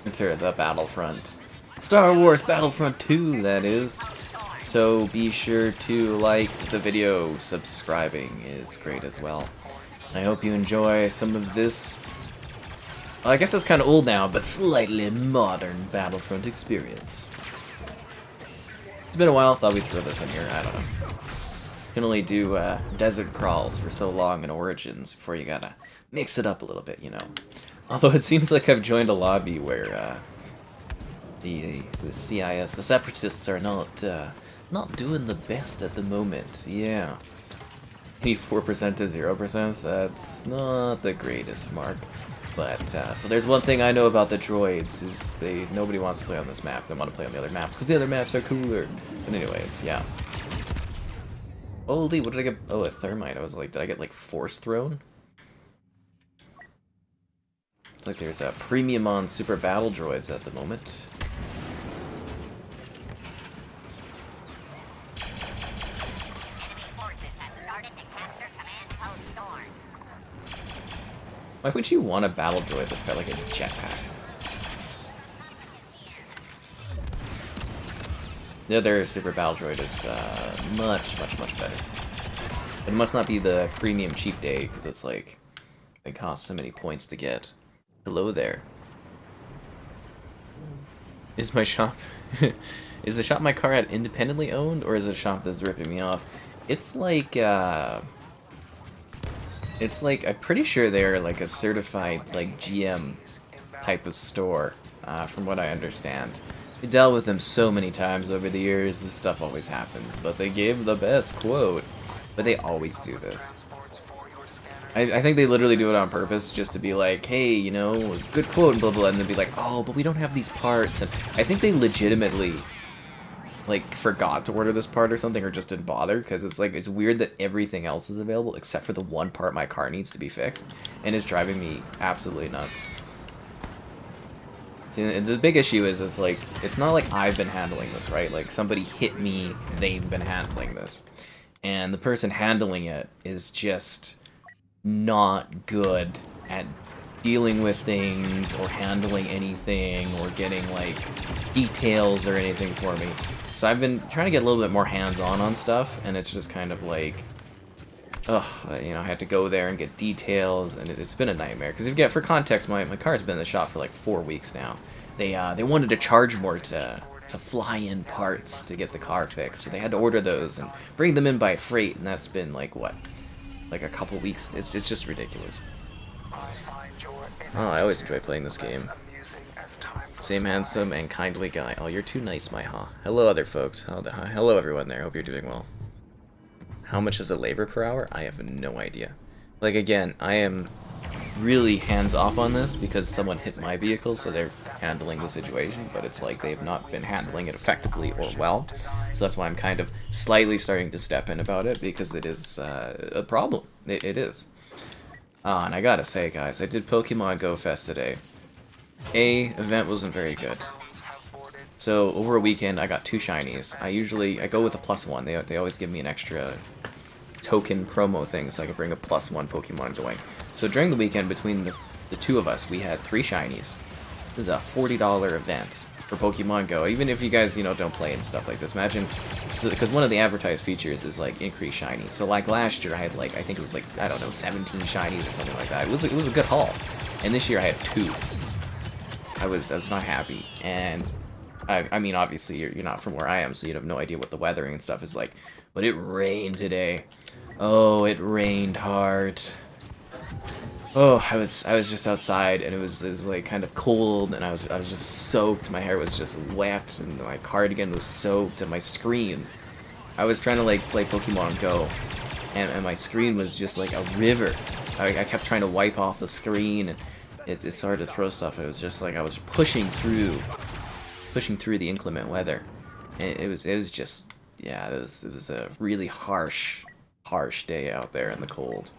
enter the Battlefront. Star Wars Battlefront 2, that is. So be sure to like the video. Subscribing is great as well. I hope you enjoy some of this, well, I guess it's kind of old now, but slightly modern Battlefront experience. It's been a while, thought we'd throw this in here, I don't know. You can only do desert crawls for so long in Origins before you gotta mix it up a little bit, you know. Although it seems like I've joined a lobby where the CIS, the Separatists, are not doing the best at the moment. Yeah, 84% to 0%. That's not the greatest mark. But there's one thing I know about the droids is nobody wants to play on this map. They want to play on the other maps because the other maps are cooler. But anyways, yeah. Holy, what did I get? Oh, a thermite. I was like, did I get like force thrown? It's like there's a premium on super battle droids at the moment. Why would you want a battle droid that's got like a jetpack? The other super battle droid is much better. But it must not be the premium cheap day because it's like it costs so many points to get. Hello there. Is my shop is the shop my car at independently owned, or is it a shop that's ripping me off? It's like I'm pretty sure they're like a certified like GM type of store, from what I understand. I dealt with them so many times over the years, this stuff always happens, but they gave the best quote. But they always do this. I think they literally do it on purpose, just to be like, hey, you know, good quote, and blah blah, and then be like, oh, but we don't have these parts. And I think they legitimately like forgot to order this part or something, or just didn't bother, because it's like, it's weird that everything else is available except for the one part my car needs to be fixed, and it's driving me absolutely nuts. See, the big issue is it's like, it's not like I've been handling this, right? Like somebody hit me, they've been handling this, and the person handling it is just not good at dealing with things or handling anything or getting like details or anything for me. So I've been trying to get a little bit more hands-on stuff, and it's just kind of like, ugh, you know, I had to go there and get details, and it's been a nightmare. Because if you get, for context, my car's been in the shop for like 4 weeks now. They wanted to charge more to fly in parts to get the car fixed, so they had to order those and bring them in by freight, and that's been like, what, like a couple weeks. It's just ridiculous. Oh, I always enjoy playing this game. Same handsome and kindly guy. Oh, you're too nice, my ha. Hello, other folks. Hello, everyone there. Hope you're doing well. How much is a labor per hour? I have no idea. Like, again, I am really hands-off on this because someone hit my vehicle, so they're handling the situation, but it's like they've not been handling it effectively or well. So that's why I'm kind of slightly starting to step in about it, because it is a problem. It is. And I gotta say, guys, I did Pokemon Go Fest today. Event wasn't very good. So over a weekend, I got 2 shinies. I go with a +1. They always give me an extra token promo thing, so I can bring a +1 Pokemon going. So during the weekend, between the two of us, we had 3 shinies. This is a $40 event for Pokemon Go. Even if you guys, you know, don't play and stuff like this, imagine, because one of the advertised features is like increased shinies. So like last year, I had like, I think it was like, I don't know, 17 shinies or something like that. It was a good haul. And this year I had 2. I was not happy, and I mean, obviously you're not from where I am, so you have no idea what the weathering and stuff is like. But it rained today. Oh, it rained hard. Oh, I was just outside, and it was like kind of cold, and I was just soaked. My hair was just wet, and my cardigan was soaked, and my screen. I was trying to like play Pokemon Go, and my screen was just like a river. I kept trying to wipe off the screen, and it's hard to throw stuff. It was just like I was pushing through the inclement weather. And it was just, yeah, it was a really harsh day out there in the cold.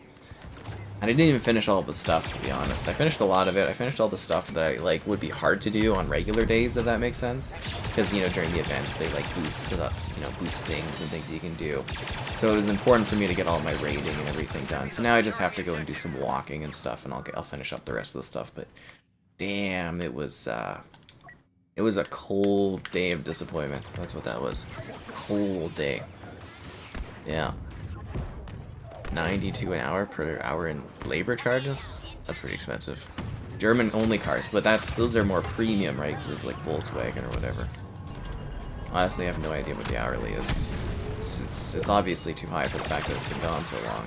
And I didn't even finish all of the stuff, to be honest. I finished a lot of it. I finished all the stuff that I like would be hard to do on regular days, if that makes sense. Because, you know, during the events they like boost things and things you can do. So it was important for me to get all my raiding and everything done. So now I just have to go and do some walking and stuff, and I'll finish up the rest of the stuff. But Damn, it was a cold day of disappointment. That's what that was. Cold day. Yeah. 92 an hour per hour in labor charges? That's pretty expensive. German only cars, but those are more premium, right? Because it's like Volkswagen or whatever. Honestly, I have no idea what the hourly is. It's obviously too high for the fact that it's been gone so long.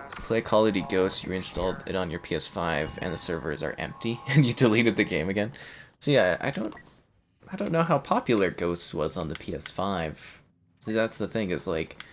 Play Call of Duty Ghosts, you reinstalled it on your PS5 and the servers are empty and you deleted the game again. So yeah, I don't know how popular Ghosts was on the PS5. See, that's the thing, is like,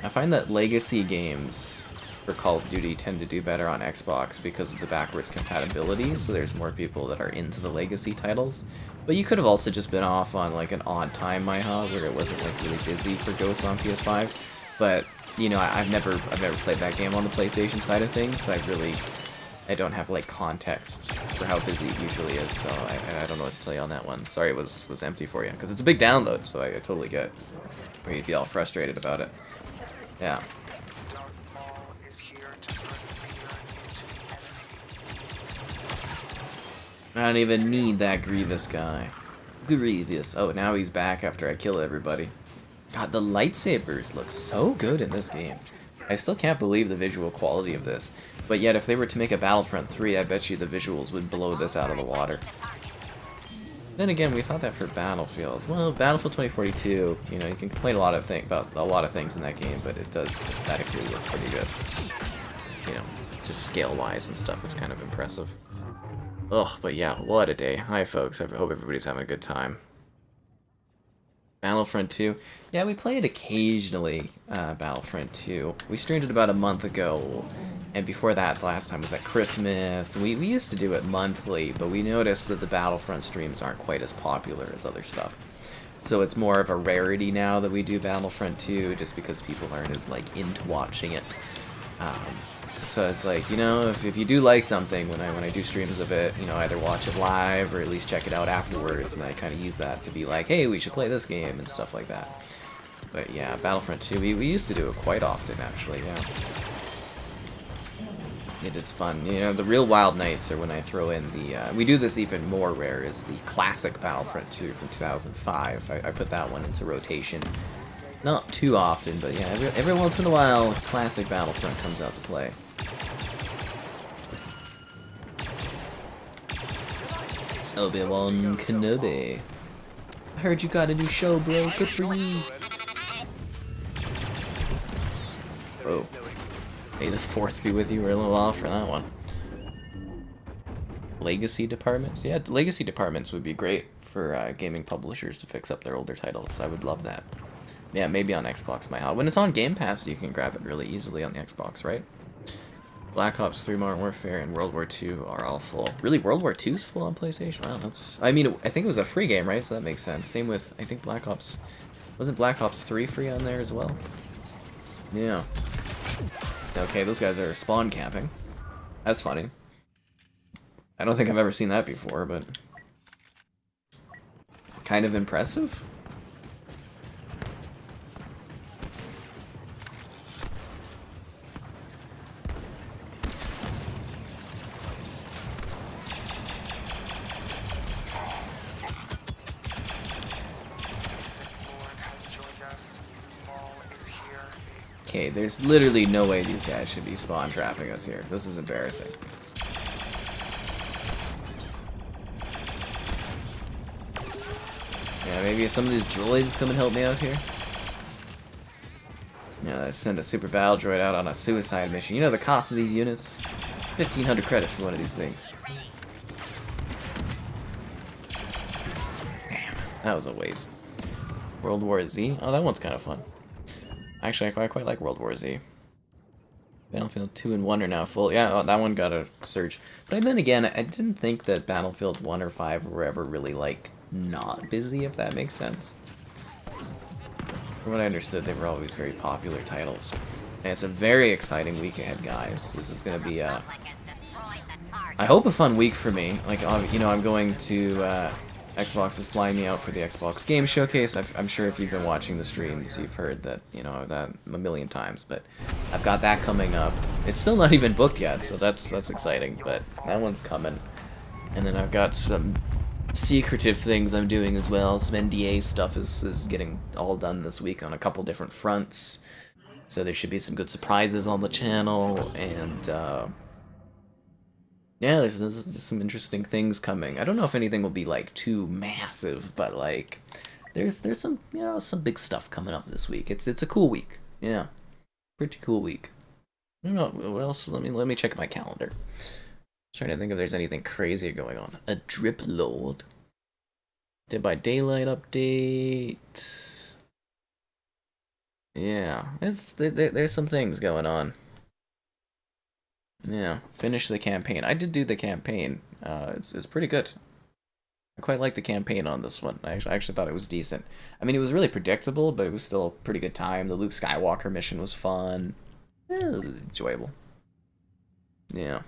I find that legacy games for Call of Duty tend to do better on Xbox because of the backwards compatibility, so there's more people that are into the legacy titles. But you could have also just been off on like an odd time, Myha, where it wasn't like really busy for Ghosts on PS5. But you know, I've never played that game on the PlayStation side of things, so I don't have like context for how busy it usually is, so I don't know what to tell you on that one. Sorry it was empty for you, because it's a big download, so I totally get where you'd be all frustrated about it. Yeah. I don't even need that Grievous guy. Grievous. Oh, now he's back after I kill everybody. God, the lightsabers look so good in this game. I still can't believe the visual quality of this. But yet, if they were to make a Battlefront 3, I bet you the visuals would blow this out of the water. Then again, we thought that for Battlefield. Well, Battlefield 2042, you know, you can complain about a lot of things in that game, but it does aesthetically look pretty good. You know, just scale-wise and stuff, it's kind of impressive. Ugh, but yeah, what a day. Hi, folks. I hope everybody's having a good time. Battlefront 2. Yeah, we play it occasionally, Battlefront 2. We streamed it about a month ago, and before that, the last time was at Christmas. We used to do it monthly, but we noticed that the Battlefront streams aren't quite as popular as other stuff. So it's more of a rarity now that we do Battlefront 2, just because people aren't as, like, into watching it. So it's like, you know, if you do like something, when I do streams of it, you know, either watch it live or at least check it out afterwards, and I kind of use that to be like, hey, we should play this game and stuff like that. But yeah, Battlefront 2, we used to do it quite often, actually, yeah. It is fun. You know, the real wild nights are when I throw in the, we do this even more rare, is the classic Battlefront 2 from 2005. I put that one into rotation. Not too often, but yeah, every once in a while, classic Battlefront comes out to play. Obi-Wan Kenobi. I heard you got a new show, bro. Good for you. Oh. May the 4th be with you. We're a little off for that one. Legacy departments? Yeah, legacy departments would be great for gaming publishers to fix up their older titles. I would love that. Yeah, maybe on Xbox, when it's on Game Pass, you can grab it really easily on the Xbox, right? Black Ops 3, Modern Warfare, and World War II are all full. Really, World War II's full on PlayStation? Wow, that's... I mean, I think it was a free game, right? So that makes sense. Same with, I think Black Ops... Wasn't Black Ops 3 free on there as well? Yeah. Okay, those guys are spawn camping. That's funny. I don't think I've ever seen that before, but... kind of impressive? Okay, there's literally no way these guys should be spawn trapping us here. This is embarrassing. Yeah, maybe some of these droids come and help me out here. Yeah, let's send a super battle droid out on a suicide mission. You know the cost of these units? 1,500 credits for one of these things. Damn, that was a waste. World War Z? Oh, that one's kind of fun. Actually, I quite like World War Z. Battlefield 2 and 1 are now full. Yeah, that one got a surge. But then again, I didn't think that Battlefield 1 or 5 were ever really, like, not busy, if that makes sense. From what I understood, they were always very popular titles. And it's a very exciting week ahead, guys. This is going to be, I hope a fun week for me. Like, you know, I'm going to, Xbox is flying me out for the Xbox Game Showcase. I'm sure if you've been watching the streams, you've heard that, you know, that a million times. But I've got that coming up. It's still not even booked yet, so that's exciting. But that one's coming. And then I've got some secretive things I'm doing as well. Some NDA stuff is getting all done this week on a couple different fronts. So there should be some good surprises on the channel, and yeah, there's some interesting things coming. I don't know if anything will be like too massive, but like there's some, you know, some big stuff coming up this week. It's a cool week. Yeah, pretty cool week. I don't know what else. Let me check my calendar. Trying to think if there's anything crazy going on. A drip load. Dead by Daylight update. Yeah, there's some things going on. Yeah, finish the campaign. I did do the campaign. It's pretty good. I quite like the campaign on this one. I actually thought it was decent. I mean, it was really predictable, but it was still a pretty good time. The Luke Skywalker mission was fun. It was enjoyable. Yeah.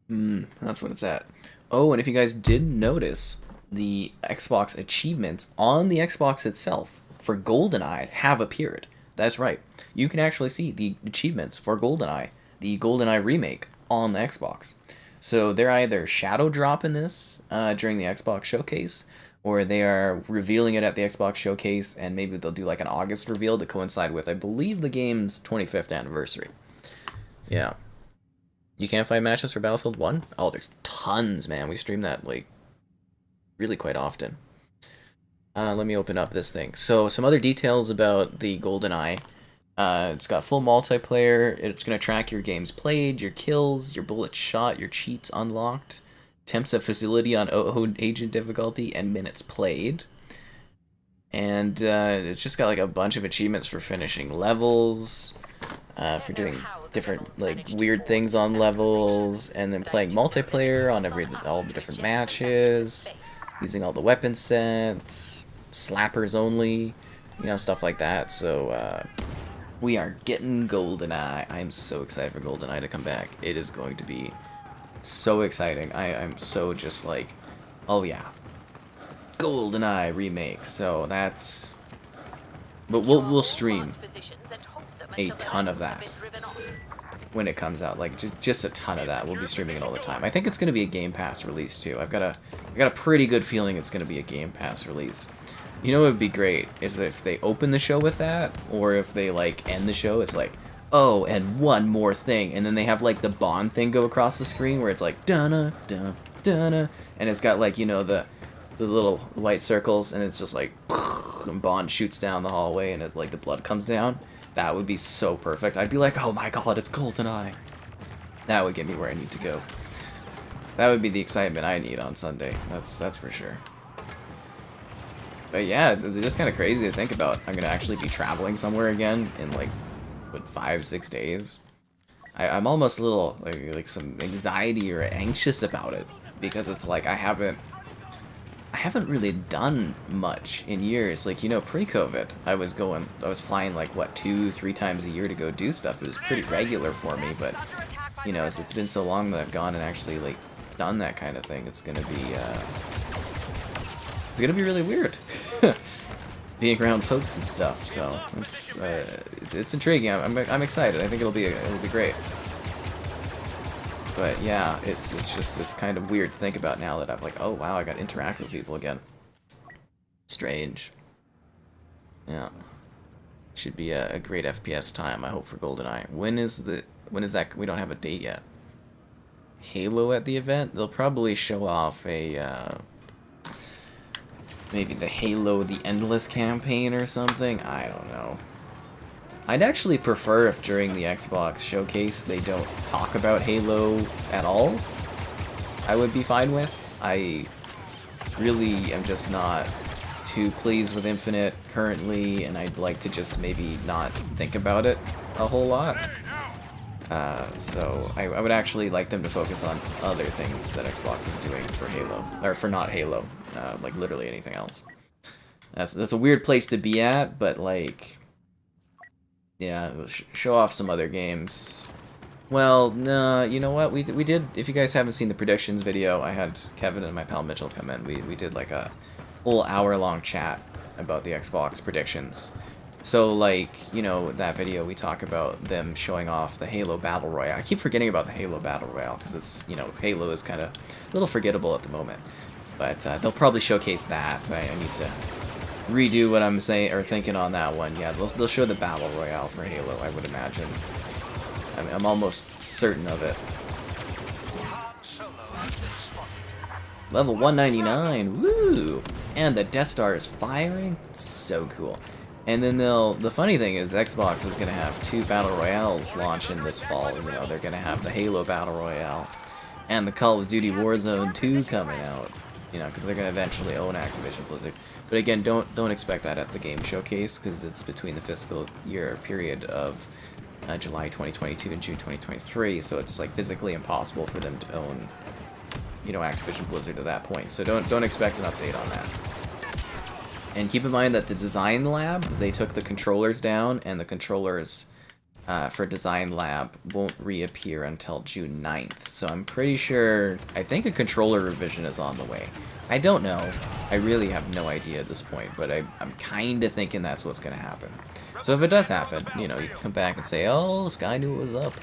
That's what it's at. Oh, and if you guys didn't notice, the Xbox achievements on the Xbox itself for Goldeneye have appeared. That's right. You can actually see the achievements for Goldeneye, the Goldeneye remake, on the Xbox. So they're either shadow dropping this during the Xbox showcase, or they are revealing it at the Xbox showcase, and maybe they'll do like an August reveal to coincide with, I believe, the game's 25th anniversary. Yeah. You can't find matches for Battlefield 1? Oh, there's tons, man. We stream that, like, really quite often. Let me open up this thing. So, some other details about the GoldenEye. It's got full multiplayer. It's going to track your games played, your kills, your bullets shot, your cheats unlocked, attempts at facility on agent difficulty, and minutes played. And it's just got, like, a bunch of achievements for finishing levels, for doing different, like, weird things on levels, and then playing multiplayer on all the different matches, using all the weapon sets, slappers only, you know, stuff like that. So we are getting GoldenEye. I'm so excited for GoldenEye to come back. It is going to be so exciting. I'm so just like, oh yeah, GoldenEye remake. So that's, but we'll stream a ton of that when it comes out, like just a ton of that. We'll be streaming it all the time. I think it's going to be a Game Pass release too. I've got a pretty good feeling it's going to be a Game Pass release. You know what would be great is if they open the show with that, or if they like end the show, it's like, oh, and one more thing, and then they have like the Bond thing go across the screen where it's like dun dun dun, and it's got like, you know, the little white circles, and it's just like and Bond shoots down the hallway, and it, like, the blood comes down. That would be so perfect. I'd be like, oh my god, it's GoldenEye. That would get me where I need to go. That would be the excitement I need on Sunday. That's for sure. But yeah, it's just kind of crazy to think about. I'm gonna actually be traveling somewhere again in like, what, 5-6 days. I'm almost a little like some anxiety or anxious about it, because it's like I haven't really done much in years. Like, you know, pre-COVID, I was flying like, what, 2-3 times a year to go do stuff. It was pretty regular for me, but, you know, it's been so long that I've gone and actually, like, done that kind of thing. It's gonna be really weird. Being around folks and stuff, so it's intriguing. I'm excited. I think it'll be great. But yeah, it's kind of weird to think about now that I'm like, oh wow, I got to interact with people again. Strange. Yeah. Should be a great FPS time, I hope, for GoldenEye. When is that? We don't have a date yet. Halo at the event? They'll probably show off a maybe the Halo the Endless campaign or something. I don't know. I'd actually prefer if during the Xbox showcase they don't talk about Halo at all. I would be fine with. I really am just not too pleased with Infinite currently, and I'd like to just maybe not think about it a whole lot. So I would actually like them to focus on other things that Xbox is doing for Halo, or for not Halo, like literally anything else. That's a weird place to be at, but like, yeah, show off some other games. Well, no, you know what? We did. If you guys haven't seen the predictions video, I had Kevin and my pal Mitchell come in. We did like a whole hour-long chat about the Xbox predictions. So, like, you know, that video we talk about them showing off the Halo Battle Royale. I keep forgetting about the Halo Battle Royale because it's, you know, Halo is kind of a little forgettable at the moment. But they'll probably showcase that. I need to redo what I'm saying or thinking on that one. Yeah, they'll show the Battle Royale for Halo, I would imagine. I mean, I'm almost certain of it. Level 199, woo! And the Death Star is firing, so cool. And then the funny thing is Xbox is gonna have 2 Battle Royales launching this fall. You know, they're gonna have the Halo Battle Royale and the Call of Duty Warzone 2 coming out. You know, because they're gonna eventually own Activision Blizzard. But again, don't expect that at the game showcase because it's between the fiscal year period of July 2022 and June 2023, so it's like physically impossible for them to own, you know, Activision Blizzard at that point. So don't expect an update on that. And keep in mind that the Design Lab, they took the controllers down, and the controllers for Design Lab won't reappear until June 9th. So I'm pretty sure, I think a controller revision is on the way. I don't know. I really have no idea at this point, but I'm kind of thinking that's what's going to happen. So if it does happen, you know, you can come back and say, oh, Sky knew it was up.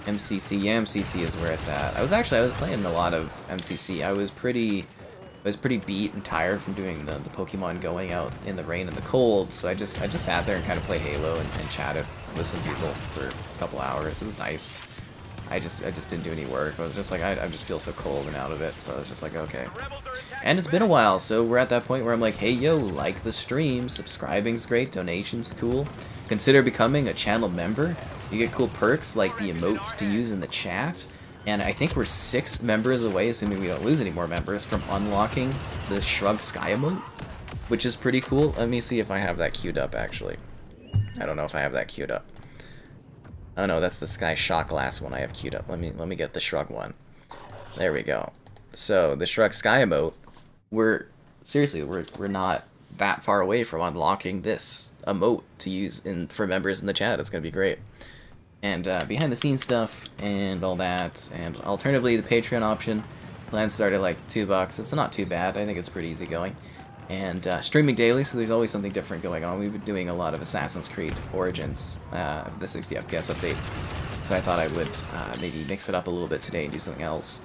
MCC, yeah, MCC is where it's at. I was playing a lot of MCC. I was pretty beat and tired from doing the Pokemon going out in the rain and the cold, so I just sat there and kind of played Halo and chatted with some people for a couple hours. It was nice. I just didn't do any work. I was just like, I just feel so cold and out of it, so I was just like, okay. And it's been a while, so we're at that point where I'm like, hey, yo, like the stream, subscribing's great, donations cool. Consider becoming a channel member. You get cool perks like the emotes to use in the chat. And I think we're 6 members away, assuming we don't lose any more members, from unlocking the Shrug Sky emote, which is pretty cool. Let me see if I have that queued up, actually. I don't know if I have that queued up. Oh no, that's the Sky Shot Glass one I have queued up. Let me get the Shrug one. There we go. So the Shrug Sky emote, we're not that far away from unlocking this emote to use for members in the chat. It's gonna be great. And behind the scenes stuff and all that, and alternatively the Patreon option. Plans start at like $2. It's not too bad. I think it's pretty easy going. And streaming daily, so there's always something different going on. We've been doing a lot of Assassin's Creed Origins, the 60 FPS update. So I thought I would maybe mix it up a little bit today and do something else.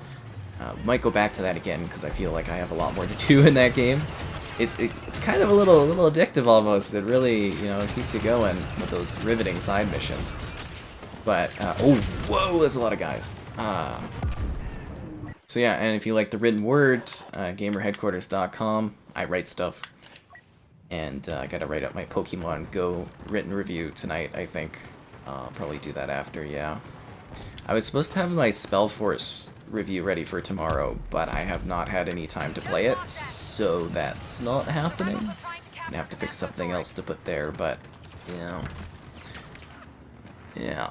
Might go back to that again because I feel like I have a lot more to do in that game. It's kind of a little addictive almost. It really, you know, it keeps you going with those riveting side missions. But oh, whoa, that's a lot of guys. So yeah, and if you like the written word, gamerheadquarters.com. I write stuff, and I gotta write up my Pokemon Go written review tonight, I think. I'll probably do that after, yeah. I was supposed to have my Spellforce review ready for tomorrow, but I have not had any time to play it, so that's not happening. I'm gonna have to pick something else to put there, but, you know. Yeah.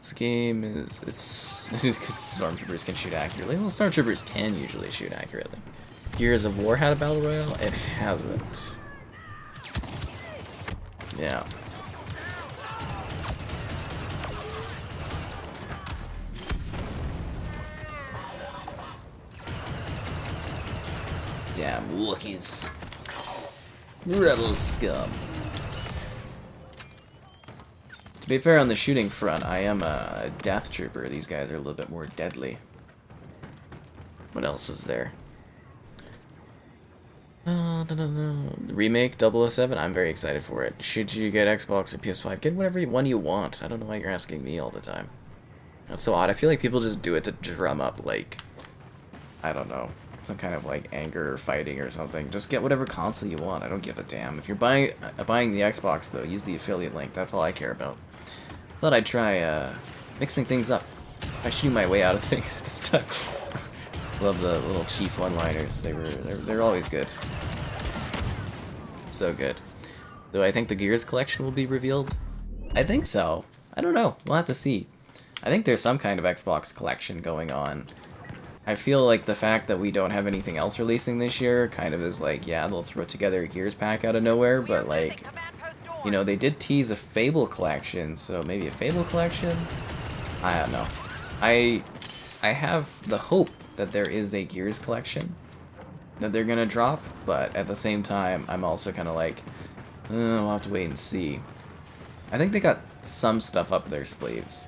This game is, it's because Stormtroopers can shoot accurately. Well, Stormtroopers can usually shoot accurately. Gears of War had a battle royale? It hasn't. Yeah. Yeah, Wookiees. Rebel scum. To be fair, on the shooting front, I am a Death Trooper. These guys are a little bit more deadly. What else is there? Remake 007? I'm very excited for it. Should you get Xbox or PS5? Get whatever one you want. I don't know why you're asking me all the time. That's so odd. I feel like people just do it to drum up, like, I don't know, some kind of, like, anger or fighting or something. Just get whatever console you want. I don't give a damn. If you're buying the Xbox, though, use the affiliate link. That's all I care about. Thought I'd try mixing things up. I shoot my way out of things this time. Love the little chief one-liners. They're always good. So good. Do I think the Gears collection will be revealed? I think so. I don't know. We'll have to see. I think there's some kind of Xbox collection going on. I feel like the fact that we don't have anything else releasing this year kind of is like, yeah, they'll throw together a Gears pack out of nowhere, but like, you know, they did tease a Fable collection, so maybe a Fable collection? I don't know. I have the hope that there is a Gears collection that they're gonna drop, but at the same time, I'm also kind of like, we'll have to wait and see. I think they got some stuff up their sleeves,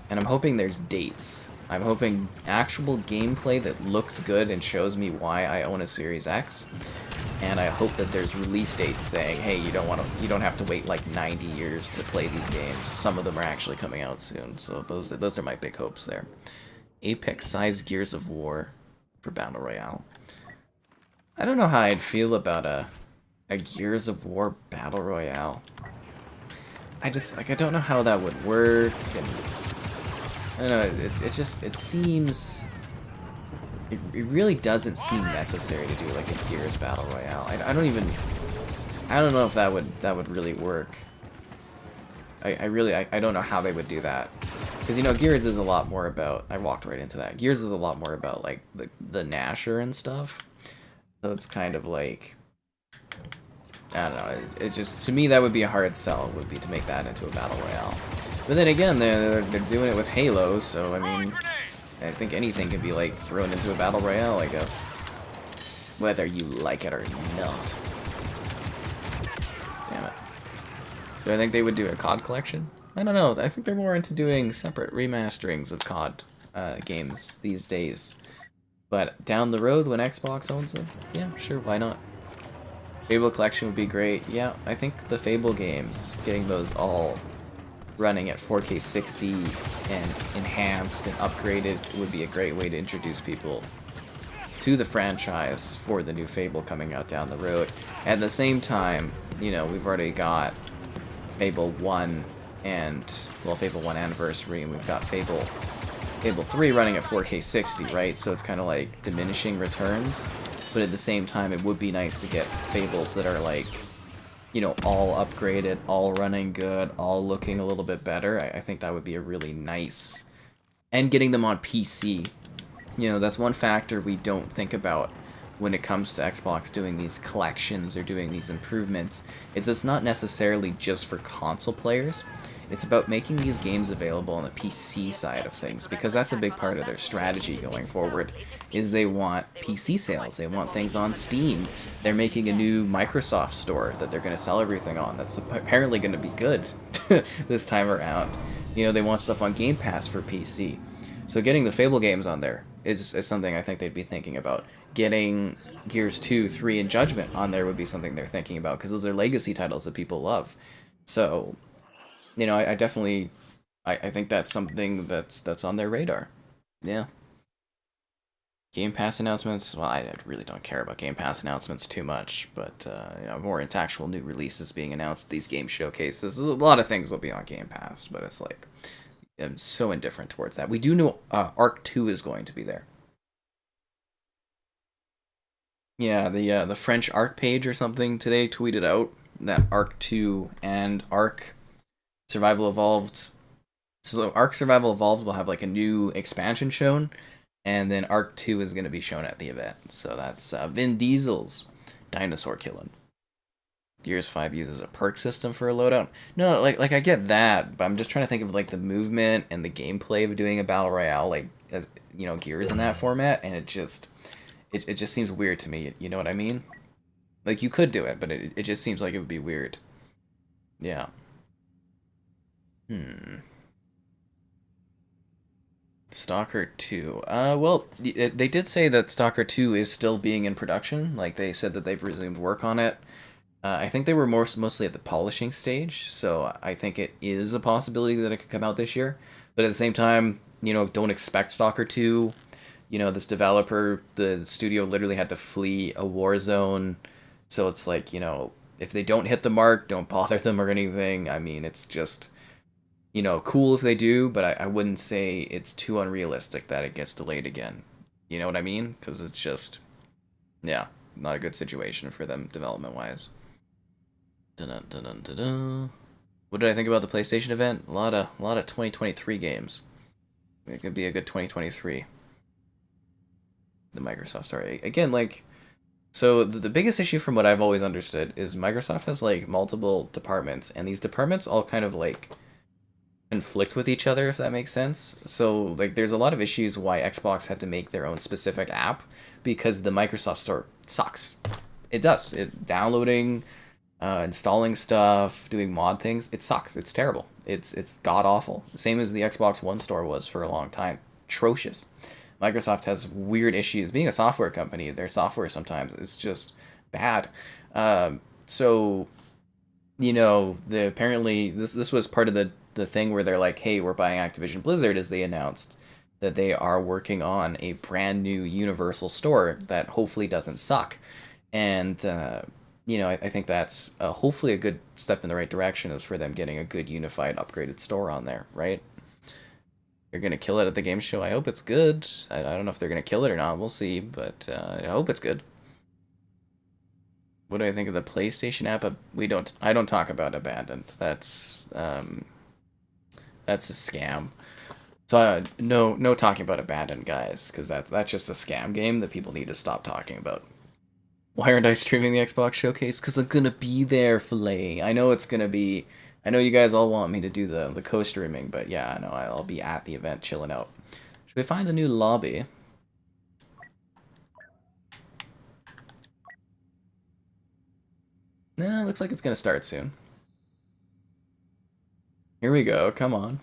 and I'm hoping there's dates. I'm hoping actual gameplay that looks good and shows me why I own a Series X. And I hope that there's release dates saying, hey, you don't have to wait like 90 years to play these games. Some of them are actually coming out soon. So those are my big hopes there. Apex-sized Gears of War for Battle Royale. I don't know how I'd feel about a Gears of War Battle Royale. I don't know how that would work, and I don't know, it seems, it really doesn't seem necessary to do like a Gears Battle Royale. I don't know if that would really work. I don't know how they would do that. Because, you know, Gears is a lot more about, I walked right into that. Gears is a lot more about, like, the Nasher and stuff. So it's kind of like, I don't know, it's just, to me that would be a hard sell, would be to make that into a Battle Royale. But then again, they're doing it with Halo, so, I mean, I think anything can be, like, thrown into a Battle Royale, I guess. Whether you like it or not. Damn it. Do I think they would do a COD collection? I don't know. I think they're more into doing separate remasterings of COD games these days. But down the road, when Xbox owns them, yeah, sure, why not? Fable collection would be great. Yeah, I think the Fable games, getting those all running at 4K 60 and enhanced and upgraded would be a great way to introduce people to the franchise for the new Fable coming out down the road. At the same time, you know, we've already got Fable 1 and, well, Fable 1 Anniversary, and we've got Fable 3 running at 4K 60, right? So it's kind of like diminishing returns, but at the same time, it would be nice to get Fables that are like, you know, all upgraded, all running good, all looking a little bit better. I think that would be a really nice, and getting them on PC. You know, that's one factor we don't think about when it comes to Xbox doing these collections or doing these improvements. It's not necessarily just for console players. It's about making these games available on the PC side of things, because that's a big part of their strategy going forward, is they want PC sales. They want things on Steam. They're making a new Microsoft store that they're going to sell everything on that's apparently going to be good this time around. You know, they want stuff on Game Pass for PC. So getting the Fable games on there is something I think they'd be thinking about. Getting Gears 2, 3, and Judgment on there would be something they're thinking about, because those are legacy titles that people love. So, you know, I definitely, I think that's something that's on their radar. Yeah. Game Pass announcements, well, I really don't care about Game Pass announcements too much, but, you know, more into actual new releases being announced, these game showcases, a lot of things will be on Game Pass, but it's like, I'm so indifferent towards that. We do know Arc 2 is going to be there. Yeah, the French Arc page or something today tweeted out that Arc 2 and Arc Survival Evolved. So Arc Survival Evolved will have like a new expansion shown, and then Arc 2 is going to be shown at the event. So that's Vin Diesel's dinosaur killing. Gears 5 uses a perk system for a loadout. No, like I get that, but I'm just trying to think of like the movement and the gameplay of doing a battle royale, like, as, you know, Gears in that format, and it just seems weird to me. You know what I mean? Like, you could do it, but it just seems like it would be weird. Yeah. Stalker 2. Well, they did say that Stalker 2 is still being in production. Like, they said that they've resumed work on it. I think they were mostly at the polishing stage, so I think it is a possibility that it could come out this year. But at the same time, you know, don't expect Stalker 2. You know, this developer, the studio literally had to flee a war zone. So it's like, you know, if they don't hit the mark, don't bother them or anything. I mean, it's just, you know, cool if they do, but I wouldn't say it's too unrealistic that it gets delayed again. You know what I mean? Because it's just, yeah, not a good situation for them development-wise. Dun-dun-dun-dun-dun. What did I think about the PlayStation event? A lot of 2023 games. It could be a good 2023. The Microsoft story. Again, like, so the biggest issue from what I've always understood is Microsoft has, like, multiple departments, and these departments all kind of, like, conflict with each other, if that makes sense. So like there's a lot of issues why Xbox had to make their own specific app because the Microsoft Store sucks. It does. It downloading, installing stuff, doing mod things, it sucks. It's terrible. It's god awful. Same as the Xbox One store was for a long time. Atrocious. Microsoft has weird issues. Being a software company, their software sometimes is just bad. So, you know, apparently this was part of the thing where they're like, hey, we're buying Activision Blizzard, as they announced that they are working on a brand new Universal store that hopefully doesn't suck. And, you know, I think that's hopefully a good step in the right direction is for them getting a good unified upgraded store on there, right? They're going to kill it at the game show. I hope it's good. I don't know if they're going to kill it or not. We'll see, but I hope it's good. What do I think of the PlayStation app? I don't talk about Abandoned. That's a scam. So no talking about Abandoned, guys, because that's just a scam game that people need to stop talking about. Why aren't I streaming the Xbox Showcase? Because I'm gonna be there, Filet. I know it's gonna be. I know you guys all want me to do the co-streaming, but yeah, I know I'll be at the event chilling out. Should we find a new lobby? Nah, looks like it's gonna start soon. Here we go. Come on.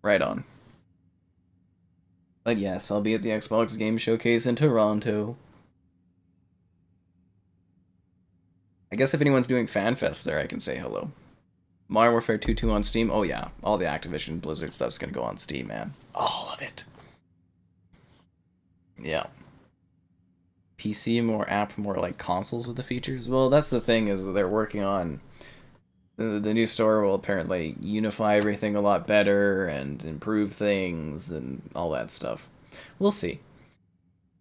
Right on. But yes, I'll be at the Xbox Game Showcase in Toronto. I guess if anyone's doing FanFest there, I can say hello. Modern Warfare 2 on Steam? Oh yeah, all the Activision Blizzard stuff's gonna go on Steam, man. All of it. Yeah. PC more app, more like consoles with the features? Well, that's the thing, is they're working on... The new store will apparently unify everything a lot better and improve things and all that stuff. We'll see.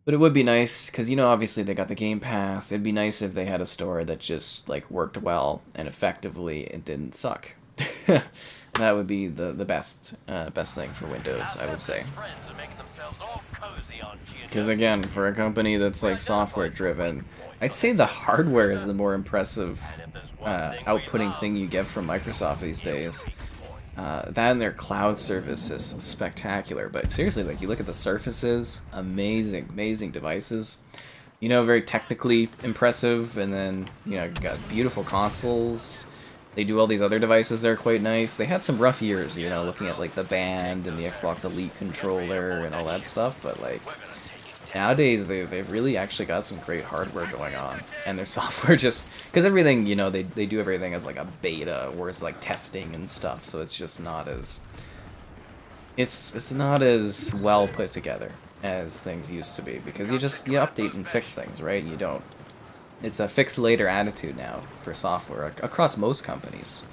But it would be nice, because, you know, obviously they got the Game Pass. It'd be nice if they had a store that just, like, worked well and effectively it didn't suck. That would be the best thing for Windows, I would say. Because, again, for a company that's, like, software-driven, I'd say the hardware is the more impressive outputting thing you get from Microsoft these days. That and their cloud service is spectacular. But seriously, like, you look at the Surfaces, amazing devices. You know, very technically impressive, and then, you know, got beautiful consoles. They do all these other devices that are quite nice. They had some rough years, you know, looking at, like, the Band and the Xbox Elite controller and all that stuff, but, like, nowadays they've really actually got some great hardware going on, and their software just, because everything, you know, they do everything as like a beta or as like testing and stuff, so it's just not as it's not as well put together as things used to be, because you update and fix things, right? You don't, it's a fix later attitude now for software across most companies.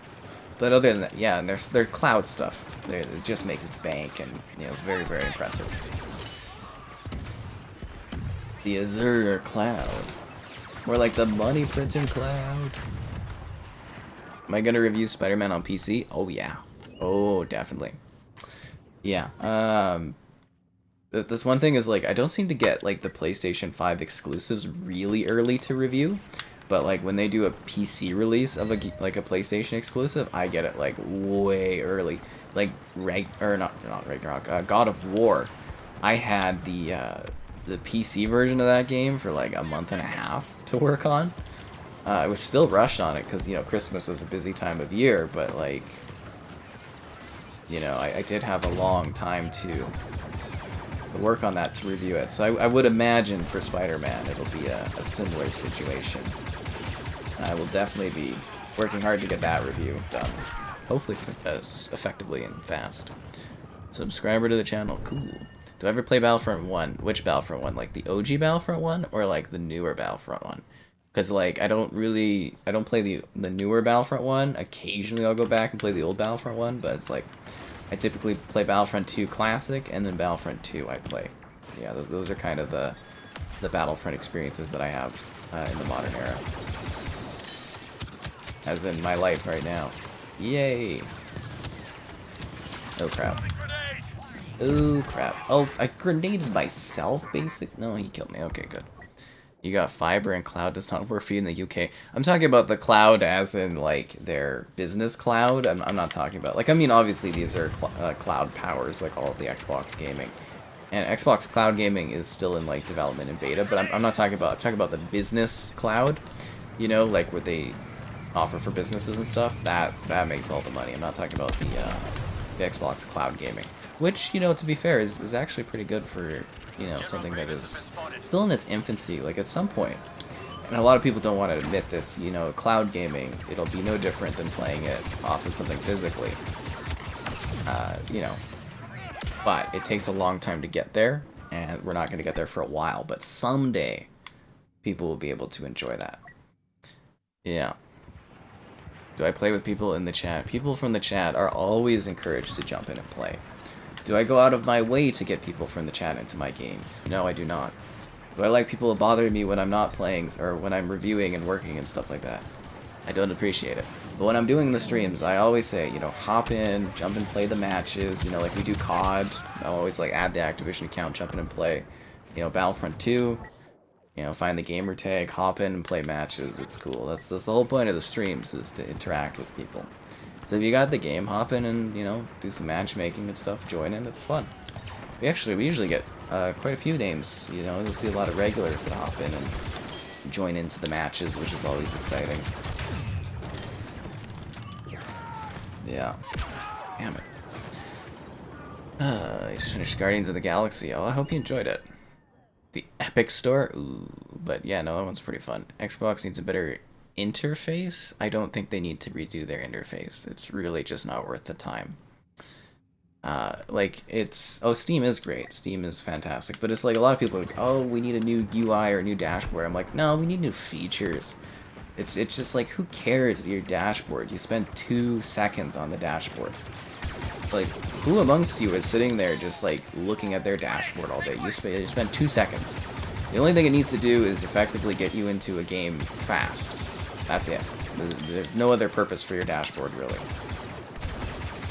But other than that, yeah, and their cloud stuff, it just makes bank, and, you know, it's very impressive. The Azure cloud. Or like the money printing cloud. Am I gonna review Spider-Man on PC? Oh yeah. Oh, definitely. Yeah. This one thing is, like, I don't seem to get, like, the PlayStation 5 exclusives really early to review. But, like, when they do a PC release of a PlayStation exclusive, I get it, like, way early. Like, not Ragnarok, God of War. I had the PC version of that game for like a month and a half to work on. I was still rushed on it because, you know, Christmas is a busy time of year, but, like, you know, I did have a long time to work on that to review it. So I would imagine for Spider-Man it'll be a similar situation. I will definitely be working hard to get that review done. Hopefully effectively and fast. Subscriber to the channel, cool. Do I ever play Battlefront 1? Which Battlefront 1? Like the OG Battlefront 1 or like the newer Battlefront 1? Because, like, I don't play the newer Battlefront 1. Occasionally I'll go back and play the old Battlefront 1, but it's like, I typically play Battlefront 2 Classic and then Battlefront 2 I play. Yeah, those are kind of the Battlefront experiences that I have in the modern era. As in my life right now. Yay! Oh crap. Oh crap. Oh, I grenaded myself, basic? No, he killed me. Okay, good. You got fiber and cloud does not work for you in the UK. I'm talking about the cloud as in, like, their business cloud. I'm not talking about... Like, I mean, obviously these are cloud powers, like all of the Xbox gaming. And Xbox Cloud Gaming is still in, like, development and beta, but I'm not talking about... I'm talking about the business cloud. You know, like, what they offer for businesses and stuff. That makes all the money. I'm not talking about the Xbox Cloud Gaming. Which, you know, to be fair, is actually pretty good for... You know, something that is still in its infancy, like at some point. And a lot of people don't want to admit this, you know, cloud gaming, it'll be no different than playing it off of something physically. You know, but it takes a long time to get there, and we're not going to get there for a while, but someday people will be able to enjoy that. Yeah. Do I play with people in the chat? People from the chat are always encouraged to jump in and play. Do I go out of my way to get people from the chat into my games? No, I do not. Do I like people bothering me when I'm not playing, or when I'm reviewing and working and stuff like that? I don't appreciate it. But when I'm doing the streams, I always say, you know, hop in, jump and play the matches, you know, like we do COD. I'll always, like, add the Activision account, jump in and play, you know, Battlefront 2. You know, find the gamer tag, hop in and play matches. It's cool. That's the whole point of the streams, is to interact with people. So if you got the game, hop in and, you know, do some matchmaking and stuff, join in, it's fun. We usually get quite a few names, you know, you'll see a lot of regulars that hop in and join into the matches, which is always exciting. Yeah. Damn it. I just finished Guardians of the Galaxy. Oh, I hope you enjoyed it. The Epic Store? Ooh, but yeah, no, that one's pretty fun. Xbox needs a better interface. I don't think they need to redo their interface. It's really just not worth the time. Like, it's... Oh, Steam is great. Steam is fantastic. But it's like, a lot of people are like, oh, we need a new UI or a new dashboard. I'm like, no, we need new features. It's just like, who cares your dashboard? You spend 2 seconds on the dashboard. Like, who amongst you is sitting there just, like, looking at their dashboard all day? You spend 2 seconds. The only thing it needs to do is effectively get you into a game fast. That's it. There's no other purpose for your dashboard, really.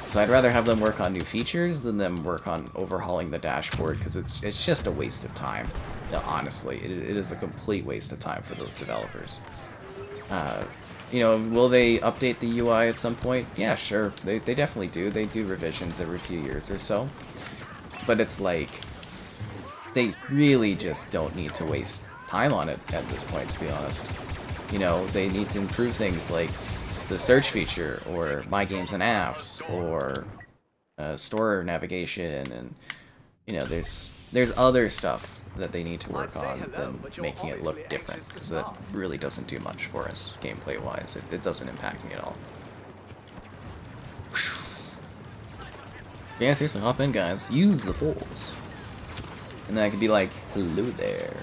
So I'd rather have them work on new features than them work on overhauling the dashboard, because it's just a waste of time. No, honestly, it is a complete waste of time for those developers. You know, will they update the UI at some point? Yeah, sure. They definitely do. They do revisions every few years or so. But it's like, they really just don't need to waste time on it at this point, to be honest. You know, they need to improve things like the search feature, or My Games and Apps, or store navigation, and, you know, there's other stuff that they need to work on than making it look different, because that really doesn't do much for us, gameplay-wise. It doesn't impact me at all. Yeah, seriously, hop in, guys. Use the Force. And then I could be like, hello there.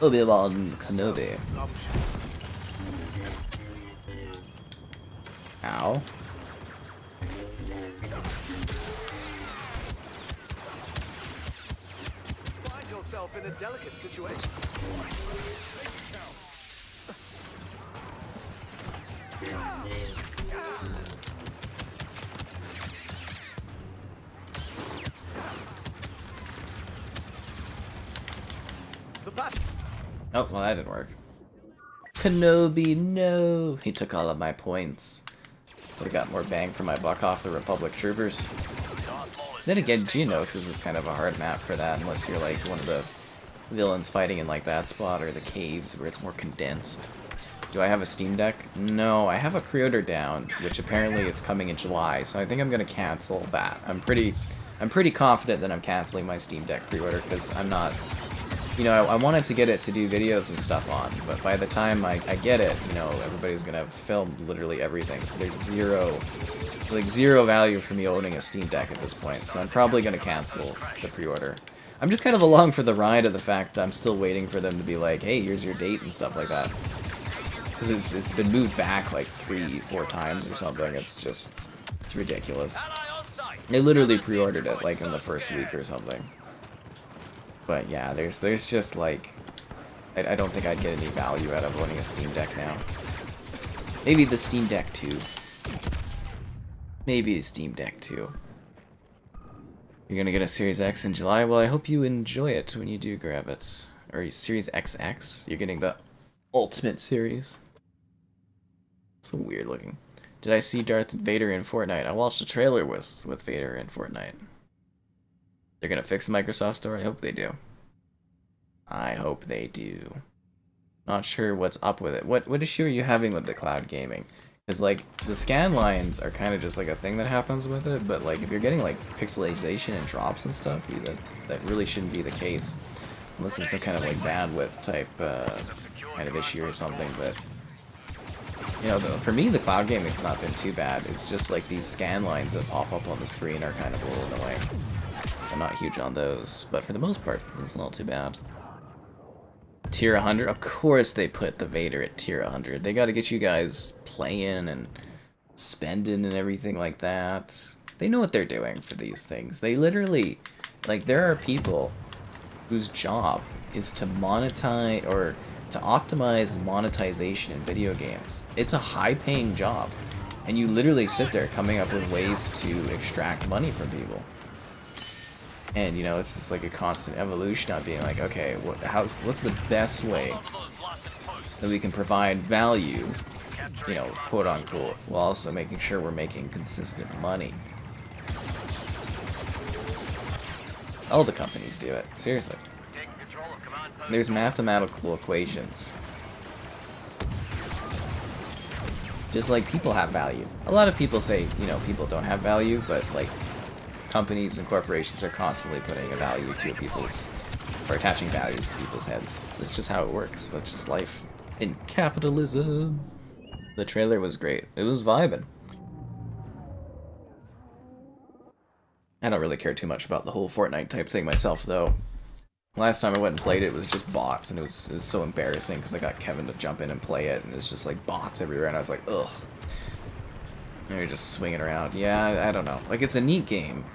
Obi-Wan Kenobi. Ow. Find yourself in a delicate situation. Oh, well, that didn't work. Kenobi, no! He took all of my points. Would've got more bang for my buck off the Republic troopers. Then again, Geonosis is kind of a hard map for that, unless you're like one of the villains fighting in like that spot, or the caves where it's more condensed. Do I have a Steam Deck? No, I have a pre-order down, which apparently it's coming in July, so I think I'm gonna cancel that. I'm pretty confident that I'm canceling my Steam Deck pre-order, because I'm not... You know, I wanted to get it to do videos and stuff on, but by the time I get it, you know, everybody's gonna have filmed literally everything, so there's zero value for me owning a Steam Deck at this point, so I'm probably gonna cancel the pre-order. I'm just kind of along for the ride of the fact I'm still waiting for them to be like, hey, here's your date and stuff like that. Because it's been moved back like 3-4 times or something. It's ridiculous. They literally pre-ordered it like in the first week or something. But yeah, there's just like, I don't think I'd get any value out of owning a Steam Deck now. Maybe the Steam Deck 2. Maybe the Steam Deck 2. You're gonna get a Series X in July. Well, I hope you enjoy it when you do grab it. Or Series XX. You're getting the Ultimate Series. So weird looking. Did I see Darth Vader in Fortnite? I watched the trailer with Vader in Fortnite. They're gonna fix the Microsoft Store? I hope they do. I hope they do. Not sure what's up with it. What issue are you having with the cloud gaming? Because, like, the scan lines are kind of just, like, a thing that happens with it, but, like, if you're getting, like, pixelization and drops and stuff, that really shouldn't be the case. Unless it's some kind of, like, bandwidth type kind of issue or something, but... You know, for me, the cloud gaming's not been too bad. It's just, like, these scan lines that pop up on the screen are kind of a little annoying. I'm not huge on those, but for the most part, it's not too bad. Tier 100? Of course they put the Vader at tier 100. They gotta get you guys playing and spending and everything like that. They know what they're doing for these things. They literally, like, there are people whose job is to monetize, or to optimize monetization in video games. It's a high-paying job, and you literally sit there coming up with ways to extract money from people. And, you know, it's just like a constant evolution of being like, okay, what's the best way that we can provide value, you know, quote unquote, while also making sure we're making consistent money. All the companies do it, seriously. There's mathematical equations. Just like people have value. A lot of people say, you know, people don't have value, but, like, companies and corporations are constantly putting a value to people's, or attaching values to people's heads. That's just how it works. That's just life in capitalism. The trailer was great. It was vibing. I don't really care too much about the whole Fortnite type thing myself, though. Last time I went and played it, it was just bots, and it was so embarrassing because I got Kevin to jump in and play it, and it's just like bots everywhere, and I was like, ugh. And you're just swinging around. Yeah, I don't know. Like, it's a neat game.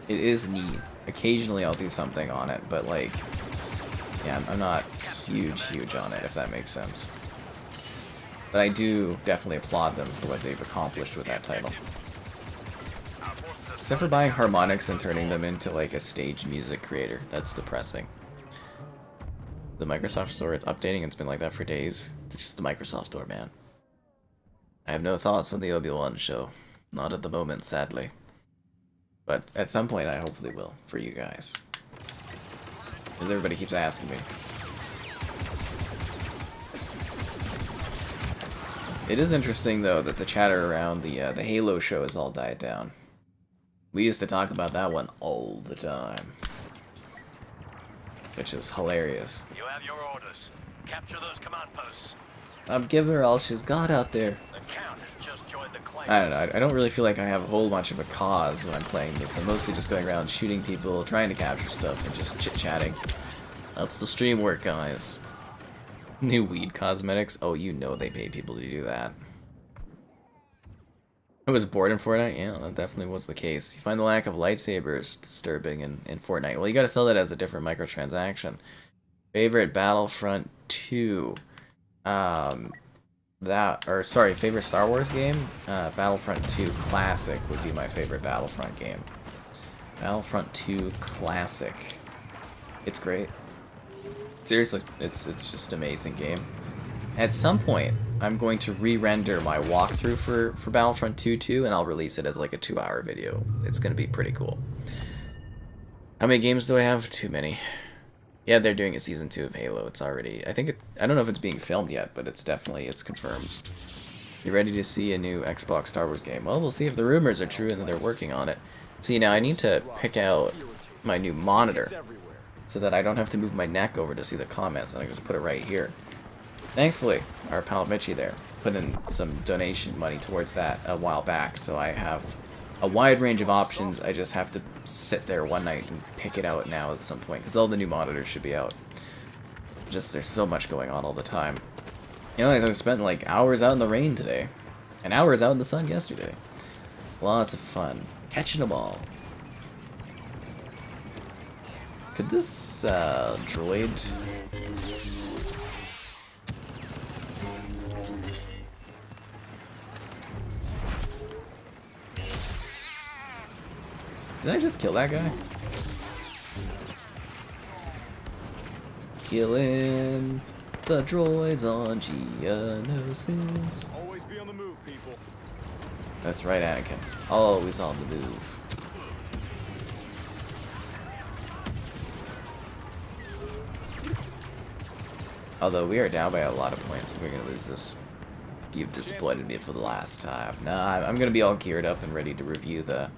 It is neat. Occasionally I'll do something on it, but, like, yeah, I'm not huge on it, if that makes sense. But I do definitely applaud them for what they've accomplished with that title. Except for buying harmonics and turning them into, like, a stage music creator. That's depressing. The Microsoft Store is updating, and it's been like that for days. It's just the Microsoft Store, man. I have no thoughts on the Obi-Wan show. Not at the moment, sadly. But at some point, I hopefully will, for you guys. Because everybody keeps asking me. It is interesting, though, that the chatter around the Halo show has all died down. We used to talk about that one all the time. Which is hilarious. You have your orders. Capture those command posts. I'm giving her all she's got out there. The Count has just joined the claim. I don't know, I don't really feel like I have a whole much of a cause when I'm playing this. I'm mostly just going around shooting people, trying to capture stuff, and just chit-chatting. That's the stream work, guys. New weed cosmetics? Oh, you know they pay people to do that. I was bored in Fortnite? Yeah, that definitely was the case. You find the lack of lightsabers disturbing in Fortnite. Well, you gotta sell that as a different microtransaction. Favorite Battlefront 2? Favorite Star Wars game? Battlefront 2 Classic would be my favorite Battlefront game. Battlefront 2 Classic. It's great. Seriously, it's just an amazing game. At some point, I'm going to re-render my walkthrough for Battlefront 2 too, and I'll release it as like a 2-hour video. It's gonna be pretty cool. How many games do I have? Too many. Yeah, they're doing a season 2 of Halo. It's already, I don't know if it's being filmed yet, but it's confirmed. You ready to see a new Xbox Star Wars game? Well, we'll see if the rumors are true and that they're working on it. See, now I need to pick out my new monitor so that I don't have to move my neck over to see the comments, and I can just put it right here. Thankfully, our pal Mitchie there put in some donation money towards that a while back, so I have a wide range of options. I just have to sit there one night and pick it out now at some point, because all the new monitors should be out. Just, there's so much going on all the time. You know, I spent like hours out in the rain today, and hours out in the sun yesterday. Lots of fun. Catching them all. Could this droid... Did I just kill that guy? killing the droids on Geonosis. Always be on the move, people. That's right, Anakin. Always on the move. Although we are down by a lot of points, and we're gonna lose this. You've disappointed me for the last time. Nah, I'm gonna be all geared up and ready to review the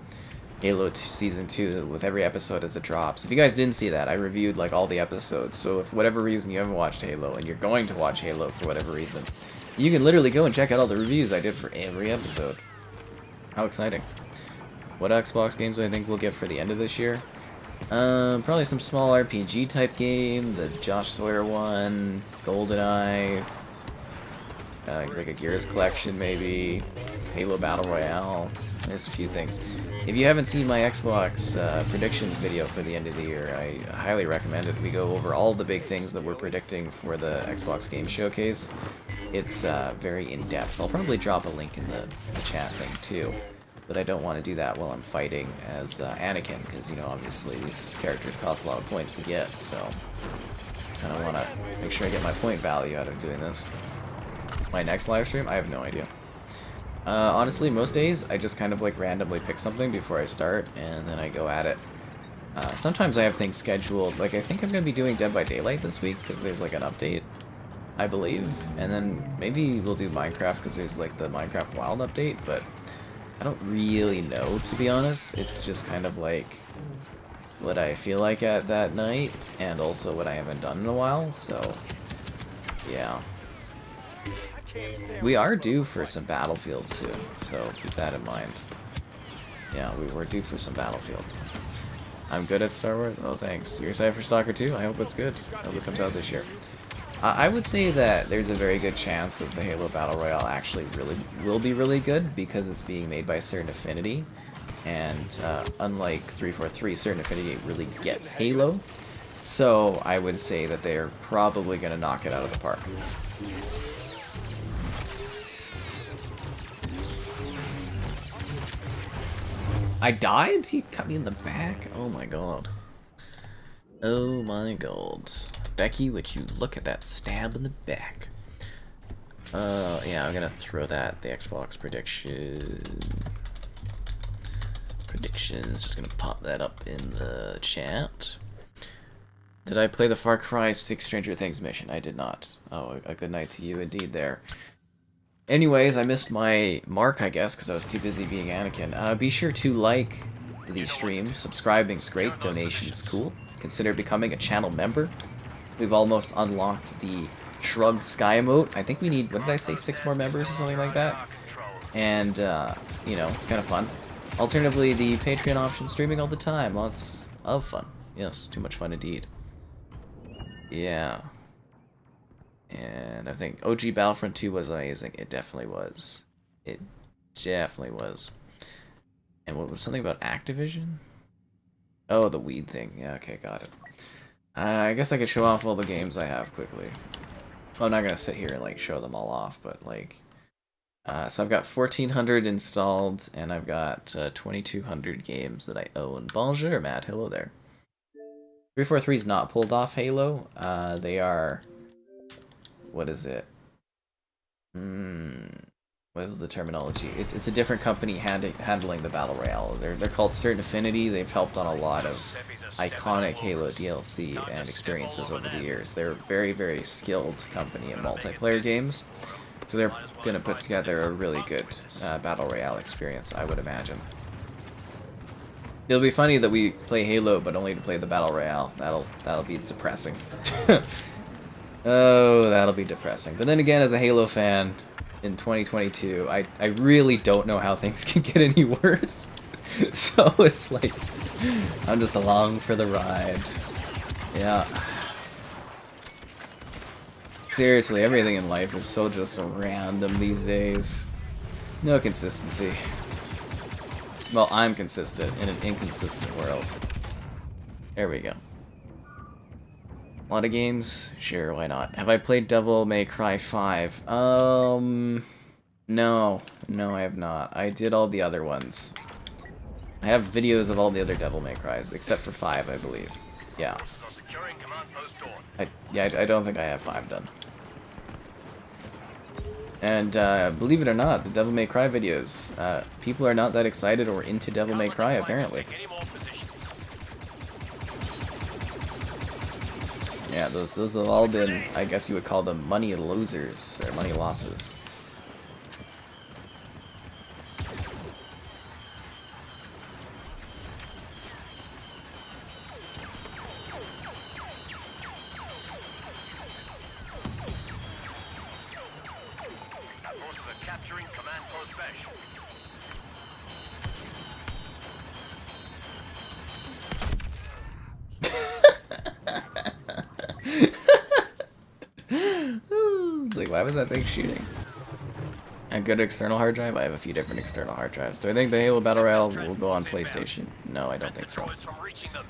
Halo Season 2 with every episode as it drops. If you guys didn't see that, I reviewed like all the episodes. So if for whatever reason you haven't watched Halo and you're going to watch Halo for whatever reason, you can literally go and check out all the reviews I did for every episode. How exciting. What Xbox games do I think we'll get for the end of this year? Probably some small RPG type game, the Josh Sawyer one, Goldeneye, like a Gears collection maybe, Halo Battle Royale. There's a few things. If you haven't seen my Xbox predictions video for the end of the year, I highly recommend it. We go over all the big things that we're predicting for the Xbox Game Showcase. It's very in-depth. I'll probably drop a link in the chat thing too. But I don't want to do that while I'm fighting as Anakin, because, you know, obviously these characters cost a lot of points to get, so I don't want to make sure I get my point value out of doing this. My next live stream? I have no idea. Honestly, most days, I just kind of like randomly pick something before I start, and then I go at it. Sometimes I have things scheduled, like I think I'm going to be doing Dead by Daylight this week, because there's like an update, I believe, and then maybe we'll do Minecraft, because there's like the Minecraft Wild update, but I don't really know, to be honest. It's just kind of like what I feel like at that night, and also what I haven't done in a while, so yeah. We are due for some Battlefield soon, so keep that in mind. Yeah, we're due for some Battlefield. I'm good at Star Wars? Oh, thanks. You're excited for Stalker 2? I hope it's good. I hope it comes out this year. I would say that there's a very good chance that the Halo Battle Royale actually will be really good, because it's being made by Certain Affinity, and unlike 343, Certain Affinity really gets Halo, so I would say that they're probably going to knock it out of the park. I died? He cut me in the back? Oh my god. Oh my god. Becky, would you look at that stab in the back? Yeah, I'm gonna throw that, the Xbox predictions, just gonna pop that up in the chat. Did I play the Far Cry 6 Stranger Things mission? I did not. Oh, a good night to you indeed there. Anyways, I missed my mark, I guess, because I was too busy being Anakin. Be sure to like the stream. Subscribing's great, donation's cool. Consider becoming a channel member. We've almost unlocked the Shrugged Sky emote. I think we need, what did I say, 6 more members or something like that? And, you know, it's kind of fun. Alternatively, the Patreon option, streaming all the time. Lots of fun. Yes, too much fun indeed. Yeah. And I think OG Battlefront 2 was amazing. It definitely was. It definitely was. And what was something about Activision? Oh, the weed thing. Yeah, okay, got it. I guess I could show off all the games I have quickly. Well, I'm not gonna sit here and like show them all off, but like, so I've got 1,400 installed, and I've got 2,200 games that I own. Bonjour, Matt. Hello there. 343's not pulled off Halo. They are. What is it? What is the terminology? It's a different company handling the Battle Royale. They're called Certain Affinity. They've helped on a lot of iconic Halo DLC and experiences over the years. They're a very, very skilled company in multiplayer games. So they're going to put together a really good Battle Royale experience, I would imagine. It'll be funny that we play Halo, but only to play the Battle Royale. That'll be depressing. Oh, that'll be depressing. But then again, as a Halo fan in 2022, I really don't know how things can get any worse. So it's like, I'm just along for the ride. Yeah. Seriously, everything in life is so just random these days. No consistency. Well, I'm consistent in an inconsistent world. There we go. A lot of games? Sure, why not? Have I played Devil May Cry 5? No. No, I have not. I did all the other ones. I have videos of all the other Devil May Cries, except for 5, I believe. Yeah. Securing command post Dawn. I don't think I have 5 done. And believe it or not, the Devil May Cry videos, people are not that excited or into Devil May Cry apparently. Take any more positions. Yeah, those have all been, I guess you would call them money losers or money losses. Forces are capturing command post Besh. It's like, why was that thing shooting? A good external hard drive? I have a few different external hard drives. Do I think the Halo Battle Royale will go on PlayStation? No, I don't think so. Droids from reaching them.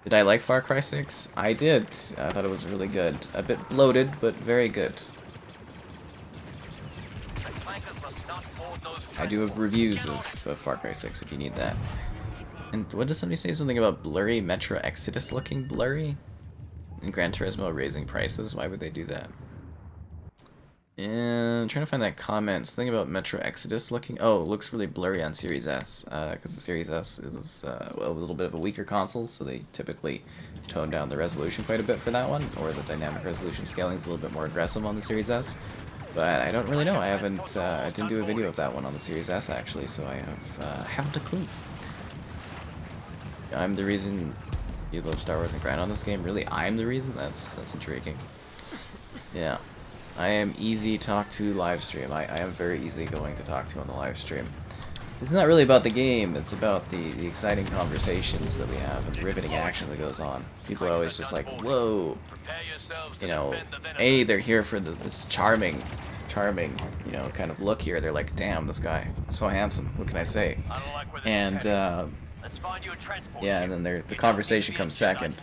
Did I like Far Cry 6? I did. I thought it was really good. A bit bloated, but very good. The flankers must not board those I do have reviews of Far Cry 6 if you need that. And what did somebody say? Something about blurry? Metro Exodus looking blurry? And Gran Turismo raising prices? Why would they do that? And I'm trying to find that comment. Something about Metro Exodus looking... Oh, it looks really blurry on Series S. Because the Series S is well, a little bit of a weaker console, so they typically tone down the resolution quite a bit for that one. Or the dynamic resolution scaling is a little bit more aggressive on the Series S. But I don't really know. I haven't... I didn't do a video of that one on the Series S, actually, so I haven't a clue. I'm the reason you love Star Wars and grind on this game. Really, I'm the reason? That's intriguing. Yeah. I am easy talk to live stream. I am very easy going to talk to on the live stream. It's not really about the game, it's about the exciting conversations that we have and the riveting action that goes on. People are always just like, whoa, you know, A, they're here for this charming, you know, kind of look here. They're like, damn, this guy, so handsome, what can I say? And, yeah, and then the conversation comes second.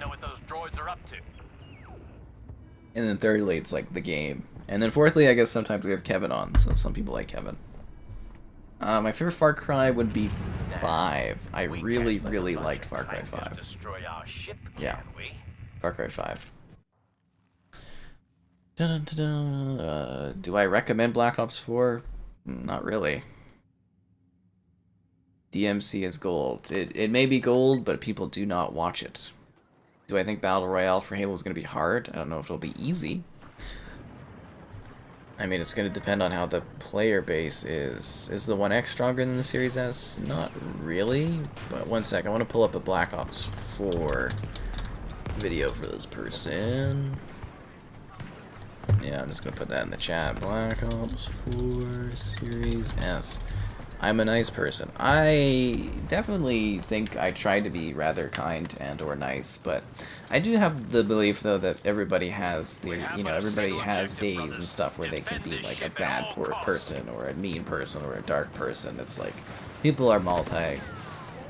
And then thirdly, it's like the game. And then fourthly, I guess sometimes we have Kevin on, so some people like Kevin. My favorite Far Cry would be 5. I really, really liked Far Cry 5. Yeah, Far Cry 5. Dun, dun, dun, dun. Do I recommend Black Ops 4? Not really. DMC is gold. It may be gold, but people do not watch it. Do I think Battle Royale for Halo is going to be hard? I don't know if it'll be easy. I mean, it's going to depend on how the player base is. Is the 1X stronger than the Series S? Not really. But one sec, I want to pull up a Black Ops 4 video for this person. Yeah, I'm just going to put that in the chat. Black Ops 4 Series S. I'm a nice person. I definitely think I try to be rather kind and or nice, but I do have the belief though that everybody has everybody has days and stuff where they can be like a bad poor person or a mean person or a dark person. It's like people are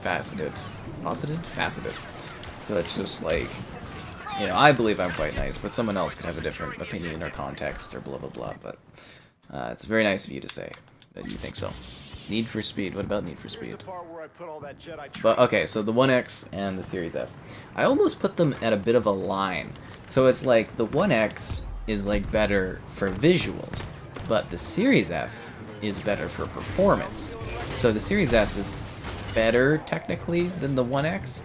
faceted. So it's just like, you know, I believe I'm quite nice, but someone else could have a different opinion or context or blah blah blah, but it's very nice of you to say that you think so. Need for Speed. What about Need for Speed? But okay, so the 1X and the Series S. I almost put them at a bit of a line. So it's like the 1X is like better for visuals, but the Series S is better for performance. So the Series S is better technically than the 1X,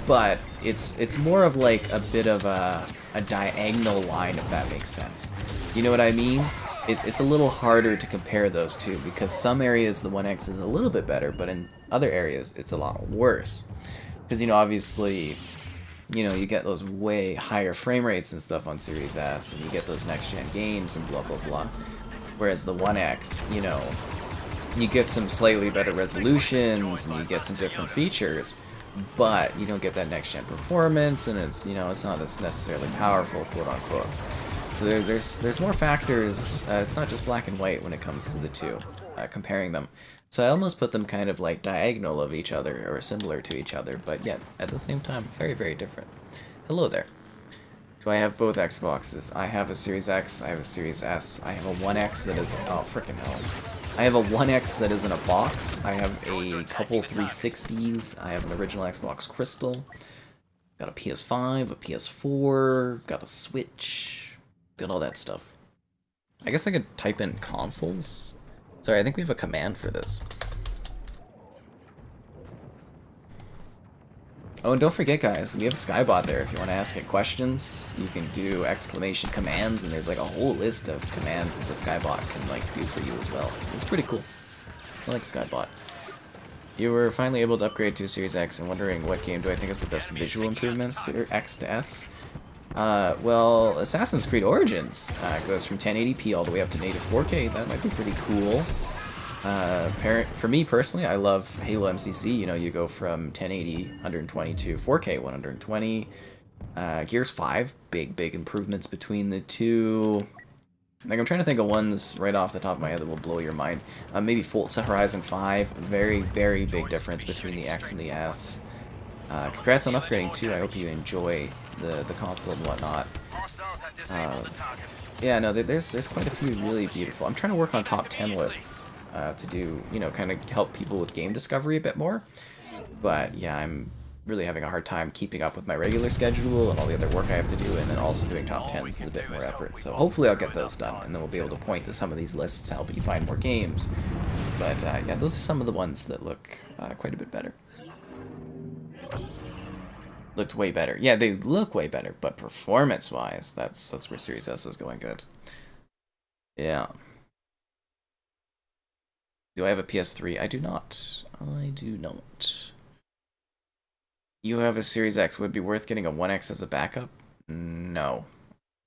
but it's more of like a bit of a diagonal line, if that makes sense. You know what I mean? It's a little harder to compare those two because some areas the 1X is a little bit better, but in other areas it's a lot worse. Because, you know, obviously, you know, you get those way higher frame rates and stuff on Series S, and you get those next-gen games and blah, blah, blah. Whereas the 1X, you know, you get some slightly better resolutions and you get some different features, but you don't get that next-gen performance, and it's, you know, it's not as necessarily powerful, quote-unquote. So there's more factors. It's not just black and white when it comes to the two, comparing them. So I almost put them kind of like diagonal of each other or similar to each other, but yet at the same time very, very different. Hello there. Do I have both Xboxes? I have a Series X, I have a Series S, I have a 1X that is, oh freaking hell. I have a 1X that is in a box, I have a couple 360s, I have an original Xbox Crystal. Got a PS5, a PS4, got a Switch, got all that stuff. I guess I could type in consoles. Sorry, I think we have a command for this. Oh, and don't forget, guys, we have Skybot there. If you want to ask it questions, you can do exclamation commands, and there's like a whole list of commands that the Skybot can like do for you as well. It's pretty cool. I like Skybot. You were finally able to upgrade to Series X, and wondering what game do I think is the best visual improvements, or X to S? Well, Assassin's Creed Origins goes from 1080p all the way up to native 4K. That might be pretty cool. For me personally, I love Halo MCC. You know, you go from 1080 120 to 4K 120. Gears 5, big improvements between the two. Like, I'm trying to think of ones right off the top of my head that will blow your mind. Maybe Forza Horizon 5, very big difference between the X and the S. Congrats on upgrading too. I hope you enjoy the console and whatnot. Yeah, no, there's quite a few really beautiful. I'm trying to work on top 10 lists to do, you know, kind of help people with game discovery a bit more. But yeah, I'm really having a hard time keeping up with my regular schedule and all the other work I have to do, and then also doing top 10s is a bit more effort. So hopefully I'll get those done, and then we'll be able to point to some of these lists, help you find more games. But yeah, those are some of the ones that look quite a bit better. Looked way better. Yeah, they look way better, but performance-wise, that's where Series S is going good. Yeah. Do I have a PS3? I do not. I do not. You have a Series X. Would it be worth getting a 1X as a backup? No.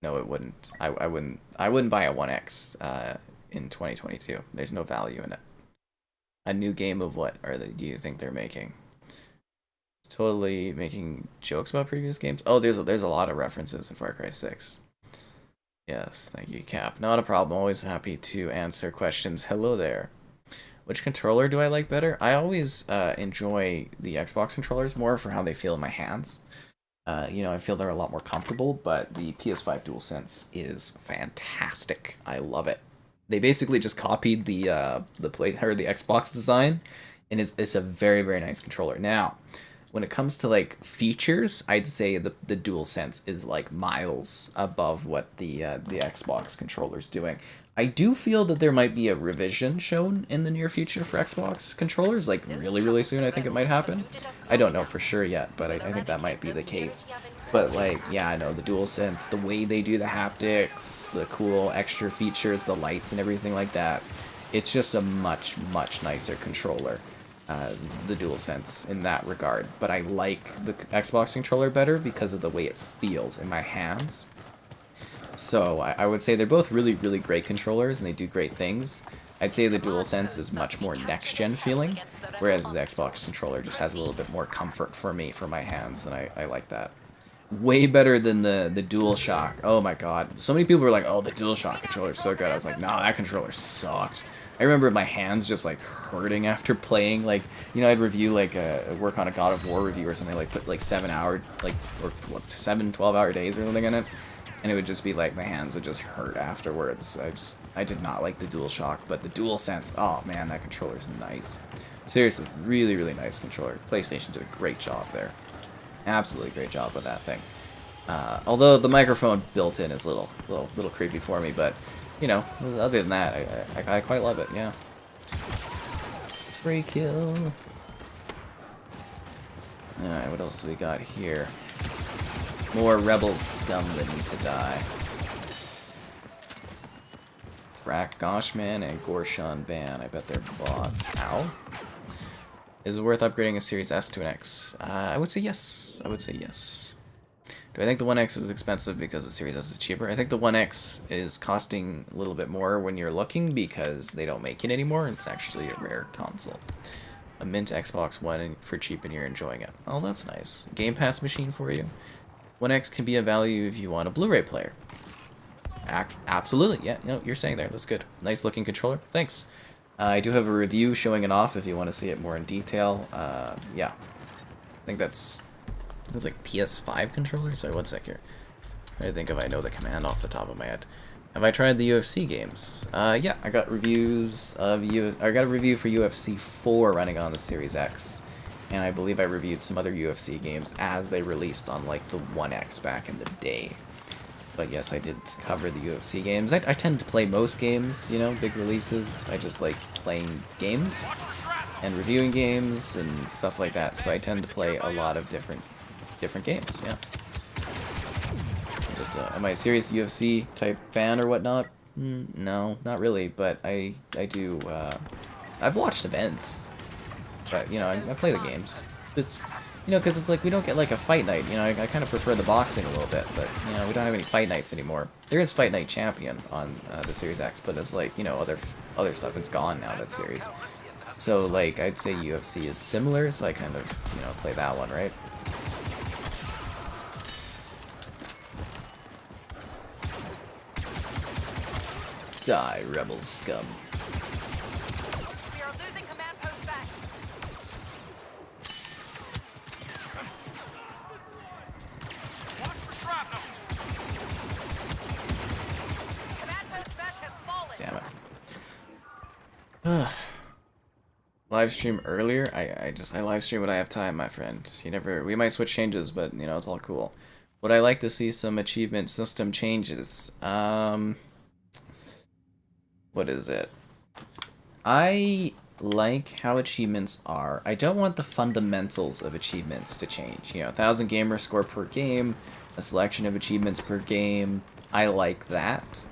No, it wouldn't. I wouldn't buy a 1X in 2022. There's no value in it. A new game of what do you think they're making? Totally making jokes about previous games. Oh, there's a lot of references in Far Cry 6. Yes, thank you, Cap. Not a problem. Always happy to answer questions. Hello there. Which controller do I like better? I always enjoy the Xbox controllers more for how they feel in my hands. You know, I feel they're a lot more comfortable, but the PS5 DualSense is fantastic. I love it. They basically just copied the Xbox design, and it's a very nice controller. Now, when it comes to like features, I'd say the DualSense is like miles above what the Xbox controller's doing. I do feel that there might be a revision shown in the near future for Xbox controllers, like really soon. I think it might happen. I don't know for sure yet, but I think that might be the case. But like, yeah, I know the DualSense, the way they do the haptics, the cool extra features, the lights and everything like that. It's just a much nicer controller. The DualSense in that regard, but I like the Xbox controller better because of the way it feels in my hands. So I would say they're both really great controllers, and they do great things. I'd say the DualSense is much more next-gen feeling, whereas the Xbox controller just has a little bit more comfort for me, for my hands, and I like that. Way better than the DualShock. Oh my god. So many people were like, oh, the DualShock controller is so good. I was like, nah, that controller sucked. I remember my hands just like hurting after playing. Like, you know, I'd review like work on a God of War review or something, like put like 7 hour, like, or 12-hour days or something in it, and it would just be like my hands would just hurt afterwards. I did not like the DualShock, but the DualSense, oh man, that controller's nice. Seriously, really nice controller. PlayStation did a great job there. Absolutely great job with that thing. Although the microphone built in is a little creepy for me, but you know, other than that, I quite love it, yeah. Free kill. Alright, what else do we got here? More rebel scum that need to die. Thrak Goshman and Gorshan Ban. I bet they're bots. Ow. Is it worth upgrading a Series S to an X? I would say yes. I would say yes. Do I think the 1X is expensive because the Series S is cheaper? I think the 1X is costing a little bit more when you're looking because they don't make it anymore. It's actually a rare console. A mint Xbox One for cheap and you're enjoying it. Oh, that's nice. Game Pass machine for you. 1X can be a value if you want a Blu-ray player. Absolutely, yeah, no, you're saying there. That's good. Nice looking controller. Thanks. I do have a review showing it off if you want to see it more in detail. Yeah. I think that's like PS5 controllers. Sorry, one sec here. I think if I know the command off the top of my head. Have I tried the UFC games? Yeah, I got reviews of I got a review for UFC 4 running on the Series X. and I believe I reviewed some other UFC games as they released on like the 1X back in the day. But yes, I did cover the UFC games. I tend to play most games, you know, big releases. I just like playing games and reviewing games and stuff like that. So I tend to play a lot of different games, yeah. But, am I a serious UFC type fan or whatnot? No, not really, but I do, I've watched events, but, you know, I play the games. It's, you know, because it's like, we don't get like a fight night, you know, I kind of prefer the boxing a little bit, but, you know, we don't have any fight nights anymore. There is Fight Night Champion on the Series X, but it's like, you know, other stuff, it's gone now, that series. So, like, I'd say UFC is similar, so I kind of, you know, play that one, right? Die, rebel scum. We are losing command post back. Watch for shrapnel. Command post back has fallen. Damn it. Live stream earlier? I live stream when I have time, my friend. We might switch changes, but, you know, it's all cool. Would I like to see some achievement system changes? What is it? I like how achievements are. I don't want the fundamentals of achievements to change. You know, 1,000 gamer score per game, a selection of achievements per game. I like that.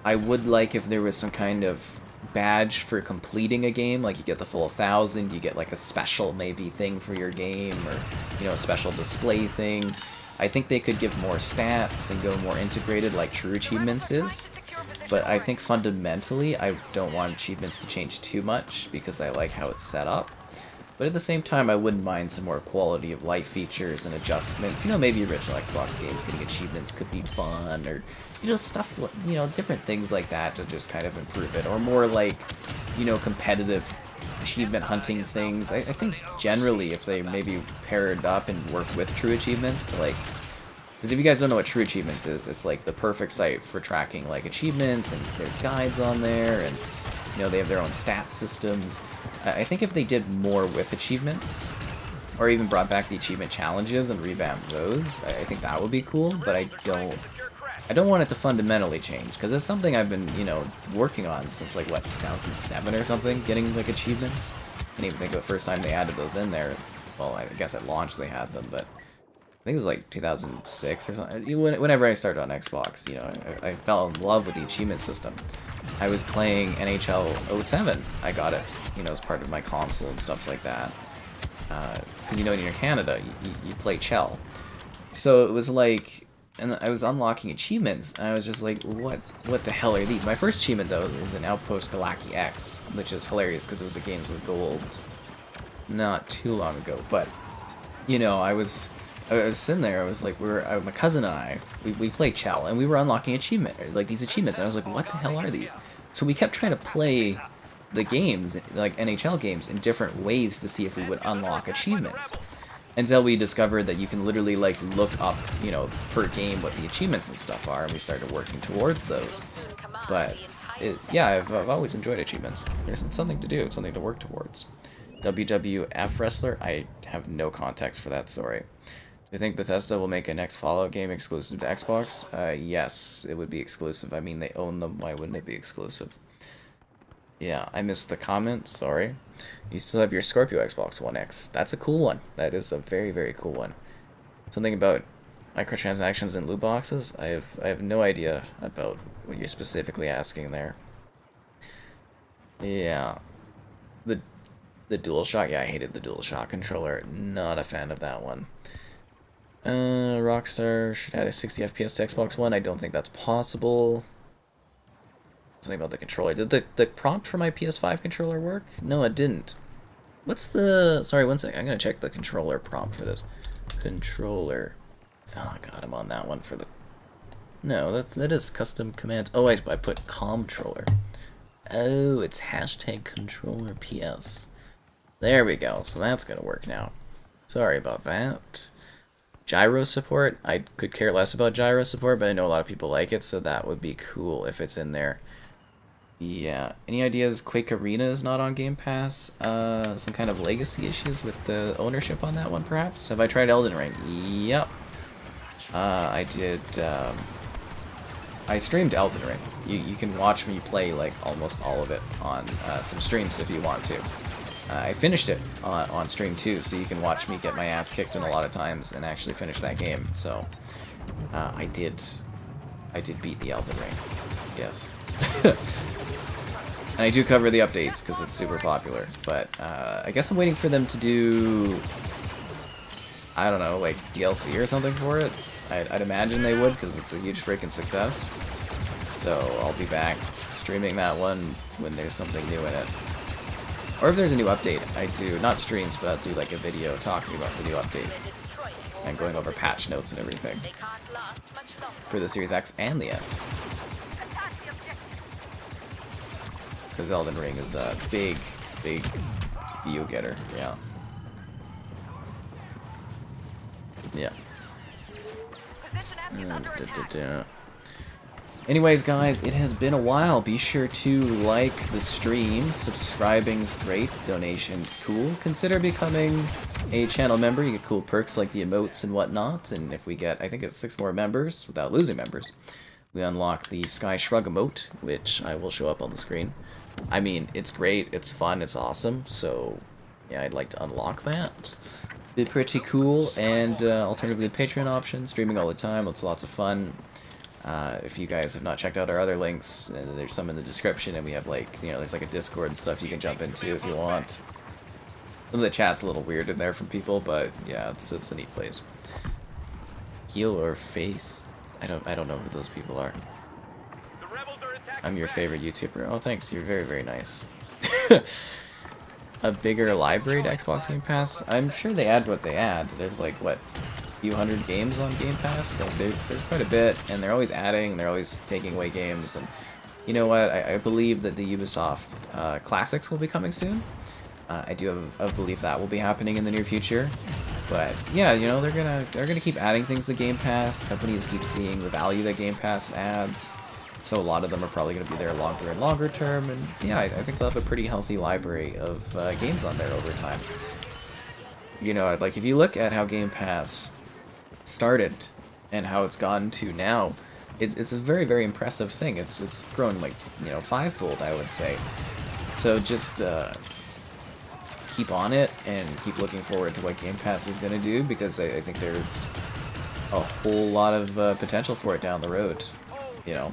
I would like if there was some kind of badge for completing a game, like you get the full 1,000, you get like a special maybe thing for your game, or, you know, a special display thing. I think they could give more stats and go more integrated like true achievements is. But I think fundamentally, I don't want achievements to change too much because I like how it's set up. But at the same time, I wouldn't mind some more quality of life features and adjustments. You know, maybe original Xbox games getting achievements could be fun, or, you know, stuff, you know, different things like that to just kind of improve it. Or more like, you know, competitive achievement hunting things. I think generally if they maybe pair it up and work with true achievements to like... Because if you guys don't know what True Achievements is, it's like the perfect site for tracking like achievements, and there's guides on there, and, you know, they have their own stats systems. I think if they did more with achievements, or even brought back the achievement challenges and revamped those, I think that would be cool, but I don't want it to fundamentally change, because it's something I've been, you know, working on since like, what, 2007 or something, getting like achievements. I can't even think of the first time they added those in there. Well, I guess at launch they had them, but I think it was like 2006 or something. Whenever I started on Xbox, you know, I fell in love with the achievement system. I was playing NHL 07. I got it, you know, as part of my console and stuff like that. Because, you know, when you're in Canada, you play Chell. So it was like, and I was unlocking achievements, and I was just like, what the hell are these? My first achievement, though, is an Outpost Galacti X, which is hilarious because it was a Games with Gold not too long ago. But, you know, I was sitting there, I was like, my cousin and I, we played Chell, and we were unlocking these achievements, and I was like, what the hell are these? So we kept trying to play the games, like NHL games, in different ways to see if we would unlock achievements. Until we discovered that you can literally, like, look up, you know, per game what the achievements and stuff are, and we started working towards those. But, yeah, I've always enjoyed achievements. There's something to do, something to work towards. WWF Wrestler? I have no context for that, sorry. Do you think Bethesda will make a next Fallout game exclusive to Xbox? Yes, it would be exclusive. I mean, they own them. Why wouldn't it be exclusive? Yeah, I missed the comment. Sorry. You still have your Scorpio Xbox One X. That's a cool one. That is a very, very cool one. Something about microtransactions and loot boxes? I have no idea about what you're specifically asking there. Yeah. The DualShock? Yeah, I hated the DualShock controller. Not a fan of that one. Rockstar should add a 60 FPS to Xbox One. I don't think that's possible. Something about the controller. Did the prompt for my PS5 controller work? No, it didn't. What's the... Sorry, one sec. I'm gonna check the controller prompt for this. Controller. Oh, God, I'm on that one for the... No, that is custom commands. Oh, I put controller. Oh, it's hashtag controller PS. There we go. So that's gonna work now. Sorry about that. Gyro support? I could care less about gyro support, but I know a lot of people like it, so that would be cool if it's in there. Yeah. Any ideas Quake Arena is not on Game Pass? Some kind of legacy issues with the ownership on that one, perhaps? Have I tried Elden Ring? Yep. I did, I streamed Elden Ring. You can watch me play, like, almost all of it on some streams if you want to. I finished it on stream too, so you can watch me get my ass kicked in a lot of times and actually finish that game. So, I did beat the Elden Ring. Yes. And I do cover the updates because it's super popular, but I guess I'm waiting for them to do, I don't know, like DLC or something for it. I'd imagine they would because it's a huge freaking success. So I'll be back streaming that one when there's something new in it. Or if there's a new update, I do, not streams, but I'll do like a video talking about the new update and going over patch notes and everything for the Series X and the S. Because Elden Ring is a big view getter, yeah. Yeah. Anyways, guys, it has been a while. Be sure to like the stream. Subscribing's great. Donation's cool. Consider becoming a channel member. You get cool perks like the emotes and whatnot. And if we get, I think it's 6 more members without losing members, we unlock the Sky Shrug emote, which I will show up on the screen. I mean, it's great. It's fun. It's awesome. So, yeah, I'd like to unlock that. Be pretty cool. And alternatively, Patreon option. Streaming all the time. It's lots of fun. If you guys have not checked out our other links, there's some in the description, and we have, like, you know, there's like a Discord and stuff you can jump into if you want. Some of the chat's a little weird in there from people, but yeah, it's a neat place. Heel or face? I don't know who those people are. I'm your favorite YouTuber. Oh, thanks. You're very, very nice. A bigger library to Xbox Game Pass? I'm sure they add what they add. There's like, what, a few hundred games on Game Pass? Like, there's quite a bit, and they're always adding, they're always taking away games, and you know what? I believe that the Ubisoft Classics will be coming soon. I do have a belief that will be happening in the near future. But yeah, you know, they're gonna keep adding things to Game Pass. Companies keep seeing the value that Game Pass adds. So a lot of them are probably going to be there longer and longer term, and yeah, I think they'll have a pretty healthy library of games on there over time. You know, like if you look at how Game Pass started and how it's gotten to now, it's a very, very impressive thing. It's grown like, you know, 5-fold, I would say. So just keep on it and keep looking forward to what Game Pass is going to do, because I think there's a whole lot of potential for it down the road, you know.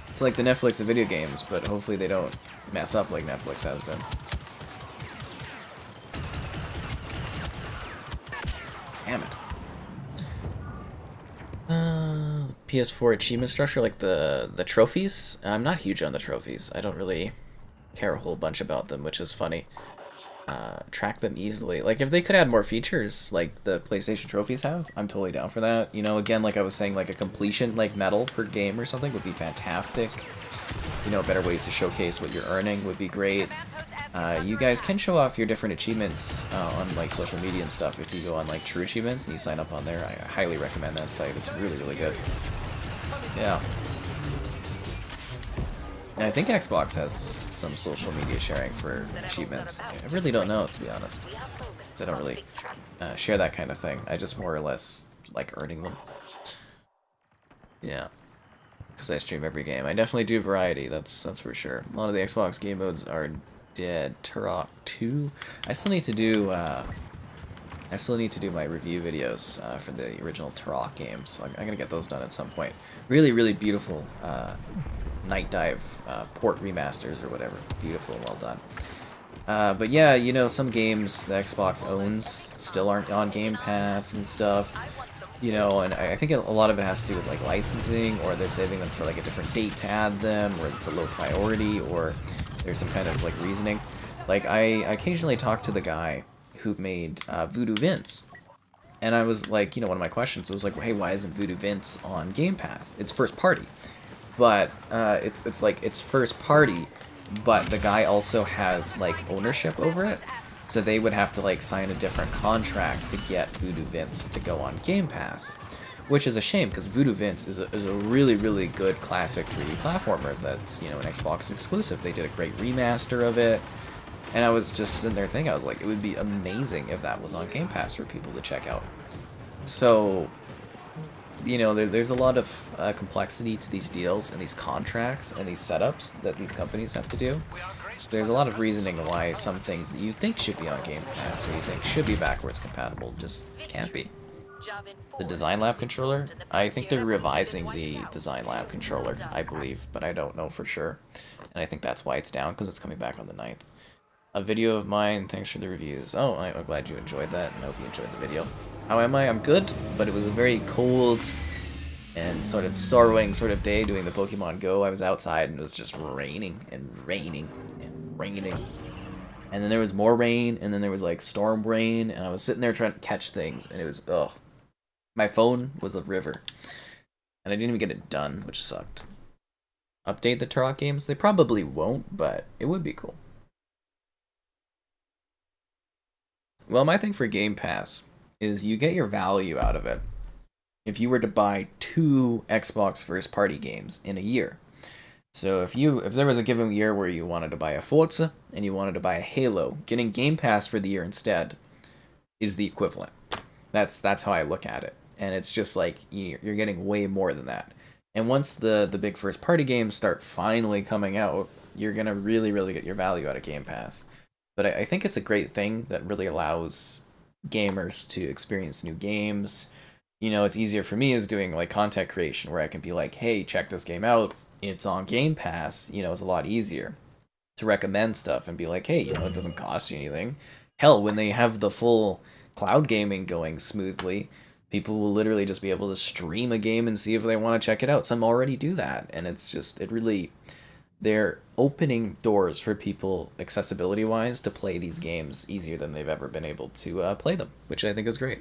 It's like the Netflix of video games, but hopefully they don't mess up like Netflix has been. Damn it. PS4 achievement structure, like the trophies. I'm not huge on the trophies. I don't really care a whole bunch about them, which is funny. Track them easily. Like, if they could add more features like the PlayStation trophies have, I'm totally down for that. You know, again, like I was saying, like a completion, like medal per game or something would be fantastic. You know, better ways to showcase what you're earning would be great. You guys can show off your different achievements on like social media and stuff if you go on like True Achievements and you sign up on there. I highly recommend that site. It's really, really good. Yeah. And I think Xbox has some social media sharing for achievements. I really don't know, to be honest. Because I don't really share that kind of thing. I just more or less like earning them. Yeah. Because I stream every game. I definitely do variety, that's for sure. A lot of the Xbox game modes are dead. Turok 2. I still need to do my review videos for the original Turok game, so I'm gonna get those done at some point. Really, really beautiful Night Dive port remasters or whatever. Beautiful, well done. But yeah, you know, some games the Xbox owns still aren't on Game Pass and stuff. You know, and I think a lot of it has to do with like licensing, or they're saving them for like a different date to add them, or it's a low priority, or there's some kind of like reasoning. Like I occasionally talk to the guy who made Voodoo Vince, and I was like, you know, one of my questions was like, hey, why isn't Voodoo Vince on Game Pass? It's first party, but it's like it's first party, but the guy also has like ownership over it. So they would have to like sign a different contract to get Voodoo Vince to go on Game Pass. which is a shame because Voodoo Vince is a really, really good classic 3D platformer that's, you know, an Xbox exclusive. They did a great remaster of it, and I was just sitting there thinking, I was like, it would be amazing if that was on Game Pass for people to check out. So, you know, there's a lot of complexity to these deals and these contracts and these setups that these companies have to do. There's a lot of reasoning why some things that you think should be on Game Pass or you think should be backwards compatible just can't be. The Design Lab controller, I think they're revising the Design Lab controller, I believe, but I don't know for sure. And I think that's why it's down, because it's coming back on the 9th. A video of mine, thanks for the reviews. Oh, I'm glad you enjoyed that, and I hope you enjoyed the video. How am I? I'm good, but it was a very cold and sort of sorrowing sort of day doing the Pokemon Go. I was outside and it was just raining and raining and raining. And then there was more rain, and then there was like storm rain, and I was sitting there trying to catch things, and it was, ugh. My phone was a river, and I didn't even get it done, which sucked. Update the Turok games? They probably won't, but it would be cool. Well, my thing for Game Pass is you get your value out of it if you were to buy 2 Xbox first-party games in a year. So if there was a given year where you wanted to buy a Forza and you wanted to buy a Halo, getting Game Pass for the year instead is the equivalent. That's how I look at it. And it's just like you're getting way more than that. And once the big first party games start finally coming out, you're gonna really, really get your value out of Game Pass. But I think it's a great thing that really allows gamers to experience new games. You know, it's easier for me as doing like content creation where I can be like, hey, check this game out. It's on Game Pass. You know, it's a lot easier to recommend stuff and be like, hey, you know, it doesn't cost you anything. Hell, when they have the full cloud gaming going smoothly, people will literally just be able to stream a game and see if they want to check it out. Some already do that, and it's just, they're opening doors for people, accessibility-wise, to play these games easier than they've ever been able to play them, which I think is great.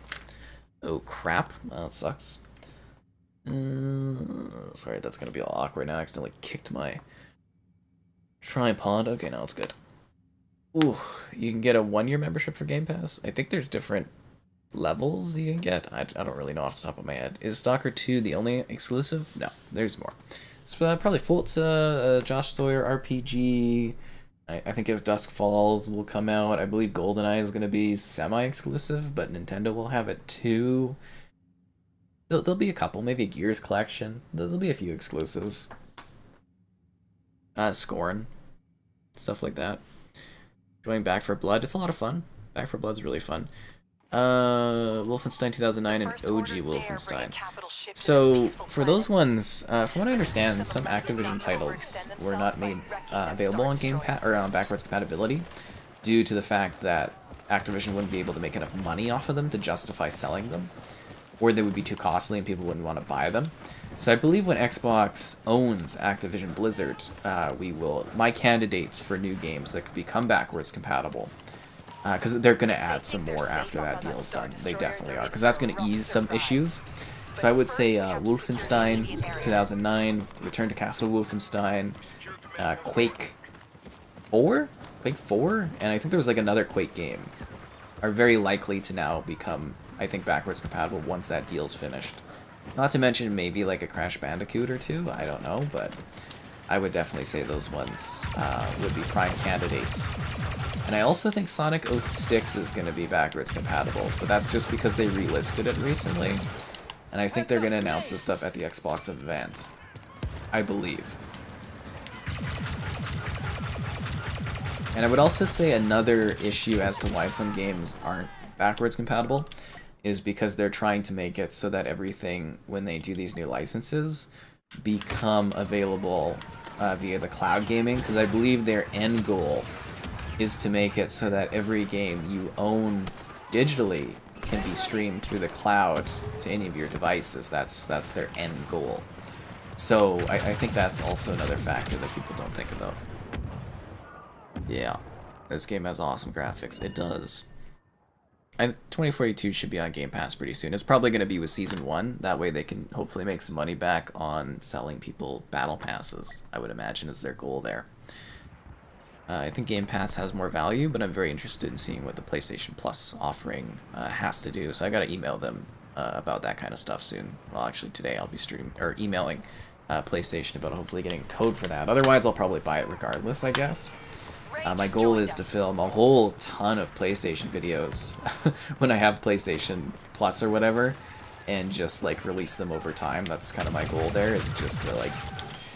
Oh, crap. That sucks. Sorry, that's going to be all awkward now. I accidentally kicked my tripod. Okay, now it's good. Ooh, you can get a 1-year membership for Game Pass. I think there's different levels you can get. I don't really know off the top of my head. Is Stalker 2 the only exclusive? No, there's more. So probably Forza, Josh Sawyer RPG. I think as Dusk Falls will come out. I believe Goldeneye is going to be semi-exclusive, but Nintendo will have it too. There'll be a couple, maybe a Gears collection. There'll be a few exclusives. Scorn. Stuff like that. Join Back for Blood. It's a lot of fun. Back for Blood's really fun. Wolfenstein 2009 and OG Wolfenstein. So for those ones, from what I understand, some Activision titles were not made available on Game Pass or on backwards compatibility due to the fact that Activision wouldn't be able to make enough money off of them to justify selling them, or they would be too costly and people wouldn't want to buy them. So I believe when Xbox owns Activision Blizzard, my candidates for new games that could become backwards compatible, because they're going to add some more after that deal's done. They definitely are, because that's going to ease some issues. So I would say Wolfenstein 2009, Return to Castle Wolfenstein, Quake 4, and I think there was like another Quake game, are very likely to now become, I think, backwards compatible once that deal's finished. Not to mention maybe like a Crash Bandicoot or two, I don't know, but I would definitely say those ones would be prime candidates. And I also think Sonic 06 is going to be backwards compatible, but that's just because they relisted it recently. And I think they're going to announce this stuff at the Xbox event. I believe. And I would also say another issue as to why some games aren't backwards compatible is because they're trying to make it so that everything, when they do these new licenses, become available via the cloud gaming, because I believe their end goal is to make it so that every game you own digitally can be streamed through the cloud to any of your devices. That's their end goal. So I think that's also another factor that people don't think about. Yeah, this game has awesome graphics. It does. And 2042 should be on Game Pass pretty soon. It's probably going to be with Season 1. That way they can hopefully make some money back on selling people Battle Passes, I would imagine is their goal there. I think Game Pass has more value, but I'm very interested in seeing what the PlayStation Plus offering has to do. So I got to email them about that kind of stuff soon. Well, actually today I'll be streaming or emailing PlayStation about hopefully getting code for that. Otherwise, I'll probably buy it regardless, I guess. My goal is to film a whole ton of PlayStation videos when I have PlayStation Plus or whatever, and just like release them over time. That's kind of my goal there, is just to like,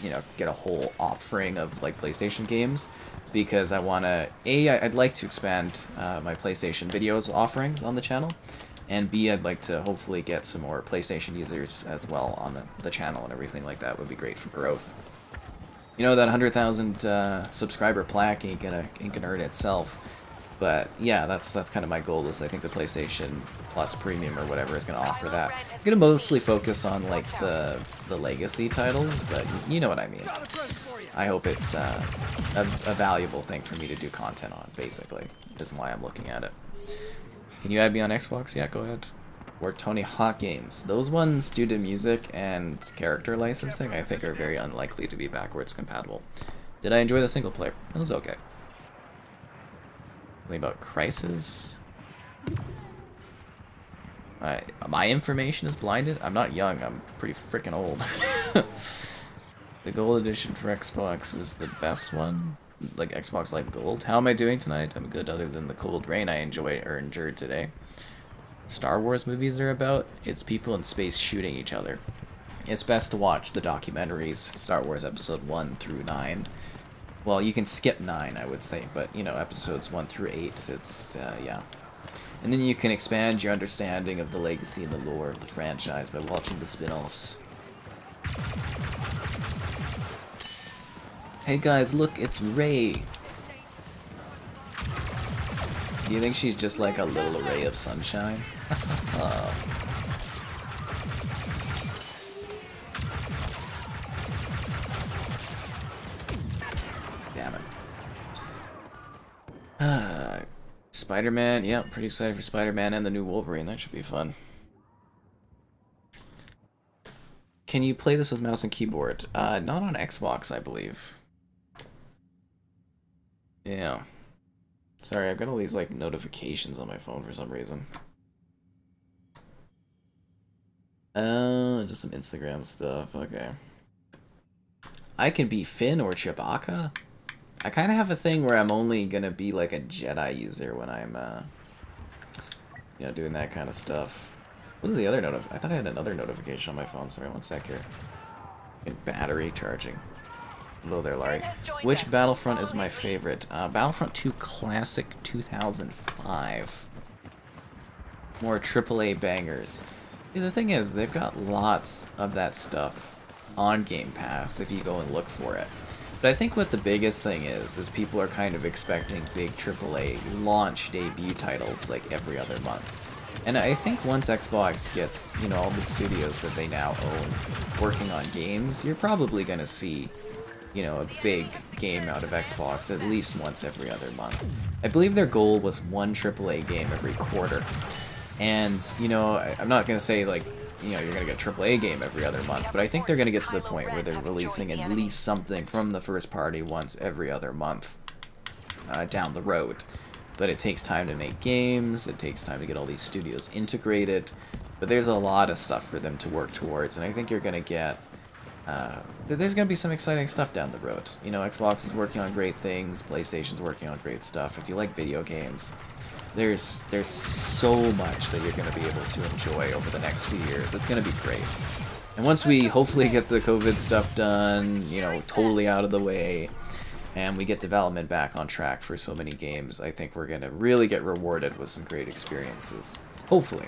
you know, get a whole offering of like PlayStation games, because I want to, I'd like to expand my PlayStation videos offerings on the channel, and B, I'd like to hopefully get some more PlayStation users as well on the channel, and everything like that would be great for growth. You know, that 100,000 subscriber plaque ain't gonna earn itself. But yeah, that's kind of my goal. Is I think the PlayStation Plus Premium or whatever is gonna offer that. I'm gonna mostly focus on like the legacy titles, but you know what I mean. I hope it's a valuable thing for me to do content on. Basically, is why I'm looking at it. Can you add me on Xbox? Yeah, go ahead. Or Tony Hawk games. Those ones, due to music and character licensing, I think are very unlikely to be backwards compatible. Did I enjoy the single player? It was okay. Something about Crisis? My information is blinded? I'm not young, I'm pretty freaking old. The Gold Edition for Xbox is the best one. Like Xbox Live Gold. How am I doing tonight? I'm good, other than the cold rain I endured today. Star Wars movies are about, it's people in space shooting each other. It's best to watch the documentaries, Star Wars Episode 1 through 9. Well, you can skip 9, I would say, but, you know, Episodes 1 through 8, it's, yeah. And then you can expand your understanding of the legacy and the lore of the franchise by watching the spin-offs. Hey guys, look, it's Rey. Do you think she's just like a little ray of sunshine? Oh. Damn it. Spider-Man, yeah, pretty excited for Spider-Man and the new Wolverine. That should be fun. Can you play this with mouse and keyboard? Not on Xbox, I believe. Yeah. Sorry, I've got all these like notifications on my phone for some reason. Just some Instagram stuff. Okay. I can be Finn or Chewbacca. I kind of have a thing where I'm only gonna be like a Jedi user when I'm, you know, doing that kind of stuff. What was the other I thought I had another notification on my phone. Sorry, one sec here. Battery charging. Hello there, Larry. Which Battlefront is my favorite? Battlefront 2 Classic 2005. More AAA bangers. See, the thing is, they've got lots of that stuff on Game Pass if you go and look for it. But I think what the biggest thing is people are kind of expecting big AAA launch debut titles like every other month. And I think once Xbox gets, you know, all the studios that they now own working on games, you're probably going to see, you know, a big game out of Xbox at least once every other month. I believe their goal was one AAA game every quarter. And, you know, I'm not going to say, like, you know, you're going to get a AAA game every other month, but I think they're going to get to the point where they're releasing at least something from the first party once every other month down the road. But it takes time to make games, it takes time to get all these studios integrated, but there's a lot of stuff for them to work towards, and I think you're going to get... there's going to be some exciting stuff down the road. You know, Xbox is working on great things, PlayStation's working on great stuff. If you like video games, there's so much that you're going to be able to enjoy over the next few years. It's going to be great. And once we hopefully get the COVID stuff done, you know, totally out of the way, and we get development back on track for so many games, I think we're going to really get rewarded with some great experiences. Hopefully.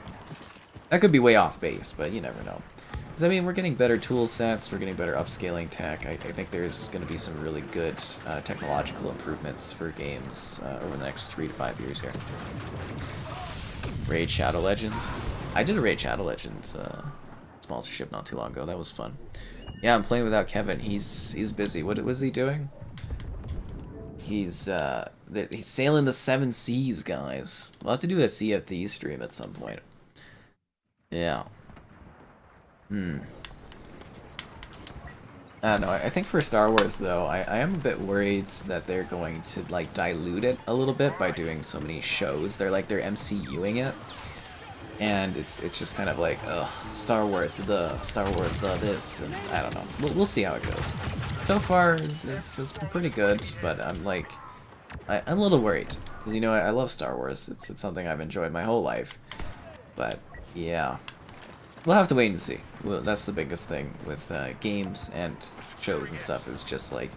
That could be way off base, but you never know. Because, I mean, we're getting better tool sets, we're getting better upscaling tech. I think there's going to be some really good technological improvements for games over the next 3 to 5 years here. Raid Shadow Legends. I did a Raid Shadow Legends sponsorship not too long ago. That was fun. Yeah, I'm playing without Kevin. He's busy. What was he doing? He's sailing the 7 seas, guys. We'll have to do a Sea of Thieves stream at some point. Yeah. I don't know. I think for Star Wars, though, I am a bit worried that they're going to, like, dilute it a little bit by doing so many shows. They're MCUing it. and it's just kind of like, ugh, Star Wars the this, and I don't know. We'll see how it goes. So far, it's been pretty good, but I'm like, I'm a little worried because you know I love Star Wars. It's something I've enjoyed my whole life, but yeah, we'll have to wait and see. Well, that's the biggest thing with games and shows and stuff. Is just like,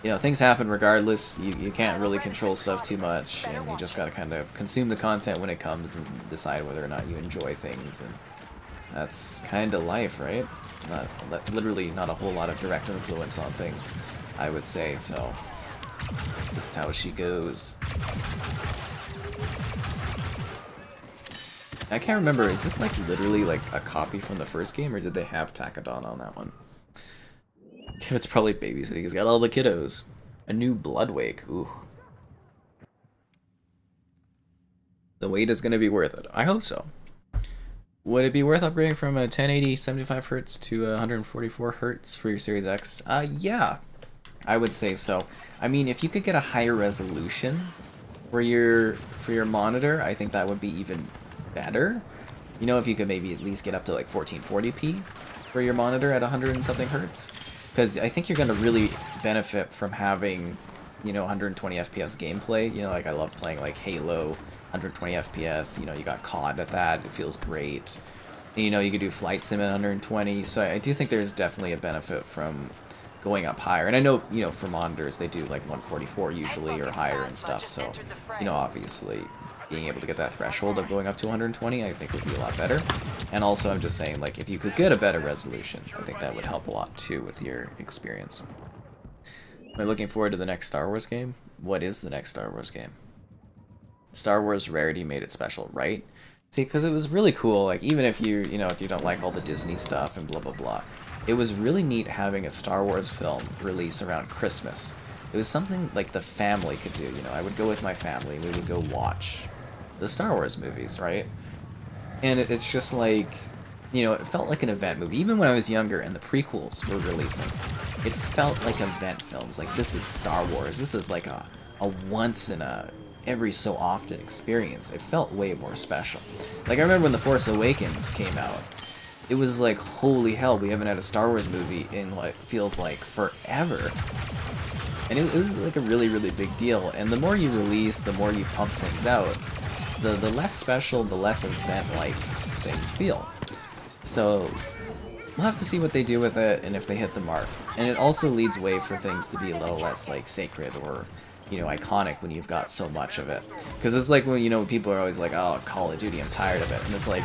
you know, things happen regardless. You can't really control stuff too much, and you just gotta kind of consume the content when it comes and decide whether or not you enjoy things, and that's kind of life, right? Literally not a whole lot of direct influence on things, I would say, so just how she goes. I can't remember, is this like literally like a copy from the first game, or did they have Takadon on that one? It's probably babysitting. He's got all the kiddos. A new Bloodwake. Ooh. The wait is going to be worth it. I hope so. Would it be worth upgrading from a 1080 75 Hz to 144 Hz for your Series X? Yeah. I would say so. I mean, if you could get a higher resolution for your monitor, I think that would be even better. You know, if you could maybe at least get up to like 1440p for your monitor at 100 and something Hertz. Because I think you're going to really benefit from having, you know, 120 FPS gameplay. You know, like I love playing like Halo, 120 FPS. You know, you got COD at that. It feels great. And, you know, you could do Flight Sim at 120. So I do think there's definitely a benefit from going up higher. And I know, you know, for monitors, they do like 144 usually or higher and stuff. So, you know, obviously being able to get that threshold of going up to 120, I think would be a lot better. And also, I'm just saying, like, if you could get a better resolution, I think that would help a lot, too, with your experience. Am I looking forward to the next Star Wars game? What is the next Star Wars game? Star Wars Rarity made it special, right? See, because it was really cool, like, even if you know, if you don't like all the Disney stuff and blah, blah, blah, it was really neat having a Star Wars film release around Christmas. It was something, like, the family could do, you know. I would go with my family, we would go watch the Star Wars movies, right? And it's just like, you know, it felt like an event movie. Even when I was younger and the prequels were releasing, it felt like event films. Like, this is Star Wars. This is like a once in a every so often experience. It felt way more special. Like, I remember when The Force Awakens came out, it was like, holy hell, we haven't had a Star Wars movie in what feels like forever. And it was like a really, really big deal. And the more you release, the more you pump things out, the less special, the less event-like things feel. So we'll have to see what they do with it and if they hit the mark. And it also leads way for things to be a little less like sacred or, you know, iconic when you've got so much of it. Because it's like when, you know, people are always like, oh, Call of Duty, I'm tired of it. And it's like,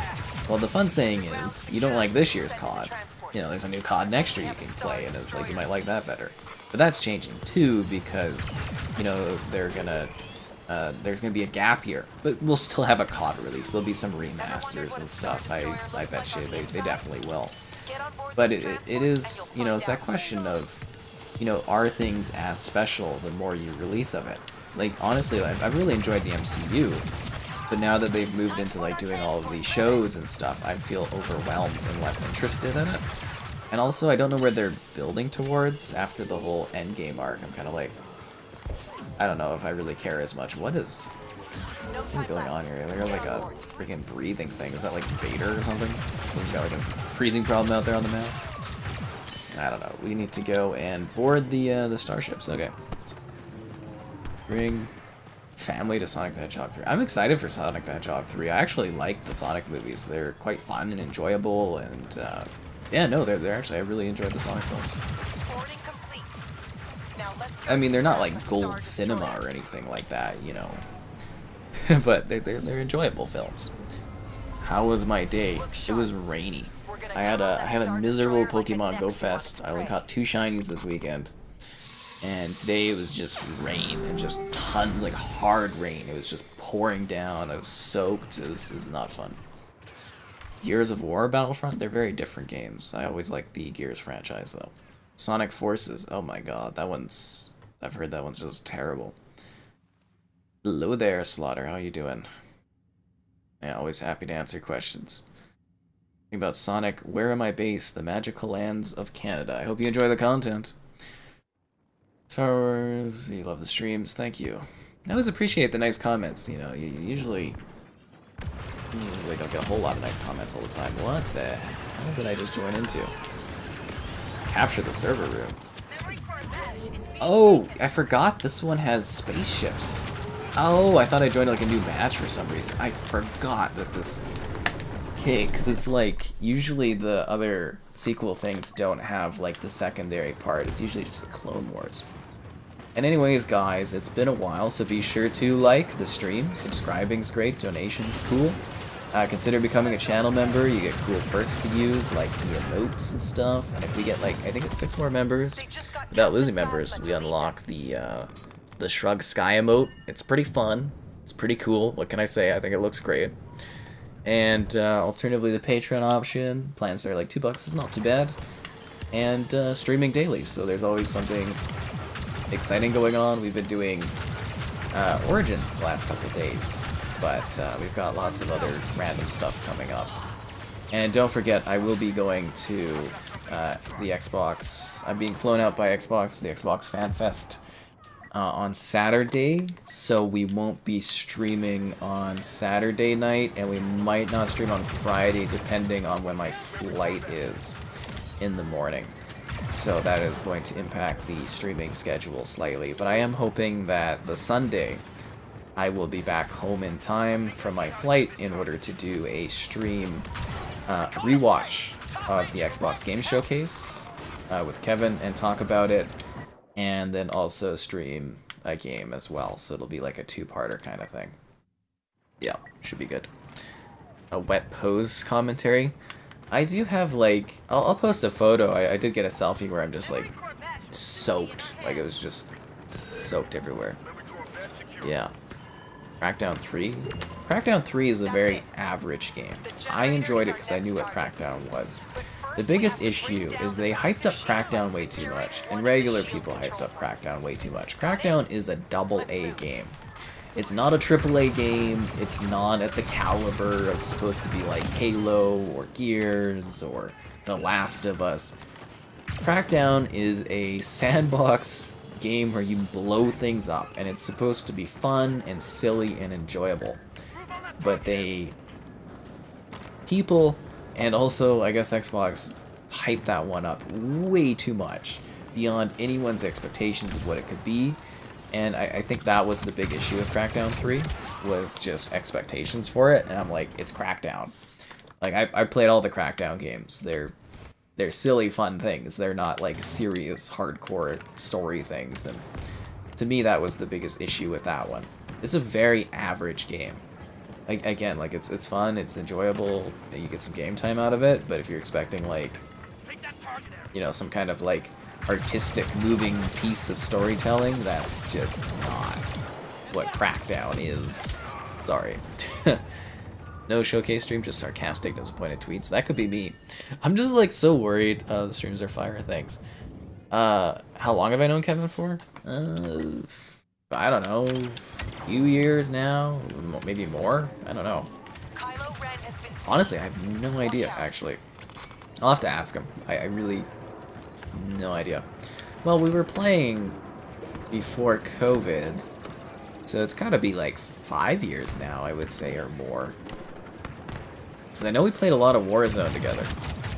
well, the fun saying is, you don't like this year's COD. You know, there's a new COD next year you can play, and it's like, you might like that better. But that's changing too, because, you know, there's gonna be a gap here, but we'll still have a COD release. There'll be some remasters and stuff. I bet you they definitely will. But it is, you know, it's that question of, you know, are things as special the more you release of it? Like, honestly, I've really enjoyed the MCU, but now that they've moved into like doing all of these shows and stuff, I feel overwhelmed and less interested in it. And also, I don't know where they're building towards after the whole Endgame arc. I'm kind of like, I don't know if I really care as much. What is going on here? They got like a freaking breathing thing. Is that like Vader or something? He's got like a breathing problem out there on the map. I don't know. We need to go and board the starships. Okay. Bring family to Sonic the Hedgehog 3. I'm excited for Sonic the Hedgehog 3. I actually like the Sonic movies. They're quite fun and enjoyable, and yeah, no, they're actually, I really enjoyed the Sonic films. I mean, they're not like gold cinema or anything like that, you know, but they're enjoyable films. How was my day? It was rainy. I had a miserable Pokemon Go Fest. I only caught 2 shinies this weekend, and today it was just rain and just tons, like hard rain. It was just pouring down. I was soaked. It was not fun. Gears of War, Battlefront, they're very different games. I always like the Gears franchise though. Sonic Forces, oh my god, I've heard that one's just terrible. Hello there, Slaughter, how you doing? Yeah, always happy to answer questions. Think about Sonic, where am I based? The magical lands of Canada. I hope you enjoy the content. Star Wars, you love the streams, thank you. I always appreciate the nice comments, you know, you usually Usually don't get a whole lot of nice comments all the time. What the hell did I just join into? Capture the server room. Oh, I forgot this one has spaceships. Oh, I thought I joined like a new match for some reason. I forgot that this... Okay, because it's like, usually the other sequel things don't have like the secondary part. It's usually just the Clone Wars. And anyways, guys, it's been a while, so be sure to like the stream. Subscribing's great, donations cool. Consider becoming a channel member. You get cool perks to use, like the emotes and stuff. And if we get like, I think it's 6 more members, without losing members, we unlock the Shrug Sky emote. It's pretty fun. It's pretty cool. What can I say? I think it looks great. And alternatively, the Patreon option. Plans are like $2. It's not too bad. And streaming daily, so there's always something exciting going on. We've been doing Origins the last couple days, but we've got lots of other random stuff coming up. And don't forget, I will be going to the Xbox. I'm being flown out by Xbox, the Xbox Fan Fest, on Saturday, so we won't be streaming on Saturday night, and we might not stream on Friday, depending on when my flight is in the morning. So that is going to impact the streaming schedule slightly. But I am hoping that the Sunday I will be back home in time from my flight in order to do a stream rewatch of the Xbox Game Showcase with Kevin and talk about it, and then also stream a game as well. So it'll be like a 2-parter kind of thing. Yeah, should be good. A wet pose commentary. I do have like, I'll post a photo. I did get a selfie where I'm just like soaked. Like it was just soaked everywhere. Yeah. Crackdown 3? Crackdown 3 is a very average game. I enjoyed it because I knew what Crackdown was. The biggest issue is they hyped up Crackdown way too much, and regular people hyped up Crackdown way too much. Crackdown is a AA game. It's not a AAA game, it's not at the caliber of supposed to be like Halo or Gears or The Last of Us. Crackdown is a sandbox game where you blow things up, and it's supposed to be fun and silly and enjoyable. But people, and also I guess Xbox, hyped that one up way too much, beyond anyone's expectations of what it could be. And I think that was the big issue with Crackdown 3, was just expectations for it, and I'm like, it's Crackdown. Like, I played all the Crackdown games. They're silly, fun things. They're not, like, serious, hardcore story things, and to me, that was the biggest issue with that one. It's a very average game. Like, again, like, it's fun, it's enjoyable, you get some game time out of it, but if you're expecting, like, you know, some kind of, like, artistic, moving piece of storytelling, that's just not what Crackdown is. Sorry. No showcase stream, just sarcastic, disappointed tweets. That could be me. I'm just like so worried. The streams are fire. Thanks. How long have I known Kevin for? I don't know. A few years now, maybe more. I don't know. Honestly, I have no idea. Actually, I'll have to ask him. I really. No idea. Well, we were playing before COVID, so it's gotta be like 5 years now, I would say, or more. Because I know we played a lot of Warzone together.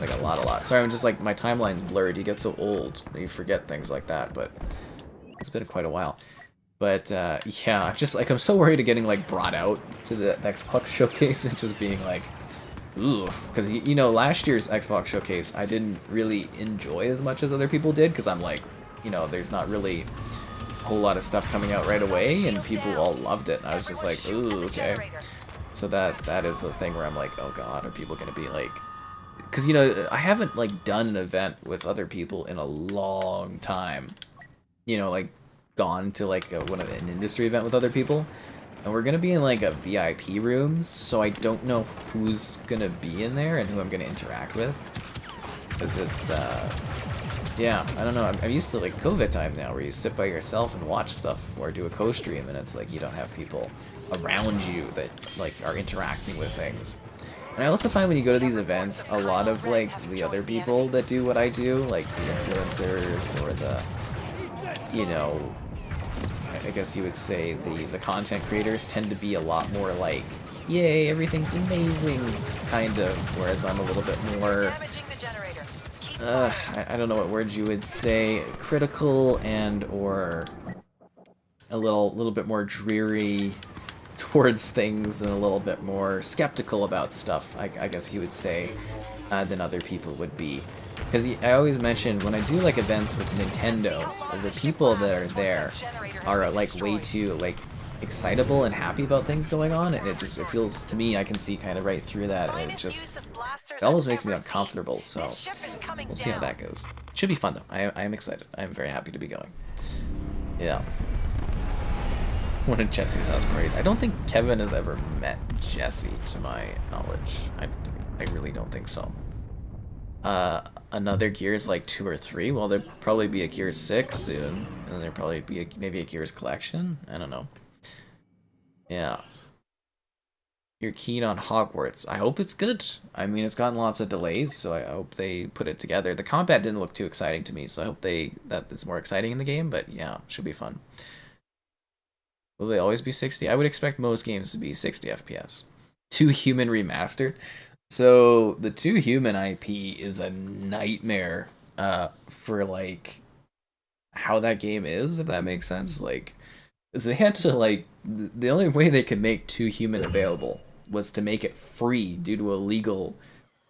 Like, a lot. Sorry, I'm just like, my timeline's blurred. You get so old that you forget things like that, but it's been quite a while. But, yeah, I'm just like, I'm so worried of getting, like, brought out to the Xbox showcase and just being like, oof, because, you know, last year's Xbox showcase I didn't really enjoy as much as other people did, because I'm like, you know, there's not really a whole lot of stuff coming out right away, and people all loved it, and I was just like, ooh, okay. So that is the thing where I'm like, oh god, are people gonna be like, because, you know, I haven't, like, done an event with other people in a long time, you know, like, gone to, like, an industry event with other people. And we're gonna be in like a VIP room, so I don't know who's gonna be in there and who I'm gonna interact with. Because it's, yeah, I don't know. I'm used to like COVID time now, where you sit by yourself and watch stuff, or do a co-stream, and it's like you don't have people around you that like are interacting with things. And I also find when you go to these events, a lot of like the other people that do what I do, like the influencers or the, you know, I guess you would say the content creators tend to be a lot more like, yay, everything's amazing, kind of, whereas I'm a little bit more, Damaging the generator. Keep firing. I don't know what words you would say, critical and or a little bit more dreary towards things and a little bit more skeptical about stuff, I guess you would say, than other people would be. Because I always mention, when I do like events with Nintendo, the people that are there are like way too like excitable and happy about things going on, and it feels to me, I can see kind of right through that, and it almost makes me uncomfortable. So we'll see how that goes. Should be fun though. I am excited. I'm very happy to be going. Yeah. One of Jesse's house parties. I don't think Kevin has ever met Jesse, to my knowledge. I really don't think so. Another Gears like 2 or 3. Well, there'll probably be a Gears 6 soon, and there'll probably be maybe a Gears collection. I don't know. Yeah. You're keen on Hogwarts. I hope it's good. I mean, it's gotten lots of delays, so I hope they put it together. The combat didn't look too exciting to me, so I hope that it's more exciting in the game. But yeah, should be fun. Will they always be 60? I would expect most games to be 60 FPS. 2 Human remastered. So the 2 Human IP is a nightmare for like how that game is, if that makes sense. Like, 'cause they had to like the only way they could make 2 Human available was to make it free due to a legal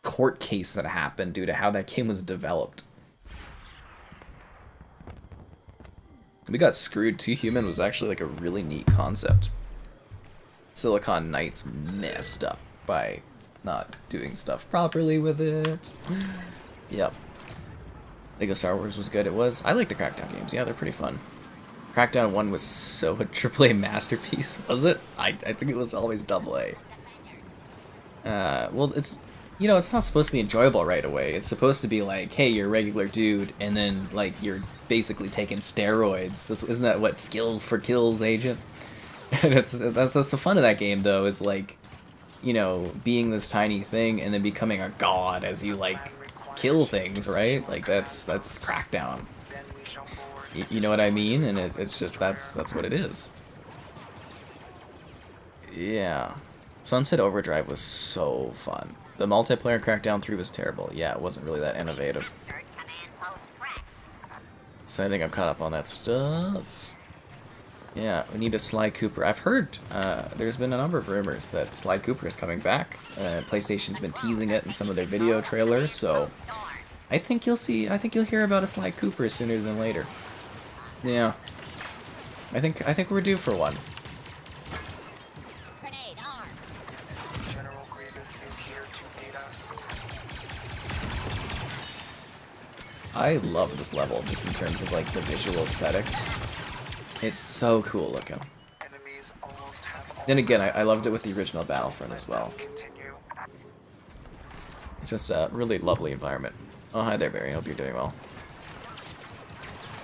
court case that happened due to how that game was developed. We got screwed. 2 Human was actually like a really neat concept. Silicon Knights messed up by not doing stuff properly with it. Yep. Lego Star Wars was good. It was. I like the Crackdown games. Yeah, they're pretty fun. Crackdown 1 was so a AAA masterpiece. Was it? I think it was always AA. Well, it's, you know, it's not supposed to be enjoyable right away. It's supposed to be like, hey, you're a regular dude, and then like you're basically taking steroids. Isn't that what Skills for Kills, Agent? And that's the fun of that game, though, is like, you know, being this tiny thing and then becoming a god as you like kill things, right? Like that's Crackdown. You know what I mean? And it's just that's what it is. Yeah. Sunset Overdrive was so fun. The multiplayer Crackdown 3 was terrible. Yeah, it wasn't really that innovative. So I think I'm caught up on that stuff. Yeah, we need a Sly Cooper. I've heard there's been a number of rumors that Sly Cooper is coming back. PlayStation's been teasing it in some of their video trailers, so I think you'll hear about a Sly Cooper sooner than later. Yeah. I think we're due for one. I love this level just in terms of like the visual aesthetics. It's so cool looking. Then again, I loved it with the original Battlefront as well. It's just a really lovely environment. Oh, hi there, Barry. Hope you're doing well.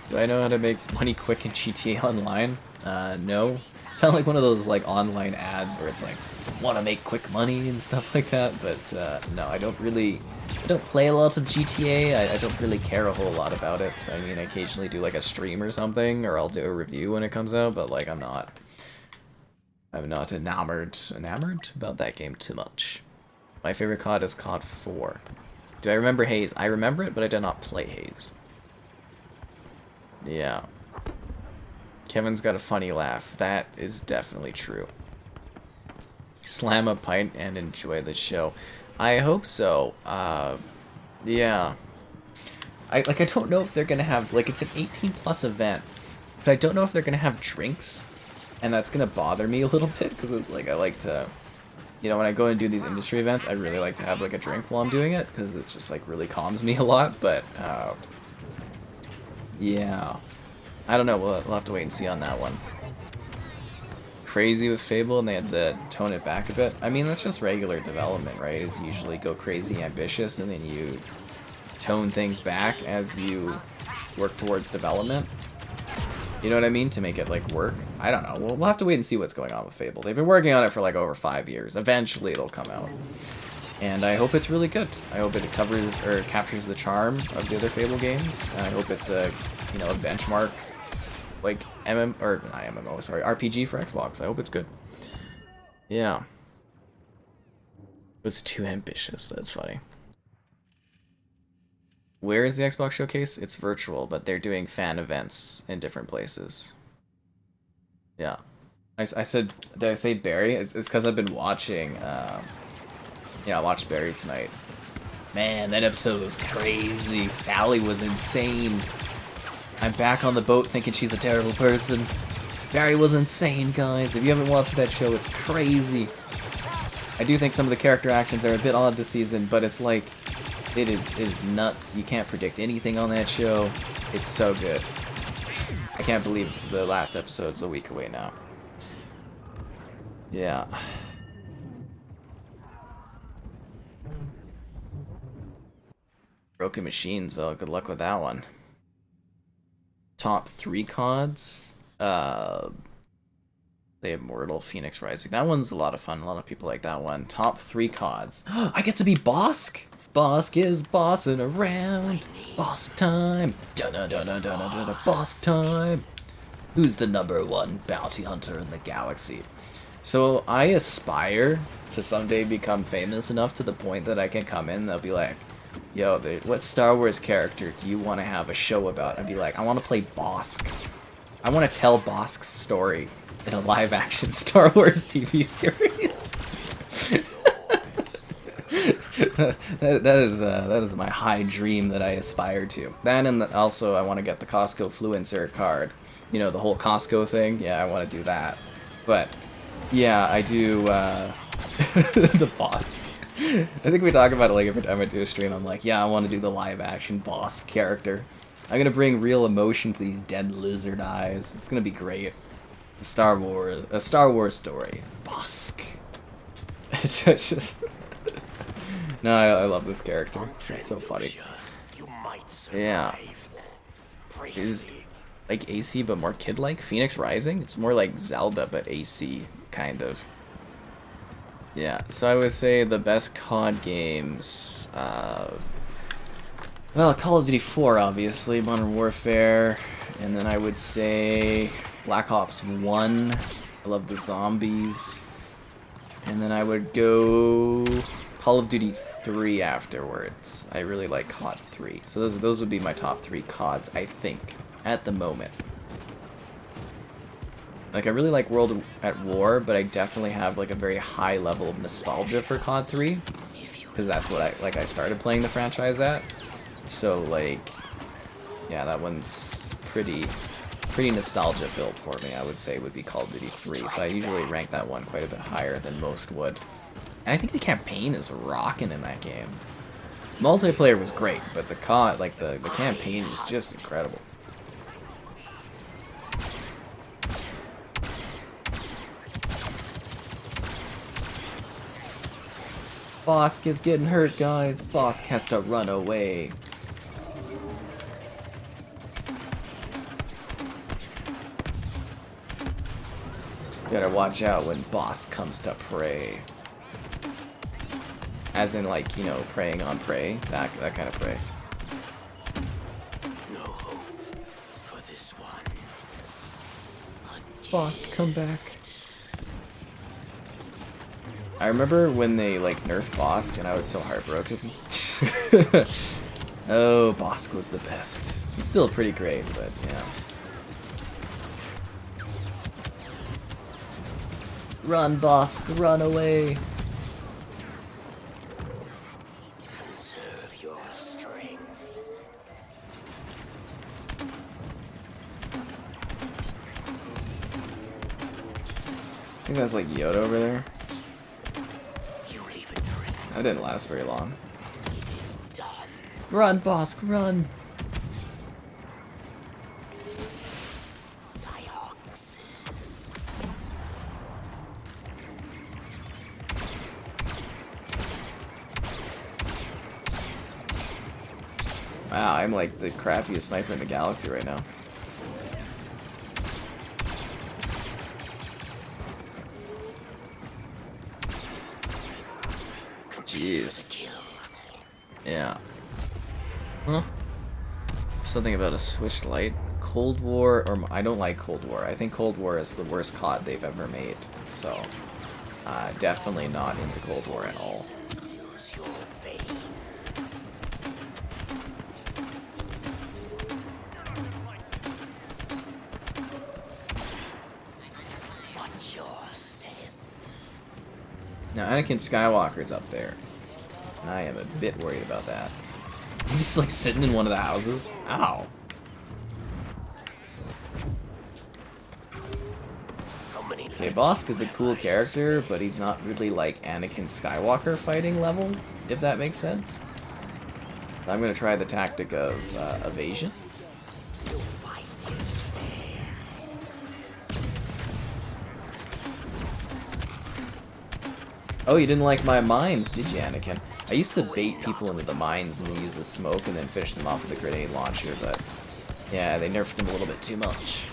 Do I know how to make money quick in GTA Online? No. It's not like one of those like online ads where it's like, want to make quick money and stuff like that, but no, I don't play a lot of GTA. I don't really care a whole lot about it. I mean, I occasionally do like a stream or something, or I'll do a review when it comes out, but like I'm not enamored about that game too much. My favorite COD is COD 4. Do I remember Haze? I remember it, but I did not play Haze. Yeah. Kevin's got a funny laugh. That is definitely true. Slam a pint and enjoy the show. I hope so. Yeah. I don't know if they're gonna have, like, it's an 18+ event, but I don't know if they're gonna have drinks, and that's gonna bother me a little bit, because it's like, I like to, you know, when I go and do these industry events, I really like to have, like, a drink while I'm doing it, because it just, like, really calms me a lot, but, yeah. I don't know, we'll have to wait and see on that one. Crazy with Fable, and they had to tone it back a bit. I mean, that's just regular development, right? Is usually go crazy ambitious, and then you tone things back as you work towards development. You know what I mean? To make it, like, work. I don't know. We'll have to wait and see what's going on with Fable. They've been working on it for, like, over 5 years. Eventually, it'll come out. And I hope it's really good. I hope it covers, or captures the charm of the other Fable games. And I hope it's a, you know, a benchmark like or not MMO, sorry, RPG for Xbox. I hope it's good. Yeah. It was too ambitious. That's funny. Where is the Xbox showcase? It's virtual, but they're doing fan events in different places. Yeah. I said, did I say Barry? It's because I've been watching, yeah, I watched Barry tonight. Man, that episode was crazy. Sally was insane. I'm back on the boat thinking she's a terrible person. Barry was insane, guys. If you haven't watched that show, it's crazy. I do think some of the character actions are a bit odd this season, but it's like, it is nuts. You can't predict anything on that show. It's so good. I can't believe the last episode's a week away now. Yeah. Broken Machines, though. Good luck with that one. Top 3 CODs? The Immortal, Phoenix Rising. That one's a lot of fun. A lot of people like that one. Top 3 CODs. I get to be Bosk! Bosk is bossing around. Bosk time. Dun-dun-dun-dun-dun-dun-dun. Bosk time. Who's the #1 bounty hunter in the galaxy? So I aspire to someday become famous enough to the point that I can come in and they'll be like, yo, what Star Wars character do you want to have a show about? I'd be like, I want to play Bosk. I want to tell Bosk's story in a live-action Star Wars TV series. that is my high dream that I aspire to. That, and also I want to get the Costco Fluencer card. You know, the whole Costco thing. Yeah, I want to do that. But yeah, I do the Bosk. I think we talk about it like every time I do a stream. I'm like, yeah, I want to do the live-action Bosk character. I'm gonna bring real emotion to these dead lizard eyes. It's gonna be great. A Star Wars story. Bosk. It's just no, I love this character. It's so funny. Yeah. Is like AC but more kid-like? Phoenix Rising? It's more like Zelda but AC, kind of. Yeah, so I would say the best COD games, well, Call of Duty 4, obviously, Modern Warfare, and then I would say Black Ops 1, I love the zombies, and then I would go Call of Duty 3 afterwards. I really like COD 3, so those would be my top 3 CODs, I think, at the moment. Like, I really like World at War, but I definitely have, like, a very high level of nostalgia for COD 3. Because that's what I started playing the franchise at. So, like, yeah, that one's pretty nostalgia-filled for me, I would say, would be Call of Duty 3. So I usually rank that one quite a bit higher than most would. And I think the campaign is rocking in that game. Multiplayer was great, but the COD, like, the campaign is just incredible. Bosk is getting hurt, guys. Bosk has to run away. Gotta watch out when Bosk comes to prey. As in, like, you know, preying on prey. That kind of prey. No hope for this one. Bosk, come back. I remember when they, like, nerfed Bosk, and I was so heartbroken. Oh, Bosk was the best. It's still pretty great, but, yeah. Run, Bosk, run away! Conserve your strength. I think that's like Yoda over there. You leave a drink. That didn't last very long. It is done. Run, Bosk, run! Dioxis. Wow, I'm like the crappiest sniper in the galaxy right now. Jeez. Yeah. Huh? Something about a switched light. Cold War, or I don't like Cold War. I think Cold War is the worst COD they've ever made. So, definitely not into Cold War at all. Use your veins. Watch your step. Now, Anakin Skywalker's up there. And I am a bit worried about that. He's just like sitting in one of the houses. Ow. Okay, Bosk is a cool character, but he's not really like Anakin Skywalker fighting level, if that makes sense. I'm gonna try the tactic of evasion. Oh, you didn't like my mines, did you, Anakin? I used to bait people into the mines and then use the smoke and then finish them off with a grenade launcher, but yeah, they nerfed them a little bit too much.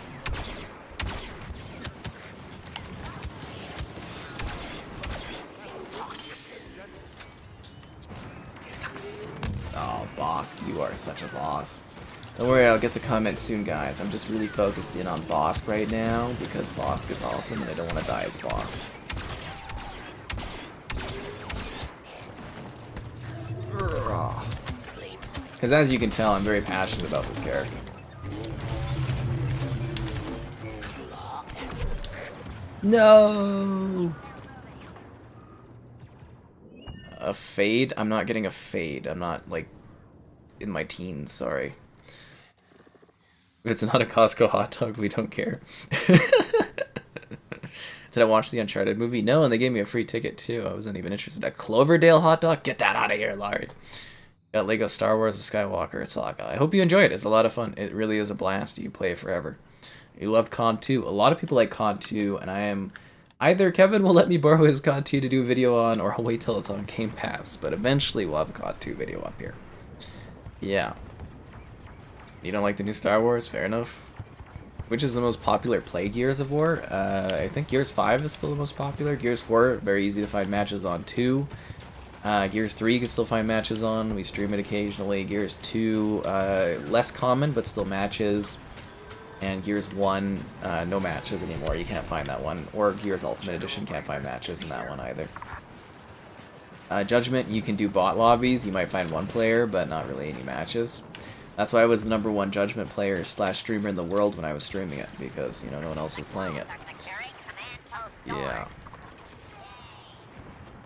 Oh, Bosk, you are such a boss. Don't worry, I'll get to comment soon, guys. I'm just really focused in on Bosk right now because Bosk is awesome and I don't want to die as Bosk. Because as you can tell, I'm very passionate about this character. No! A fade? I'm not getting a fade. I'm not, like, in my teens, sorry. If it's not a Costco hot dog, we don't care. Did I watch the Uncharted movie? No, and they gave me a free ticket, too. I wasn't even interested. A Cloverdale hot dog? Get that out of here, Larry. Got Lego Star Wars The Skywalker Saga. I hope you enjoy it. It's a lot of fun. It really is a blast. You can play it forever. You loved Con 2. A lot of people like Con 2, and I am... Either Kevin will let me borrow his Con 2 to do a video on, or I'll wait till it's on Game Pass. But eventually we'll have a Con 2 video up here. Yeah. You don't like the new Star Wars? Fair enough. Which is the most popular play Gears of War? I think Gears 5 is still the most popular. Gears 4, very easy to find matches on 2. Gears 3 you can still find matches on. We stream it occasionally. Gears 2, less common, but still matches. And Gears 1, no matches anymore. You can't find that one. Or Gears Ultimate Edition, can't find matches in that one either. Judgment, you can do bot lobbies. You might find one player, but not really any matches. That's why I was the #1 Judgment player / streamer in the world when I was streaming it, because, you know, no one else was playing it. Yeah.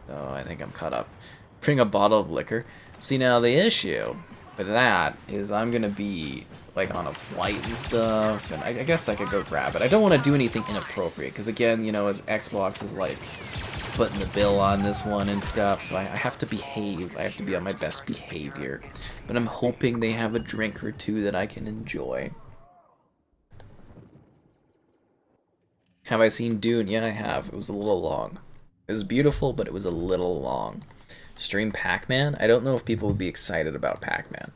Oh, I think I'm caught up. Bring a bottle of liquor. See, now the issue with that is I'm gonna be like on a flight and stuff, and I guess I could go grab it. I don't want to do anything inappropriate, because again, you know, as Xbox is like putting the bill on this one and stuff, so I have to behave. I have to be on my best behavior. But I'm hoping they have a drink or two that I can enjoy. Have I seen Dune? Yeah, I have. It was a little long. It was beautiful, but it was a little long. Stream Pac-Man? I don't know if people would be excited about Pac-Man.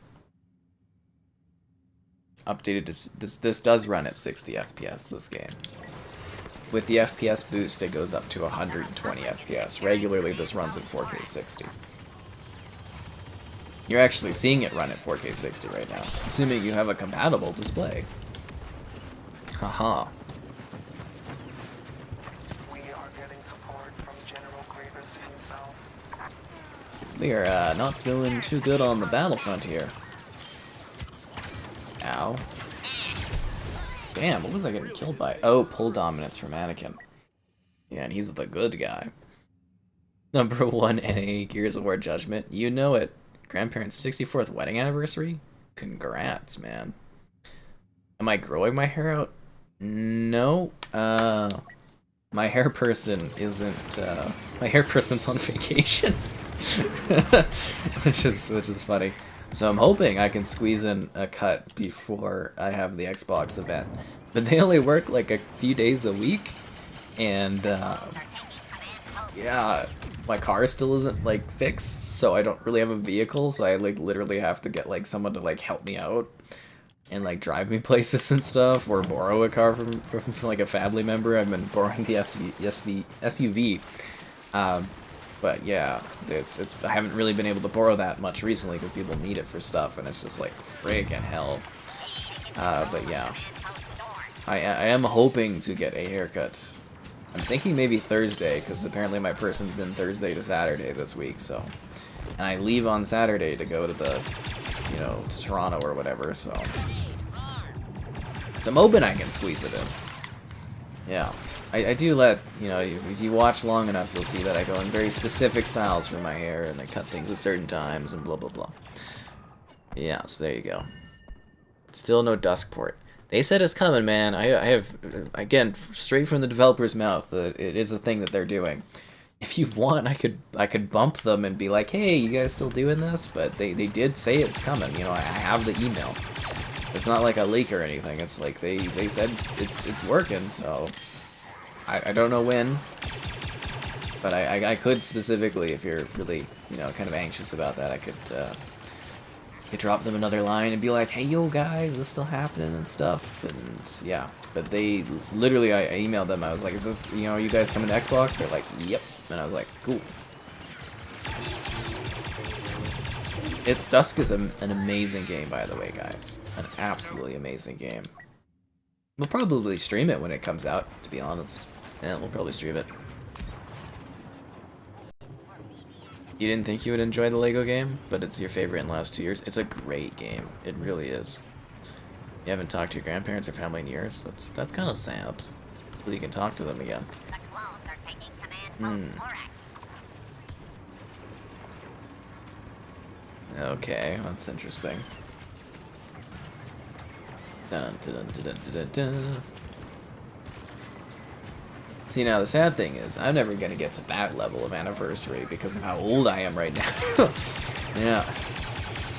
Updated to, this does run at 60 FPS, this game. With the FPS boost, it goes up to 120 FPS. Regularly, this runs at 4K 60. You're actually seeing it run at 4K 60 right now, assuming you have a compatible display. Haha. We are getting support from General Grievous himself. We are not doing too good on the battlefront here. Ow. Damn, what was I getting killed by? Oh, pull dominance from Anakin. Yeah, and he's the good guy. #1 NA Gears of War Judgment. You know it. Grandparents' 64th wedding anniversary? Congrats, man. Am I growing my hair out? No. My hair person isn't, my hair person's on vacation. which is funny. So I'm hoping I can squeeze in a cut before I have the Xbox event. But they only work like a few days a week, and yeah, my car still isn't like fixed, so I don't really have a vehicle, so I like literally have to get like someone to like help me out and like drive me places and stuff, or borrow a car from like a family member. I've been borrowing the SUV. But yeah, I haven't really been able to borrow that much recently because people need it for stuff, and it's just like friggin' hell. But yeah, I am hoping to get a haircut. I'm thinking maybe Thursday, because apparently my person's in Thursday to Saturday this week, so. And I leave on Saturday to go to the, you know, to Toronto or whatever, so. So I'm hoping I can squeeze it in. Yeah. I do let, you know, if you watch long enough, you'll see that I go in very specific styles for my hair, and I cut things at certain times, and blah, blah, blah. Yeah, so there you go. Still no dusk port. They said it's coming, man. I have, again, straight from the developer's mouth, that it is a thing that they're doing. If you want, I could bump them and be like, hey, you guys still doing this? But they did say it's coming. You know, I have the email. It's not like a leak or anything. It's like they said it's working, so I don't know when. But I could specifically, if you're really, you know, kind of anxious about that, I could drop them another line and be like, hey, yo, guys, is this still happening and stuff? And yeah, but they literally, I emailed them. I was like, is this, you know, are you guys coming to Xbox? They're like, yep. And I was like, cool. Dusk is an amazing game, by the way, guys. An absolutely amazing game. We'll probably stream it when it comes out, to be honest. Yeah, we'll probably stream it. You didn't think you would enjoy the Lego game, but it's your favorite in the last 2 years. It's a great game. It really is. You haven't talked to your grandparents or family in years. That's kind of sad. Well, you can talk to them again. Okay, that's interesting. Dun, dun, dun, dun, dun, dun. See, now the sad thing is, I'm never gonna get to that level of anniversary because of how old I am right now. Yeah.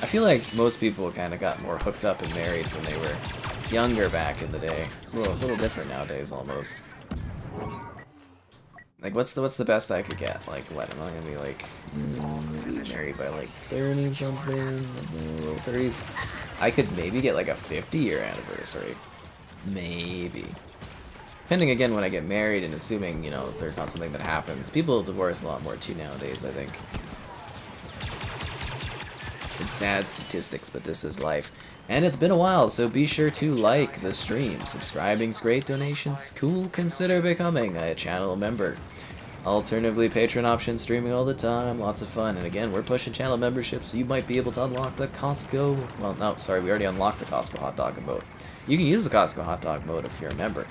I feel like most people kind of got more hooked up and married when they were younger back in the day. It's a little different nowadays, almost. Like, what's the best I could get? Like, what, am I gonna be like, married by like 30 something, low 30s? I could maybe get like a 50-year anniversary. Maybe. Depending again when I get married and assuming, you know, there's not something that happens. People divorce a lot more too nowadays, I think. It's sad statistics, but this is life. And it's been a while, so be sure to like the stream. Subscribing's great, donations cool, consider becoming a channel member. Alternatively, Patreon options, streaming all the time, lots of fun. And again, we're pushing channel memberships, so you might be able to unlock the Costco... Well, no, sorry, we already unlocked the Costco hot dog emote. You can use the Costco hot dog mode if you're a member.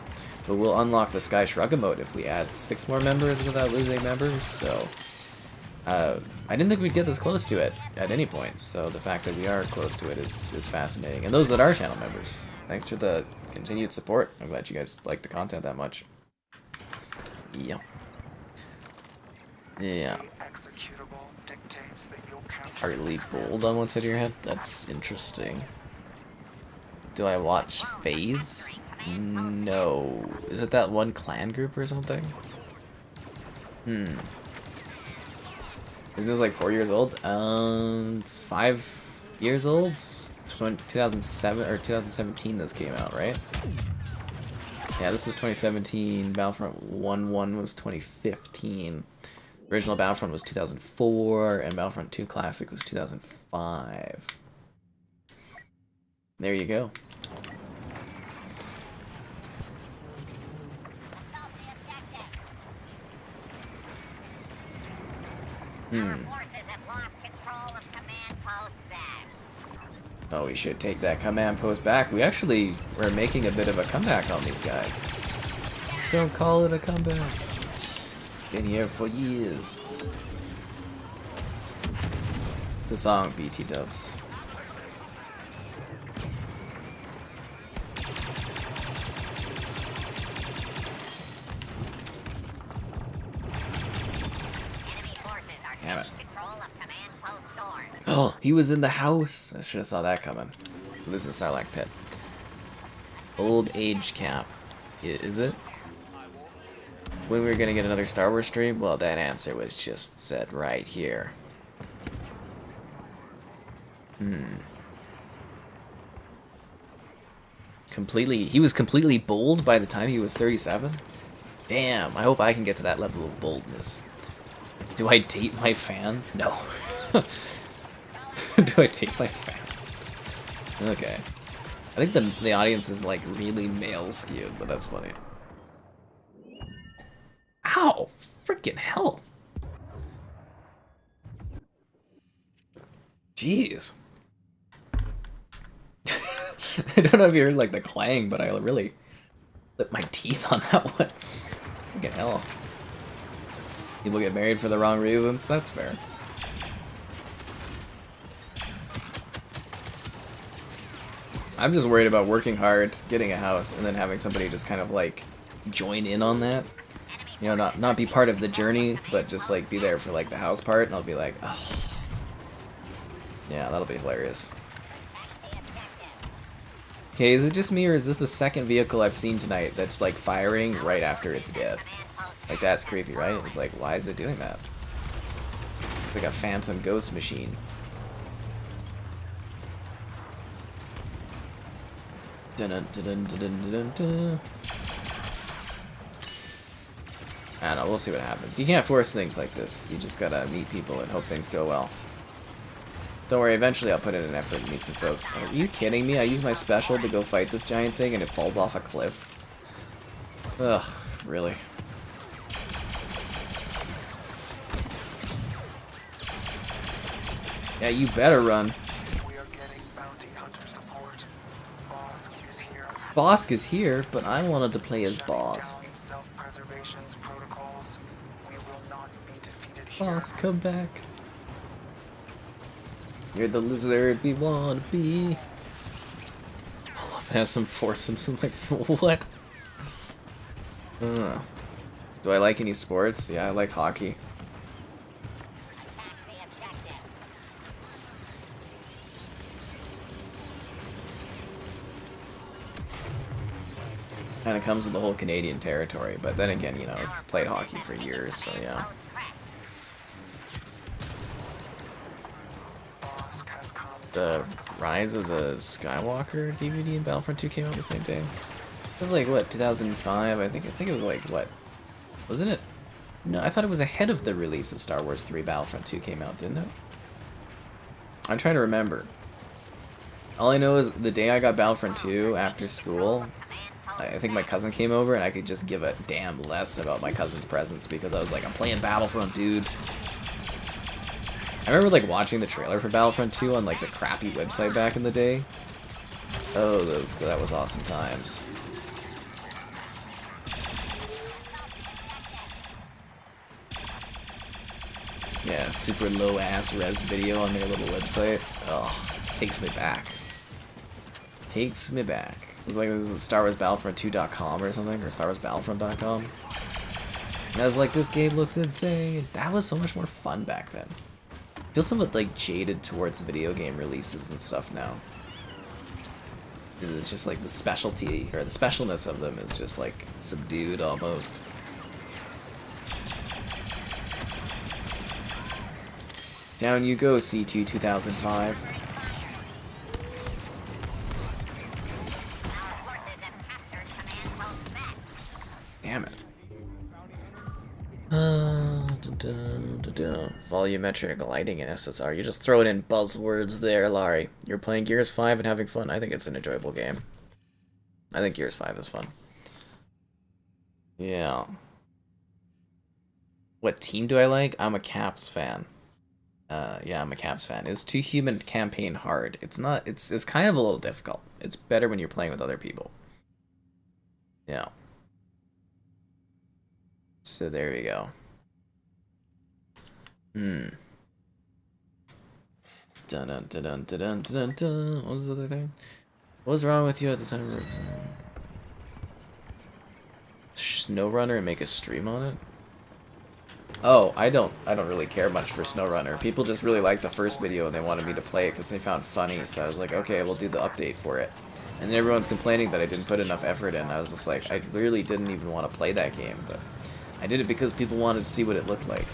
But we'll unlock the Sky Shrug emote if we add 6 more members without losing members, so... I didn't think we'd get this close to it at any point, so the fact that we are close to it is fascinating. And those that are channel members, thanks for the continued support. I'm glad you guys like the content that much. Yeah. Yeah. Partly bold on one side of your head? That's interesting. Do I watch FaZe? No. Is it that one clan group or something? Is this like 4 years old? It's 5 years old? 2007 or 2017 this came out, right? Yeah, this was 2017. Battlefront 1.1 was 2015. Original Battlefront was 2004, and Battlefront 2 Classic was 2005. There you go. Oh, we should take that command post back. We actually were making a bit of a comeback on these guys. Don't call it a comeback. Been here for years. It's a song, BT Dubs. Damn it. Oh, he was in the house. I should have saw that coming. He was in the Sarlacc pit. Old age cap. Is it? When we were gonna get another Star Wars stream? Well, that answer was just said right here. He was completely bold by the time he was 37? Damn, I hope I can get to that level of boldness. Do I date my fans? No. Do I date my fans? Okay. I think the audience is like really male skewed, but that's funny. Ow! Freaking hell! Jeez. I don't know if you heard like the clang, but I really lit my teeth on that one. Freaking hell. People get married for the wrong reasons. That's fair. I'm just worried about working hard, getting a house, and then having somebody just kind of like join in on that. You know, not be part of the journey, but just like be there for like the house part, and I'll be like, oh. Yeah, that'll be hilarious. Okay, is it just me, or is this the second vehicle I've seen tonight that's like firing right after it's dead? Like, that's creepy, right? It's like, why is it doing that? It's like a phantom ghost machine. Dun -dun -dun -dun -dun -dun -dun. I don't know, we'll see what happens. You can't force things like this. You just gotta meet people and hope things go well. Don't worry, eventually I'll put in an effort to meet some folks. Are you kidding me? I use my special to go fight this giant thing and it falls off a cliff. Ugh, really? Yeah, you better run. We are getting bounty hunter support. Bosk is here. Bosk is here, but I wanted to play as Bosk. Down self-preservation's protocols. We will not be defeated here. Bosk, come back. You're the lizard we want to be. Pull up and have some foursomes. I'm like, what? Do I like any sports? Yeah, I like hockey. Kind of comes with the whole Canadian territory, but then again, you know, I've played hockey for years, so yeah. The Rise of the Skywalker DVD and Battlefront 2 came out the same day. It was like, what, 2005? I think it was like, what? Wasn't it? No, I thought it was ahead of the release of Star Wars 3 Battlefront 2 came out, didn't it? I'm trying to remember. All I know is the day I got Battlefront 2 after school, I think my cousin came over and I could just give a damn less about my cousin's presents because I was like, I'm playing Battlefront, dude. I remember like watching the trailer for Battlefront 2 on like the crappy website back in the day. Oh, that was awesome times. Yeah, super low ass res video on their little website. Oh, takes me back. Takes me back. It was Star Wars Battlefront 2.com or something, or Star Wars Battlefront.com. And I was like, this game looks insane. That was so much more fun back then. I feel somewhat like jaded towards video game releases and stuff now. It's just like the specialty, or the specialness of them is just like subdued almost. Down you go, C2 2005. Damn it. Volumetric lighting in SSR. You're just throwing in buzzwords there, Larry. You're playing Gears 5 and having fun. I think it's an enjoyable game. I think Gears 5 is fun. Yeah. What team do I like? I'm a Caps fan. Yeah, I'm a Caps fan. Is Too Human campaign hard? It's not. It's kind of a little difficult. It's better when you're playing with other people. Yeah. So there we go. Dun dun dun dun dun dun dun. What was the other thing? What was wrong with you at the time? SnowRunner and make a stream on it? Oh, I don't really care much for SnowRunner. People just really liked the first video and they wanted me to play it because they found it funny. So I was like, okay, we'll do the update for it. And then everyone's complaining that I didn't put enough effort in. I was just like, I really didn't even want to play that game, but I did it because people wanted to see what it looked like.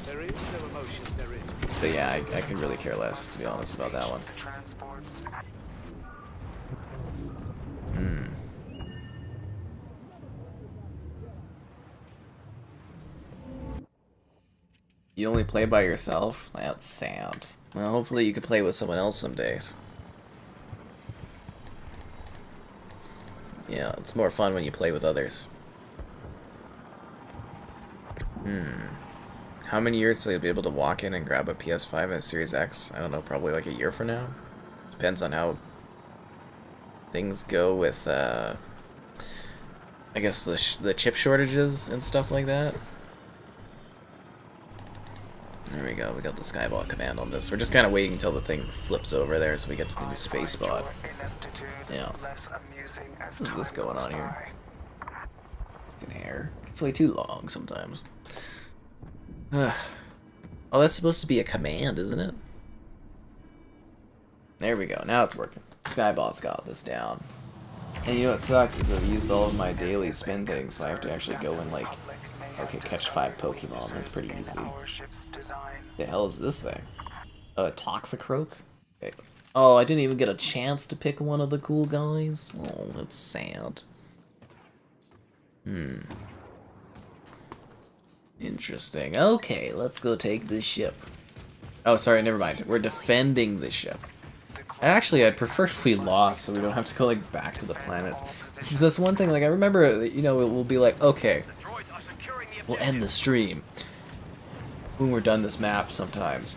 There is no emotion, there is. But yeah, I could really care less, to be honest, about that one. You only play by yourself? That's sad. Well, hopefully you can play with someone else some days. Yeah, it's more fun when you play with others. How many years till you'll be able to walk in and grab a PS5 and a Series X? I don't know, probably like a year from now. Depends on how things go with, I guess, the chip shortages and stuff like that. There we go, we got the Skyball command on this. We're just kind of waiting until the thing flips over there so we get to the new space spot. Yeah. What is this going on here? Fucking hair. It's way too long sometimes. Oh, that's supposed to be a command, isn't it? There we go, now it's working. Skyball's got this down. And you know what sucks is I've used all of my daily spin things, so I have to actually go and like, okay, catch 5 Pokemon. That's pretty easy. The hell is this thing? Toxicroak? Okay. Oh, I didn't even get a chance to pick one of the cool guys. Oh, that's sad. Interesting. Okay, let's go take this ship. Oh, sorry, never mind. We're defending the ship. Actually, I'd prefer if we lost, so we don't have to go like back to the planets. It's this one thing, like I remember, you know, we'll be like, okay, we'll end the stream when we're done this map sometimes.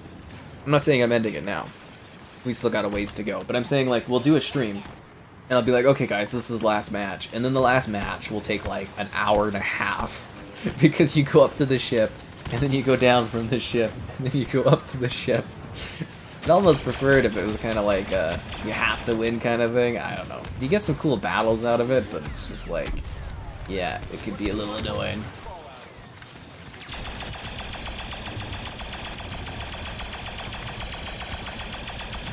I'm not saying I'm ending it now. We still got a ways to go, but I'm saying like we'll do a stream, and I'll be like, okay, guys, this is the last match, and then the last match will take like an hour and a half because you go up to the ship, and then you go down from the ship, and then you go up to the ship. I'd almost prefer it if it was kind of like you have to win kind of thing. I don't know. You get some cool battles out of it, but it's just like, yeah, it could be a little annoying.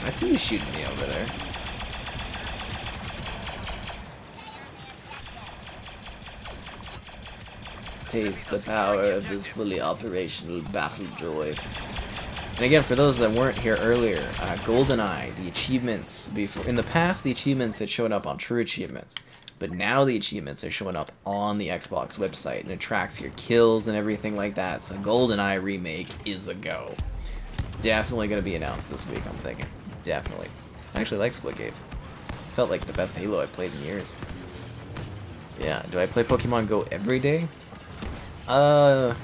I see you shooting me over there. Taste the power of this fully operational battle droid. And again, for those that weren't here earlier, Goldeneye, the achievements before in the past, the achievements had shown up on True Achievements, but now the achievements are showing up on the Xbox website, and it tracks your kills and everything like that. So Goldeneye remake is a go. Definitely gonna be announced this week, I'm thinking. Definitely. I actually like Splitgate. It felt like the best Halo I've played in years. Yeah. Do I play Pokemon Go every day? I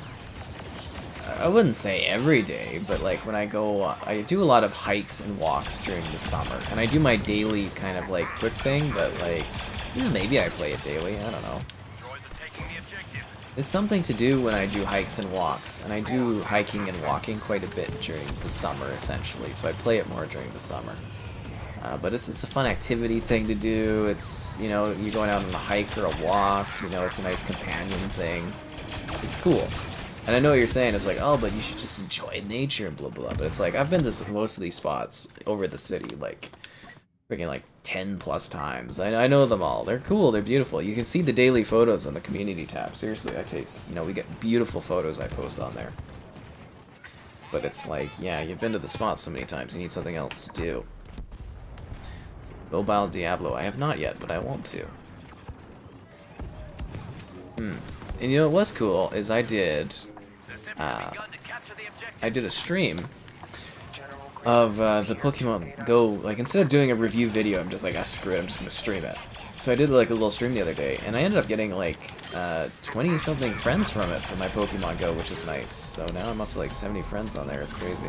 wouldn't say every day, but like when I go, I do a lot of hikes and walks during the summer, and I do my daily kind of like quick thing, but like, maybe I play it daily, I don't know. It's something to do when I do hikes and walks, and I do hiking and walking quite a bit during the summer essentially, so I play it more during the summer. But it's a fun activity thing to do. It's, you know, you're going out on a hike or a walk, you know, it's a nice companion thing. It's cool. And I know what you're saying, it's like, oh, but you should just enjoy nature and blah blah, but it's like, I've been to most of these spots over the city, like, freaking like 10 plus times. I know them all. They're cool, they're beautiful. You can see the daily photos on the community tab. Seriously, I take, you know, we get beautiful photos I post on there. But it's like, yeah, you've been to the spot so many times, you need something else to do. Mobile Diablo, I have not yet, but I want to. And you know what was cool is I did a stream of the Pokemon Go. Like, instead of doing a review video, I'm just like, ah, screw it, I'm just gonna stream it. So I did like a little stream the other day, and I ended up getting like 20 something friends from it for my Pokemon Go, which is nice. So now I'm up to like 70 friends on there. It's crazy.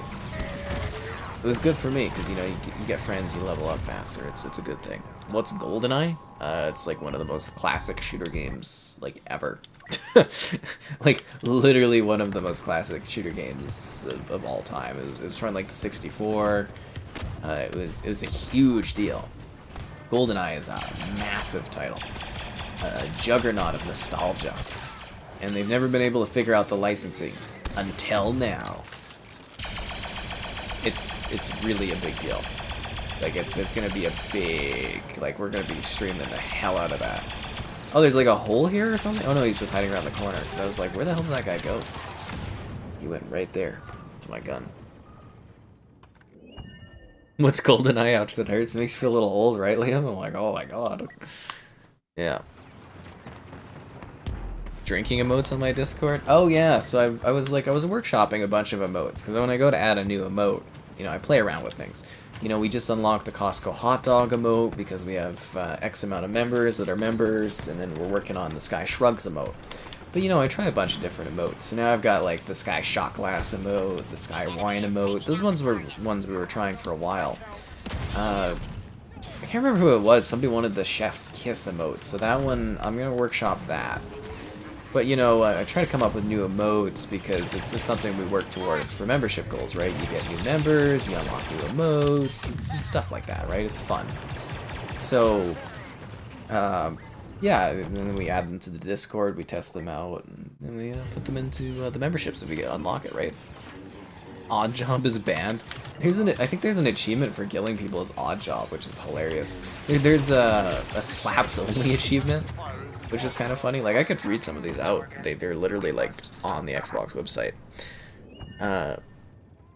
It was good for me because, you know, you get friends, you level up faster. It's a good thing. What's Goldeneye? It's like one of the most classic shooter games like ever. Like literally one of the most classic shooter games of all time. It was from like the 64. It was a huge deal. Goldeneye is a massive title, a juggernaut of nostalgia, and they've never been able to figure out the licensing until now. It's really a big deal. Like it's gonna be a big, like, we're gonna be streaming the hell out of that. Oh, there's like a hole here or something? Oh no, he's just hiding around the corner. Cause I was like, where the hell did that guy go? He went right there to my gun. What's Goldeneye ouch that hurts? It makes you feel a little old, right, Liam? I'm like, oh my god. Yeah. Drinking emotes on my Discord? Oh yeah, so I was workshopping a bunch of emotes, because when I go to add a new emote you know, I play around with things. You know, we just unlocked the Costco hot dog emote because we have X amount of members that are members, and then we're working on the Sky Shrugs emote. But, you know, I try a bunch of different emotes. So now I've got, like, the Sky Shot Glass emote, the Sky Wine emote. Those ones were ones we were trying for a while. I can't remember who it was. Somebody wanted the Chef's Kiss emote. So that one, I'm going to workshop that. But, you know, I try to come up with new emotes because it's something we work towards for membership goals, right? You get new members, you unlock new emotes, it's stuff like that, right? It's fun. So, yeah, and then we add them to the Discord, we test them out, and then we put them into the memberships if we unlock it, right? Odd Job is banned. I think there's an achievement for killing people as Odd Job, which is hilarious. There's a slaps only achievement, which is kind of funny. Like, I could read some of these out. They're literally, like, on the Xbox website.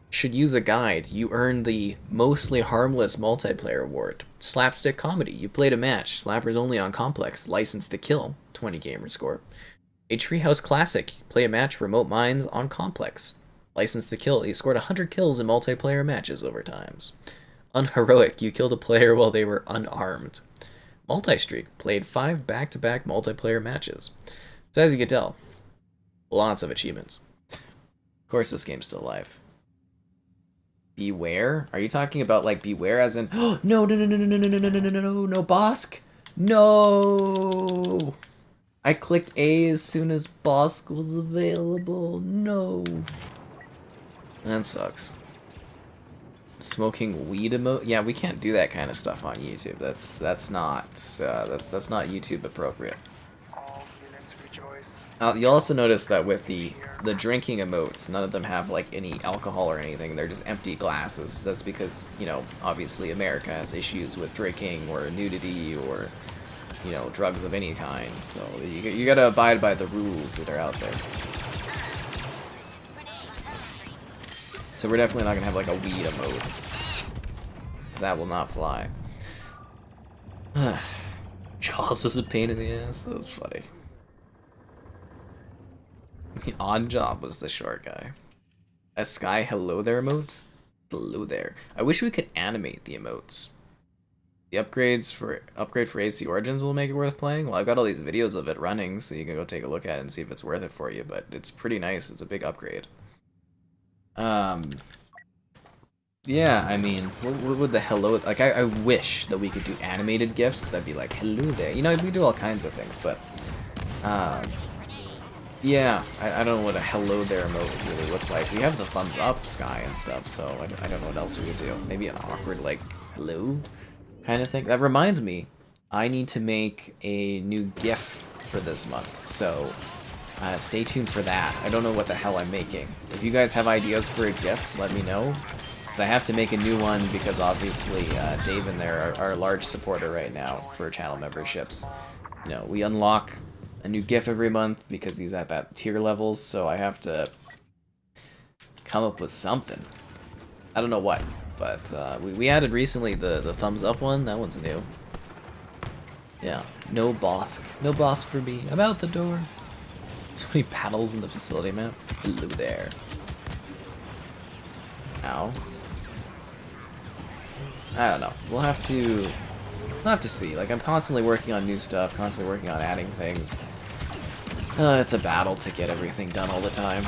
Should use a guide. You earn the Mostly Harmless Multiplayer Award. Slapstick Comedy. You played a match. Slappers only on Complex. License to Kill. 20 gamer score. A Treehouse Classic. Play a match. Remote Mines on Complex. License to Kill. You scored 100 kills in multiplayer matches over times. Unheroic. You killed a player while they were unarmed. Multi-Streak. Played 5 back-to-back multiplayer matches. So as you can tell, lots of achievements. Of course this game's still alive. Beware? Are you talking about, like, beware as in, oh, no, Bosk? No! I clicked A as soon as Bosk was available. No. That sucks. Smoking weed emote? Yeah, we can't do that kind of stuff on YouTube. That's not YouTube appropriate. You'll also notice that with the drinking emotes, none of them have like any alcohol or anything. They're just empty glasses. That's because, you know, obviously America has issues with drinking or nudity or, you know, drugs of any kind. So you gotta abide by the rules that are out there. So we're definitely not gonna have like a weed emote, 'cause that will not fly. Jaws was a pain in the ass. That was funny. The Odd Job was the short guy. A Sky Hello There emote? Hello there. I wish we could animate the emotes. The upgrade for AC Origins will make it worth playing. Well, I've got all these videos of it running, so you can go take a look at it and see if it's worth it for you, but it's pretty nice. It's a big upgrade. Yeah, I mean, what would the hello... Like, I wish that we could do animated GIFs, because I'd be like, hello there. You know, we do all kinds of things, but... yeah, I don't know what a hello there emote would really look like. We have the thumbs up Sky and stuff, so I don't know what else we could do. Maybe an awkward, like, hello kind of thing. That reminds me, I need to make a new GIF for this month, so stay tuned for that. I don't know what the hell I'm making. If you guys have ideas for a GIF, let me know. Because I have to make a new one because obviously Dave and there are a large supporter right now for channel memberships. You know, we unlock a new GIF every month because he's at that tier levels, so I have to come up with something. I don't know what, but we added recently the thumbs up one. That one's new. Yeah, no Bosk. No Bosk for me. I'm out the door. So many paddles in the facility map. Hello there. Ow. I don't know. We'll have to see. Like, I'm constantly working on new stuff, constantly working on adding things. It's a battle to get everything done all the time.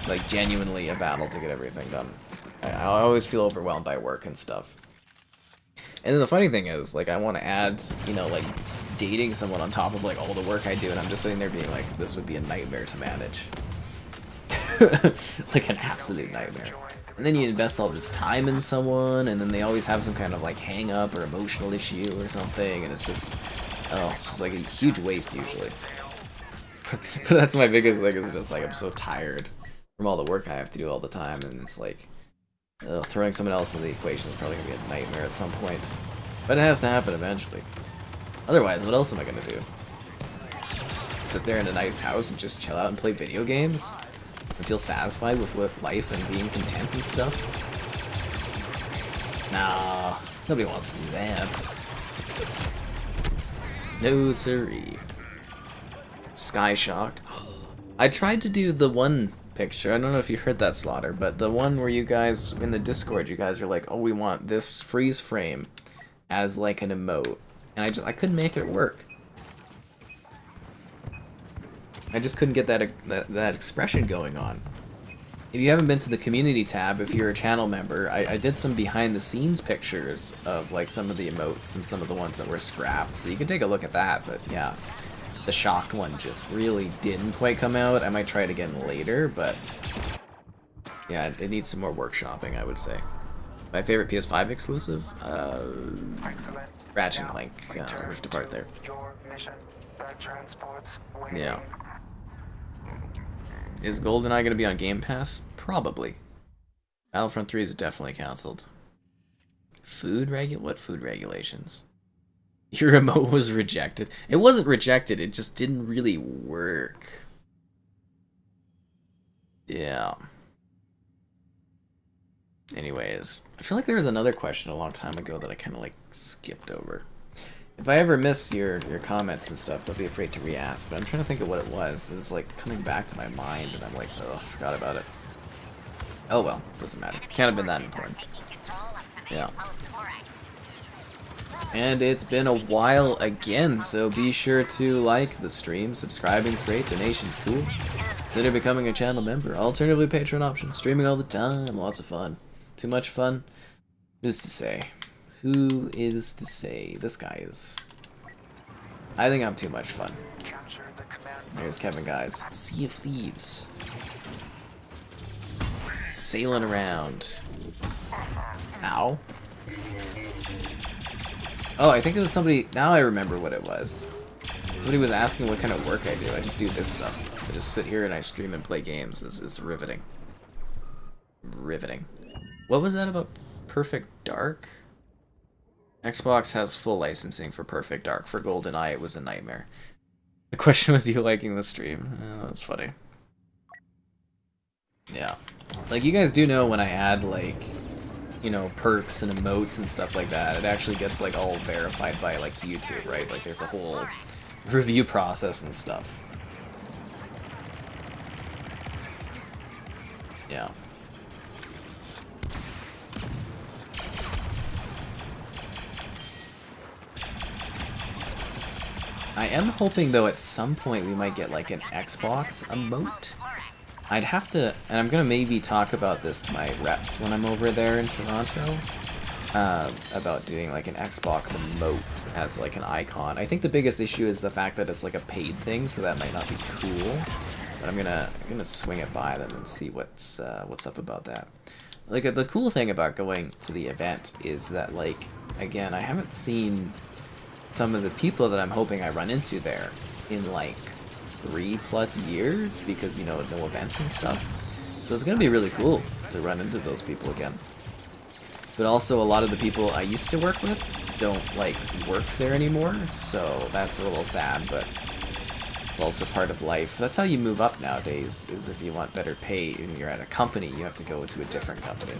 Like, genuinely a battle to get everything done. I always feel overwhelmed by work and stuff. And then the funny thing is, like, I want to add, you know, like, dating someone on top of, like, all the work I do, and I'm just sitting there being like, this would be a nightmare to manage. Like, an absolute nightmare. And then you invest all this time in someone, and then they always have some kind of, like, hang-up or emotional issue or something, and it's just, oh, it's just, like, a huge waste, usually. But that's my biggest thing, is just, like, I'm so tired from all the work I have to do all the time, and it's, like, throwing someone else in the equation is probably going to be a nightmare at some point. But it has to happen eventually. Otherwise, what else am I going to do? Sit there in a nice house and just chill out and play video games? And feel satisfied with life and being content and stuff? Nah, nobody wants to do that. No siree. Sky Shocked. I tried to do the one picture. I don't know if you heard that, Slaughter, but the one where you guys in the Discord, you guys are like, "Oh, we want this freeze frame as like an emote," and I couldn't make it work. I just couldn't get that expression going on. If you haven't been to the community tab, if you're a channel member, I did some behind the scenes pictures of like some of the emotes and some of the ones that were scrapped, so you can take a look at that. But yeah, the shock one just really didn't quite come out. I might try it again later, but yeah, it needs some more workshopping, I would say. My favorite PS5 exclusive? Excellent. Ratchet and Now, Clank, return Rift Apart to there. Your mission. The transport's waiting. Yeah. Is Goldeneye gonna be on Game Pass? Probably. Battlefront 3 is definitely cancelled. What food regulations? Your remote was rejected. It wasn't rejected, it just didn't really work. Yeah. Anyways, I feel like there was another question a long time ago that I kind of like skipped over. If I ever miss your comments and stuff, don't be afraid to re-ask, but I'm trying to think of what it was. It's like coming back to my mind, and I'm like, oh, I forgot about it. Oh well, doesn't matter. Can't have been that important. Yeah. And it's been a while again, so be sure to like the stream. Subscribing's great, donation's cool. Consider becoming a channel member. Alternatively, Patreon option. Streaming all the time, lots of fun. Too much fun? Who's to say? Who is to say? This guy is. I think I'm too much fun. Capture the command There's post. Kevin, guys. Sea of Thieves. Sailing around. Ow. Oh, I think it was somebody. Now I remember what it was. Somebody was asking what kind of work I do. I just do this stuff. I just sit here and I stream and play games. It's riveting. Riveting. What was that about Perfect Dark? Xbox has full licensing for Perfect Dark. For GoldenEye, it was a nightmare. The question was, you liking the stream? Oh, that's funny. Yeah. Like, you guys do know when I add, like, you know, perks and emotes and stuff like that, it actually gets, like, all verified by, like, YouTube, right? Like, there's a whole review process and stuff. Yeah. I am hoping, though, at some point we might get, like, an Xbox emote. I'd have to, and I'm gonna maybe talk about this to my reps when I'm over there in Toronto, about doing, like, an Xbox emote as, like, an icon. I think the biggest issue is the fact that it's, like, a paid thing, so that might not be cool. But I'm gonna swing it by them and see what's up about that. Like, the cool thing about going to the event is that, like, again, I haven't seen some of the people that I'm hoping I run into there in like 3+ years, because, you know, no events and stuff. So it's gonna be really cool to run into those people again. But also, a lot of the people I used to work with don't like work there anymore, so that's a little sad, but it's also part of life. That's how you move up nowadays, is if you want better pay and you're at a company, you have to go to a different company.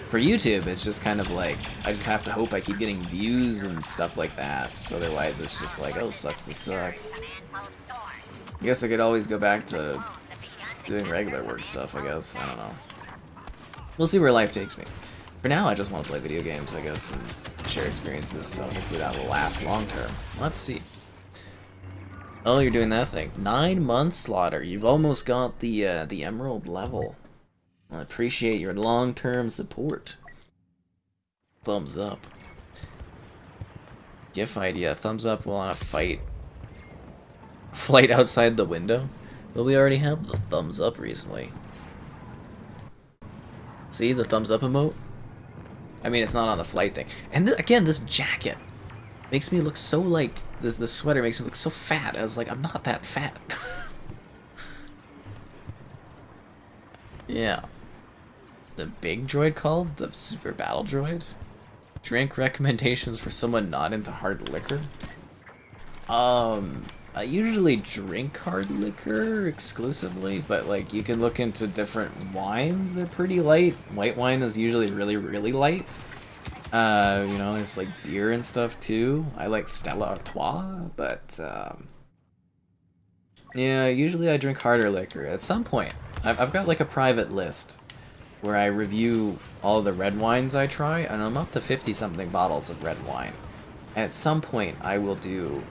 For YouTube, it's just kind of like, I just have to hope I keep getting views and stuff like that, so otherwise it's just like, oh, sucks to suck. I guess I could always go back to doing regular work stuff, I guess. I don't know. We'll see where life takes me. For now, I just want to play video games, I guess, and share experiences, so hopefully that will last long term. We'll have to see. Oh, you're doing that thing. 9 months, Slaughter. You've almost got the Emerald level. I appreciate your long-term support. Thumbs up. GIF idea. Thumbs up while on a fight. Flight outside the window? Well, we already have the thumbs up recently. See the thumbs up emote? I mean, it's not on the flight thing. And again, this jacket makes me look so like, this sweater makes me look so fat. I was like, I'm not that fat. Yeah. The big droid called? The super battle droid? Drink recommendations for someone not into hard liquor? I usually drink hard liquor exclusively, but like you can look into different wines. They're pretty light. White wine is usually really, really light. You know, there's like beer and stuff too. I like Stella Artois, but Yeah, usually I drink harder liquor. At some point, I've got like a private list where I review all the red wines I try, and I'm up to 50-something bottles of red wine. At some point, I will do,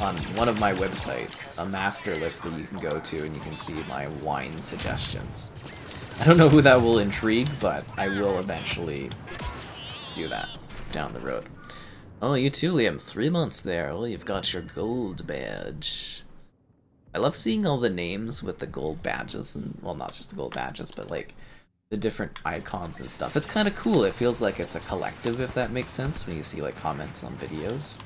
on one of my websites, a master list that you can go to and you can see my wine suggestions. I don't know who that will intrigue, but I will eventually do that down the road. Oh, you too, Liam. 3 months there. Oh, you've got your gold badge. I love seeing all the names with the gold badges, and well, not just the gold badges, but like the different icons and stuff. It's kind of cool. It feels like it's a collective, if that makes sense, when you see like comments on videos.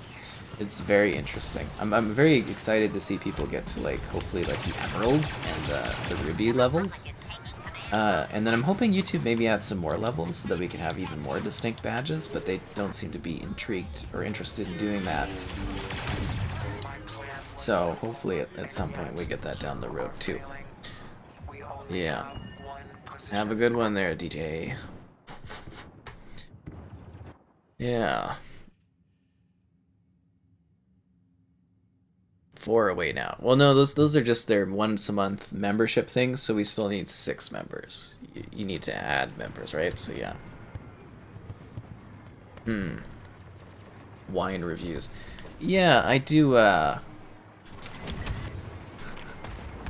It's very interesting. I'm very excited to see people get to like hopefully like the emeralds and the ruby levels. And then I'm hoping YouTube maybe adds some more levels so that we can have even more distinct badges, but they don't seem to be intrigued or interested in doing that. So hopefully at some point we get that down the road too. Yeah. Have a good one there, DJ. Yeah. 4 away now. Well, no, those are just their once a month membership things, so we still need 6 members. You need to add members, right? So yeah. Wine reviews. Yeah, I do,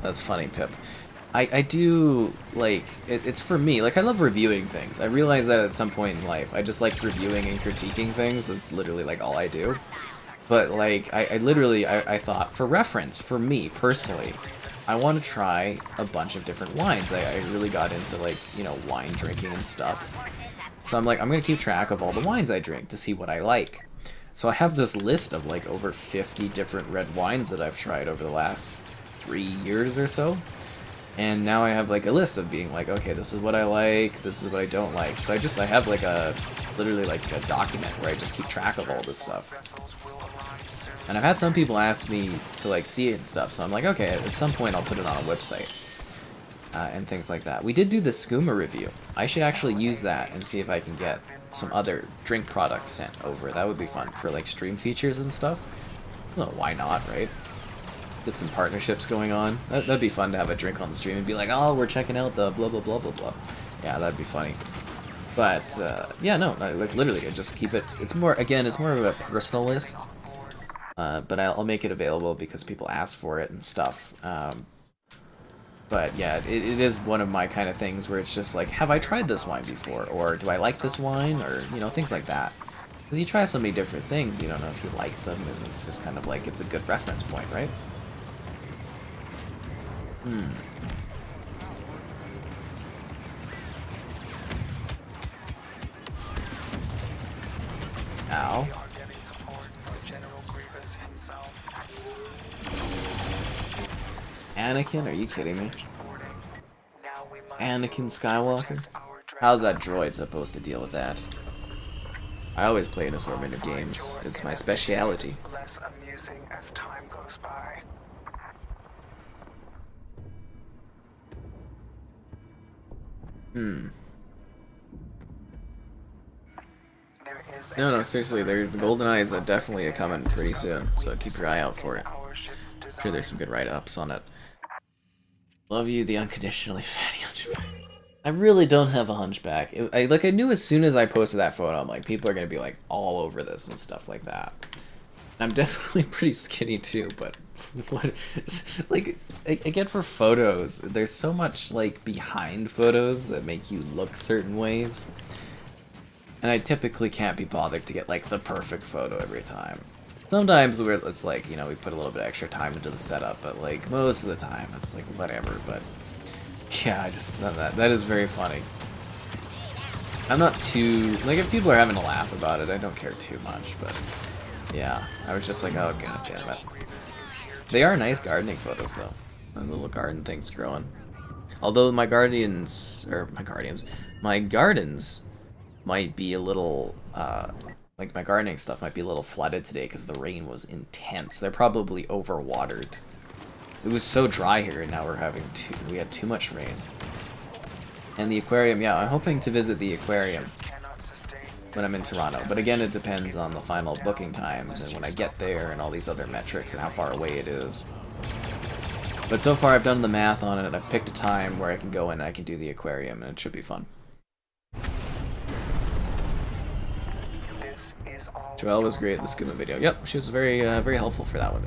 That's funny, Pip. I do, like, it's for me. Like, I love reviewing things. I realize that at some point in life, I just like reviewing and critiquing things. It's literally, like, all I do. But, like, I literally, I thought, for reference, for me, personally, I want to try a bunch of different wines. I really got into, like, you know, wine drinking and stuff. So I'm like, I'm going to keep track of all the wines I drink to see what I like. So I have this list of, like, over 50 different red wines that I've tried over the last 3 years or so. And now I have like a list of being like, okay, this is what I like, this is what I don't like. So I have like literally like a document where I just keep track of all this stuff. And I've had some people ask me to like see it and stuff, so I'm like, okay, at some point I'll put it on a website. And things like that. We did do the skooma review. I should actually use that and see if I can get some other drink products sent over. That would be fun for like stream features and stuff. Well, why not, right? Get some partnerships going on. That'd be fun to have a drink on the stream and be like, oh, we're checking out the blah blah blah blah blah. Yeah, that'd be funny. But yeah, no, like literally, I just keep it. It's more, again, it's more of a personal list. But I'll make it available because people ask for it and stuff. But yeah, it is one of my kind of things where it's just like, have I tried this wine before, or do I like this wine, or you know, things like that. Because you try so many different things, you don't know if you like them, and it's just kind of like it's a good reference point, right? Ow. Anakin? Are you kidding me? Anakin Skywalker? How's that droid supposed to deal with that? I always play an assortment of games. It's my speciality. Less amusing as time goes by. No, seriously, the Goldeneye is definitely coming pretty soon, so keep your eye out for it. I'm sure there's some good write-ups on it. Love you, the unconditionally fatty hunchback. I really don't have a hunchback. I knew as soon as I posted that photo, I'm like, people are gonna be like all over this and stuff like that. And I'm definitely pretty skinny too, but what, like, again, for photos, there's so much like behind photos that make you look certain ways. And I typically can't be bothered to get like the perfect photo every time. Sometimes it's like, you know, we put a little bit extra time into the setup, but like most of the time it's like whatever. But yeah, I just thought that is very funny. I'm not too, like, if people are having a laugh about it, I don't care too much, but yeah, I was just like, oh god damn it. They are nice gardening photos though. The little garden things growing. Although my gardens might be a little, like my gardening stuff might be a little flooded today because the rain was intense. They're probably overwatered. It was so dry here, and now we had too much rain. And the aquarium, yeah, I'm hoping to visit the aquarium when I'm in Toronto. But again, it depends on the final booking times and when I get there and all these other metrics and how far away it is. But so far I've done the math on it, and I've picked a time where I can go in and I can do the aquarium, and it should be fun. This is all Joelle was your great at the fault. scuba video. Yep, she was very, very helpful for that one.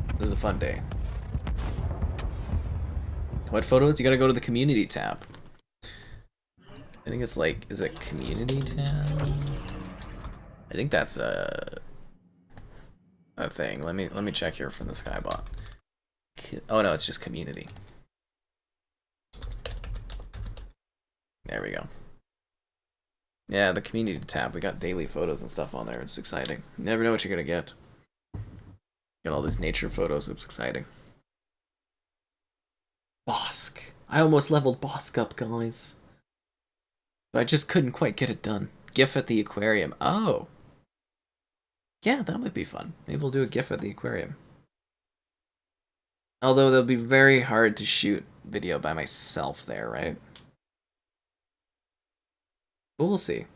It was a fun day. What photos? You gotta go to the community tab. I think it's like, is it community tab? I think that's a thing. Let me check here from the Skybot. Oh no, it's just community. There we go. Yeah, the community tab. We got daily photos and stuff on there. It's exciting. You never know what you're gonna get. Get all these nature photos. It's exciting. Bosk. I almost leveled Bosk up, guys. But I just couldn't quite get it done. GIF at the aquarium. Oh. Yeah, that might be fun. Maybe we'll do a GIF at the aquarium. Although that'll be very hard to shoot video by myself there, right? But we'll see.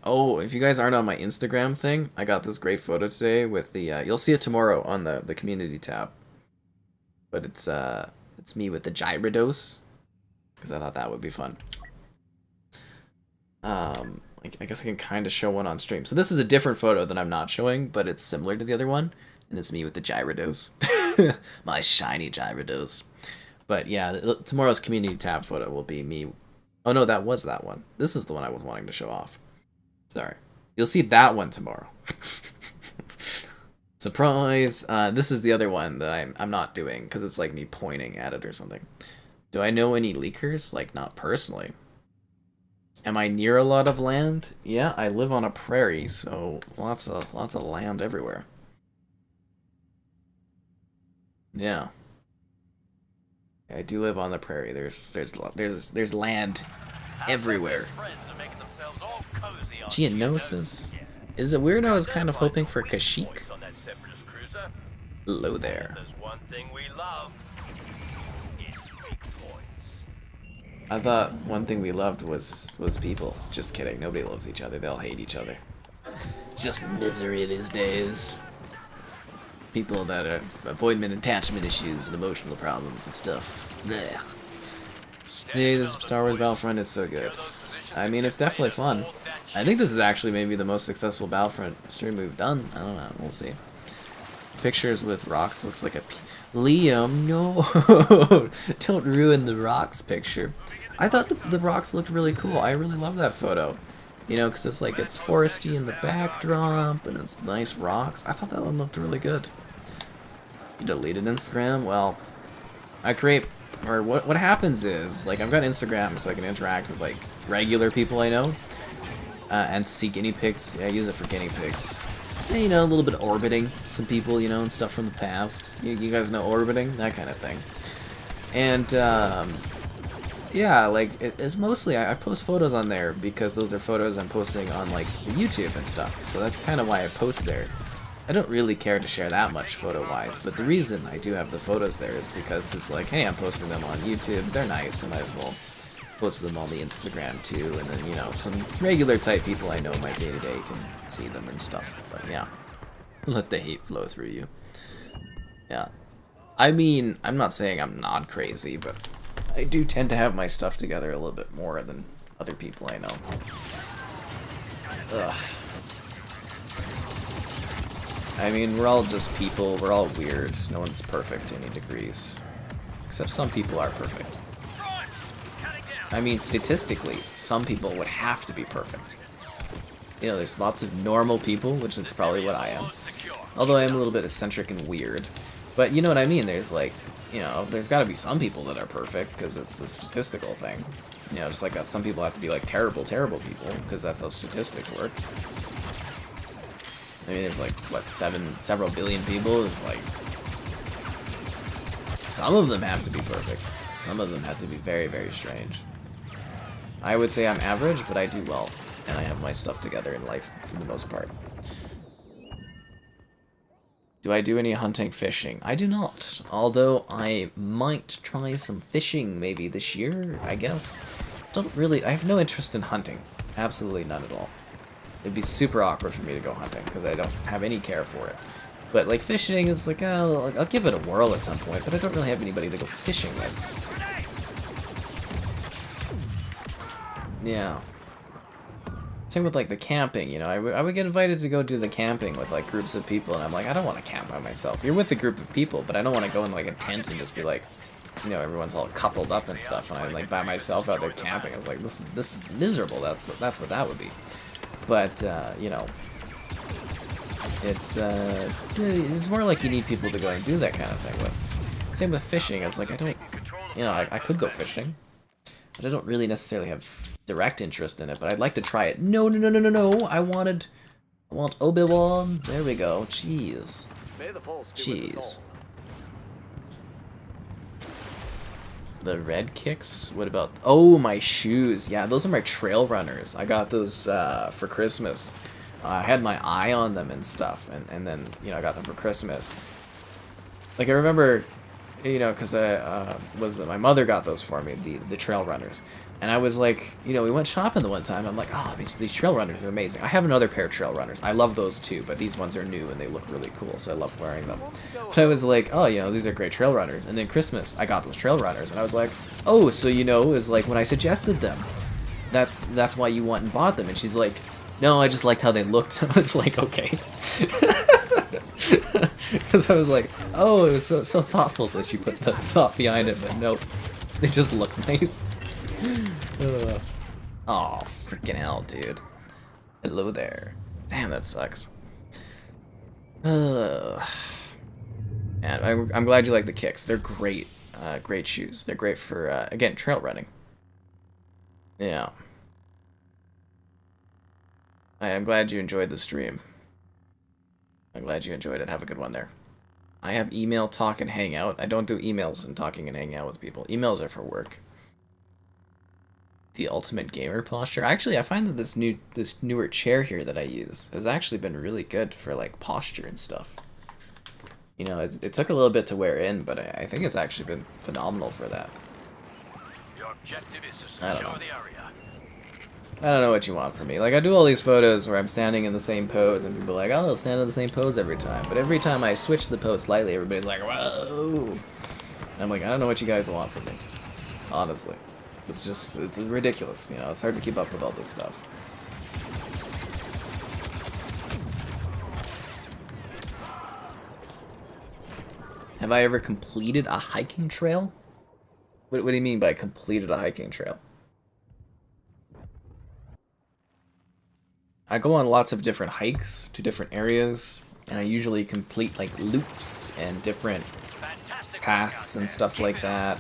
Oh, if you guys aren't on my Instagram thing, I got this great photo today with the, you'll see it tomorrow on the community tab. But it's me with the gyrodose, because I thought that would be fun. I guess I can kind of show one on stream. So this is a different photo that I'm not showing, but it's similar to the other one, and it's me with the gyrodose. My shiny gyrodose. But yeah, tomorrow's community tab photo will be me. Oh no, that was that one. This is the one I was wanting to show off. Sorry. You'll see that one tomorrow. Surprise! This is the other one that I'm not doing, because it's like me pointing at it or something. Do I know any leakers? Like, not personally. Am I near a lot of land? Yeah, I live on a prairie, so lots of land everywhere. Yeah. I do live on the prairie. There's land everywhere. Geonosis. Is it weird? I was kind of hoping for Kashyyyk. Hello there. I thought one thing we loved was people. Just kidding. Nobody loves each other. They all hate each other. It's just misery these days. People that have avoidment attachment issues and emotional problems and stuff. Blech. Hey, this Star Wars Battlefront is so good. I mean, it's definitely fun. I think this is actually maybe the most successful Battlefront stream we've done. I don't know. We'll see. Pictures with rocks looks like a... Liam, no! Don't ruin the rocks picture. I thought the rocks looked really cool. I really love that photo. You know, because it's like, it's foresty in the backdrop, and it's nice rocks. I thought that one looked really good. You deleted Instagram? Well, I create... Or what happens is, like, I've got Instagram so I can interact with, like, regular people I know. And to see guinea pigs. Yeah, I use it for guinea pigs. And, you know, a little bit of orbiting some people, you know, and stuff from the past. You guys know orbiting? That kind of thing. And, yeah, like, it's mostly, I post photos on there because those are photos I'm posting on, like, YouTube and stuff. So that's kind of why I post there. I don't really care to share that much photo-wise, but the reason I do have the photos there is because it's like, hey, I'm posting them on YouTube, they're nice, I might as well post them on the Instagram too, and then, you know, some regular type people I know my day-to-day can see them and stuff, but yeah. Let the hate flow through you. Yeah. I mean, I'm not saying I'm not crazy, but I do tend to have my stuff together a little bit more than other people I know. Ugh. I mean, we're all just people, we're all weird, no one's perfect to any degrees. Except some people are perfect. I mean, statistically, some people would have to be perfect. You know, there's lots of normal people, which is probably what I am. Although I am a little bit eccentric and weird. But you know what I mean, there's like, you know, there's gotta be some people that are perfect, because it's a statistical thing. You know, just like some people have to be like terrible, terrible people, because that's how statistics work. I mean, there's like, what, several billion people? It's like, some of them have to be perfect. Some of them have to be very, very strange. I would say I'm average, but I do well. And I have my stuff together in life, for the most part. Do I do any hunting, fishing? I do not. Although I might try some fishing maybe this year, I guess. I have no interest in hunting. Absolutely none at all. It'd be super awkward for me to go hunting because I don't have any care for it. But like fishing is like, I'll give it a whirl at some point, but I don't really have anybody to go fishing with. Yeah. Same with like the camping, you know, I would get invited to go do the camping with like groups of people, and I'm like, I don't want to camp by myself. You're with a group of people, but I don't want to go in like a tent and just be like, you know, everyone's all coupled up and stuff, and I'm like by myself out there camping. I'm like, this is miserable. That's what that would be. But you know, it's more like you need people to go and do that kind of thing with. Same with fishing. It's like I could go fishing, but I don't really necessarily have direct interest in it, but I'd like to try it. No. I want Obi-Wan. There we go. Jeez. Jeez. The red kicks? What about... Oh, my shoes. Yeah, those are my trail runners. I got those for Christmas. I had my eye on them and stuff, and then, you know, I got them for Christmas. Like, I remember, you know, because my mother got those for me, the trail runners. And I was like, you know, we went shopping the one time. I'm like, oh, these trail runners are amazing. I have another pair of trail runners. I love those too, but these ones are new and they look really cool, so I love wearing them. So I was like, oh, you know, these are great trail runners. And then Christmas, I got those trail runners, and I was like, oh, so you know, is like when I suggested them, that's why you went and bought them. And she's like, no, I just liked how they looked. I was like, okay. Because I was like, oh, it was so thoughtful that she put such thought behind it, but nope, they just look nice. Oh, freaking hell, dude. Hello there. Damn, that sucks. And I'm glad you like the kicks. They're great. Great shoes. They're great for, again, trail running. Yeah. I'm glad you enjoyed the stream. I'm glad you enjoyed it. Have a good one there. I have email, talk, and hangout. I don't do emails and talking and hanging out with people. Emails are for work. The ultimate gamer posture. Actually, I find that this newer chair here that I use has actually been really good for like posture and stuff. You know, it took a little bit to wear in, but I think it's actually been phenomenal for that. Your objective is to secure the area. I don't know what you want from me. Like, I do all these photos where I'm standing in the same pose, and people are like, oh, I'll stand in the same pose every time. But every time I switch the pose slightly, everybody's like, whoa. And I'm like, I don't know what you guys want from me. Honestly. It's ridiculous, you know, it's hard to keep up with all this stuff. Have I ever completed a hiking trail? What do you mean by completed a hiking trail? I go on lots of different hikes to different areas, and I usually complete like loops and different paths and stuff like that.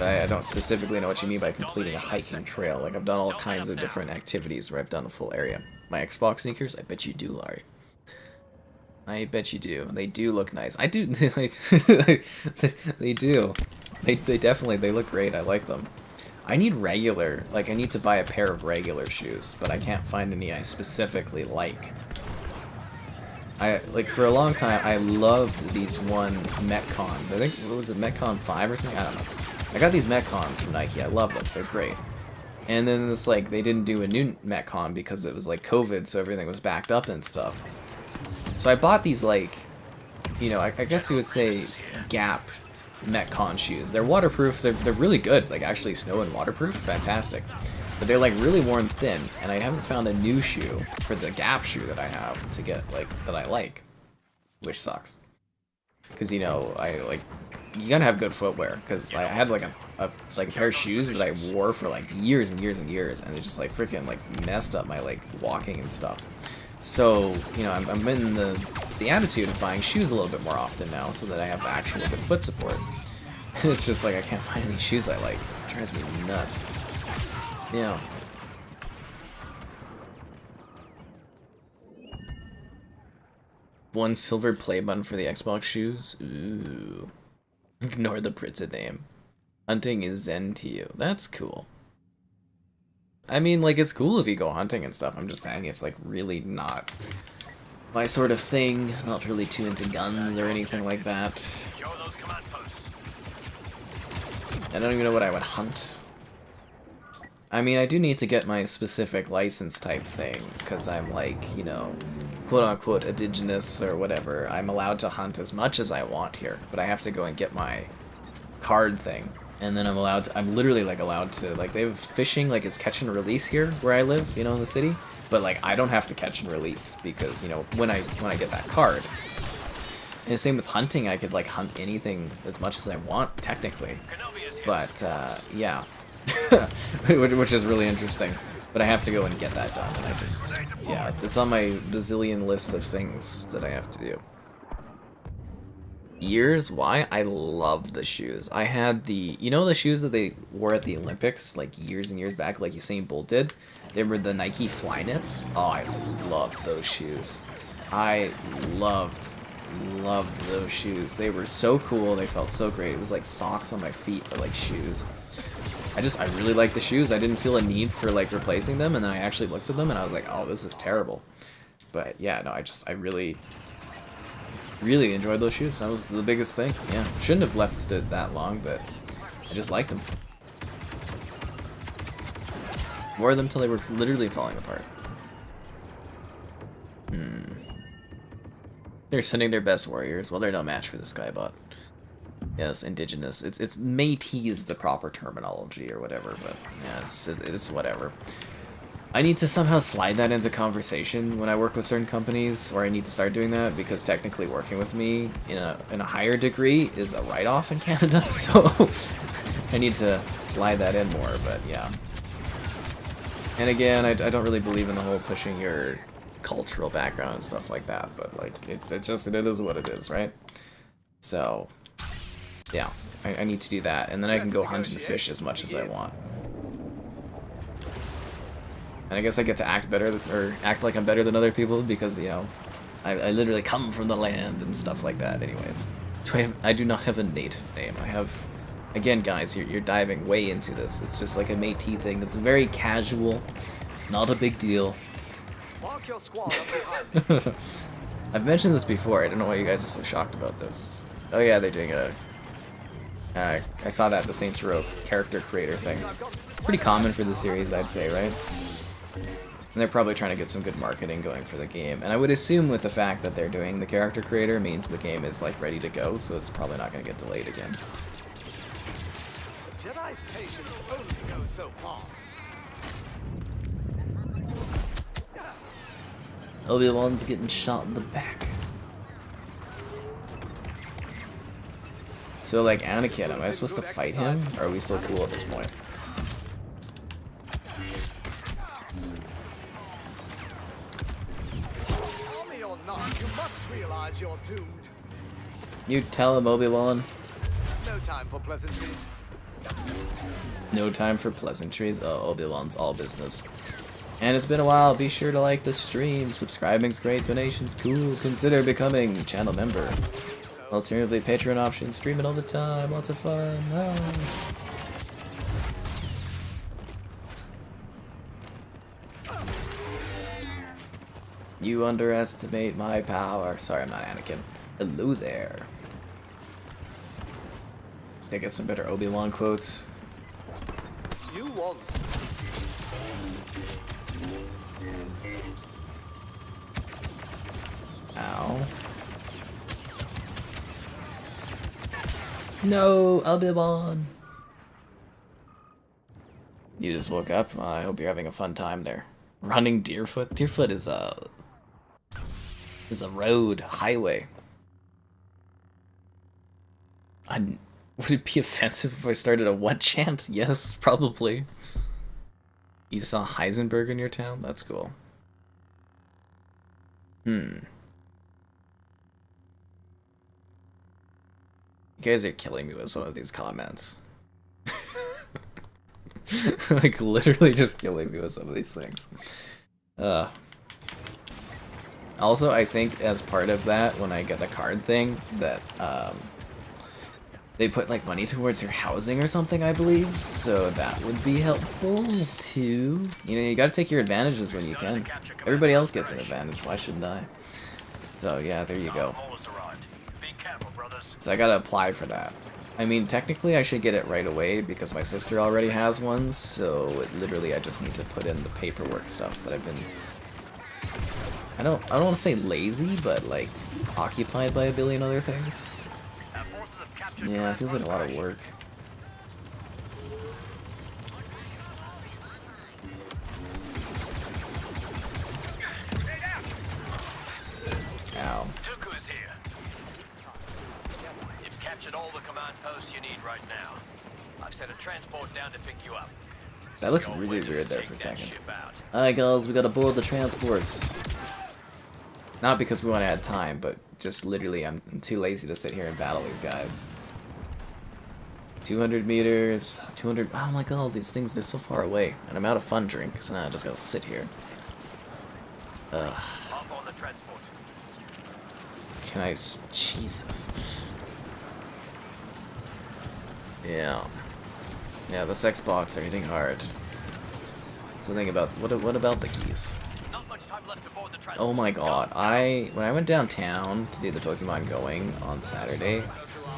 I don't specifically know what you mean by completing a hiking trail. Like, I've done all kinds of different activities where I've done a full area. My Xbox sneakers? I bet you do, Larry. I bet you do. They do look nice. I do. They do. They definitely, they look great. I like them. I need regular, like, I need to buy a pair of regular shoes, but I can't find any I specifically like. Like, for a long time, I loved these one Metcons. I think, what was it, Metcon 5 or something? I don't know. I got these Metcons from Nike. I love them. They're great. And then it's like, they didn't do a new Metcon because it was like COVID, so everything was backed up and stuff. So I bought these, like, you know, I guess you would say Gap Metcon shoes. They're waterproof. They're really good. Like, actually snow and waterproof. Fantastic. But they're, like, really worn thin. And I haven't found a new shoe for the Gap shoe that I have to get, like, that I like. Which sucks. Because, you know, you gotta have good footwear, because I had like a pair of shoes that I wore for like years and years and years, and they just like freaking like messed up my like walking and stuff. So, you know, I'm in the attitude of buying shoes a little bit more often now, so that I have actual good foot support. And it's just like I can't find any shoes I like. It drives me nuts. Yeah. One silver play button for the Xbox shoes. Ooh. Ignore the printed name. Hunting is zen to you. That's cool. I mean, like, it's cool if you go hunting and stuff. I'm just saying it's, like, really not my sort of thing. Not really too into guns or anything like that. Secure those command posts. I don't even know what I would hunt. I mean, I do need to get my specific license type thing, because I'm like, you know, quote-unquote indigenous or whatever. I'm allowed to hunt as much as I want here, but I have to go and get my card thing. And then I'm literally, like, allowed to, like, they have fishing, like, it's catch and release here where I live, you know, in the city. But, like, I don't have to catch and release, because, you know, when I get that card. And the same with hunting, I could, like, hunt anything as much as I want, technically. But, yeah. Which is really interesting. But I have to go and get that done, and I just, yeah, it's on my bazillion list of things that I have to do. Ears? Why? I love the shoes. I had the, you know the shoes that they wore at the Olympics, like years and years back, like Usain Bolt did? They were the Nike Flyknits. Oh, I loved those shoes. I loved those shoes. They were so cool, they felt so great. It was like socks on my feet, but like shoes. I really liked the shoes. I didn't feel a need for like replacing them, and then I actually looked at them and I was like, oh, this is terrible. But yeah, no, I really enjoyed those shoes. That was the biggest thing. Yeah, shouldn't have left it that long, but I just liked them. Wore them till they were literally falling apart. They're sending their best warriors. Well, they're no match for the Skybot. Yes, indigenous. It's Métis is the proper terminology or whatever, but yeah, it's whatever. I need to somehow slide that into conversation when I work with certain companies, or I need to start doing that, because technically working with me in a higher degree is a write-off in Canada, so I need to slide that in more, but yeah. And again, I don't really believe in the whole pushing your cultural background and stuff like that, but like it is what it is, right? So yeah, I need to do that, and then I can go hunt and fish as much as I want. And I guess I get to act better, or act like I'm better than other people, because, you know, I literally come from the land and stuff like that anyways. I do not have a native name. I have, again guys, you're diving way into this. It's just like a Métis thing. It's very casual. It's not a big deal. I've mentioned this before. I don't know why you guys are so shocked about this. Oh yeah, they're doing a... I saw that, the Saints Row character creator thing. Pretty common for the series, I'd say, right? And they're probably trying to get some good marketing going for the game. And I would assume with the fact that they're doing the character creator means the game is like ready to go, so it's probably not going to get delayed again. Jedi's patience only goes so far. Obi-Wan's getting shot in the back. So like Anakin, am I supposed to fight him? Or are we still cool at this point? Army or not, you must realize you're doomed. You tell him, Obi-Wan. No time for pleasantries. No time for pleasantries. Oh, Obi-Wan's all business. And it's been a while. Be sure to like the stream. Subscribing's great. Donations cool. Consider becoming channel member. Alternatively, Patreon option. Stream it all the time. Lots of fun. Ah. You underestimate my power. Sorry, I'm not Anakin. Hello there. Did I get some better Obi-Wan quotes? You want. Ow. No, Obi-Wan. You just woke up? I hope you're having a fun time there. Running Deerfoot? Deerfoot is a road, highway. Would it be offensive if I started a what chant? Yes, probably. You saw Heisenberg in your town? That's cool. You guys are killing me with some of these comments. Like, literally just killing me with some of these things. Also, I think as part of that, when I get the card thing, that, they put, like, money towards your housing or something, I believe, so that would be helpful, too. You know, you gotta take your advantages when you can. Everybody else gets an advantage, why shouldn't I? So yeah, there you go. Almost arrived. Be careful, brothers. So I gotta apply for that. I mean, technically I should get it right away because my sister already has one, so literally I just need to put in the paperwork stuff that I've been... I don't want to say lazy, but like occupied by a billion other things. Our forces have captured Yeah, it feels like a lot of Command work. Ow. post. Dooku is here. You've captured all the command posts you need right now. I've sent a transport down to pick you up. That looked You're really waiting weird to there take for a that second. ship out. Alright guys, we gotta board the transports. Not because we want to add time, but just literally I'm too lazy to sit here and battle these guys. 200 meters, 200... Oh my god, these things, they're so far away. And I'm out of fun drink, so now I just gotta sit here. Ugh. Hop on the transport. Can I... Jesus. Yeah. Yeah, this Xbox are hitting hard. Something about... What about the keys? Not much time left to board the transport. Oh my god, when I went downtown to do the Pokemon Going on Saturday,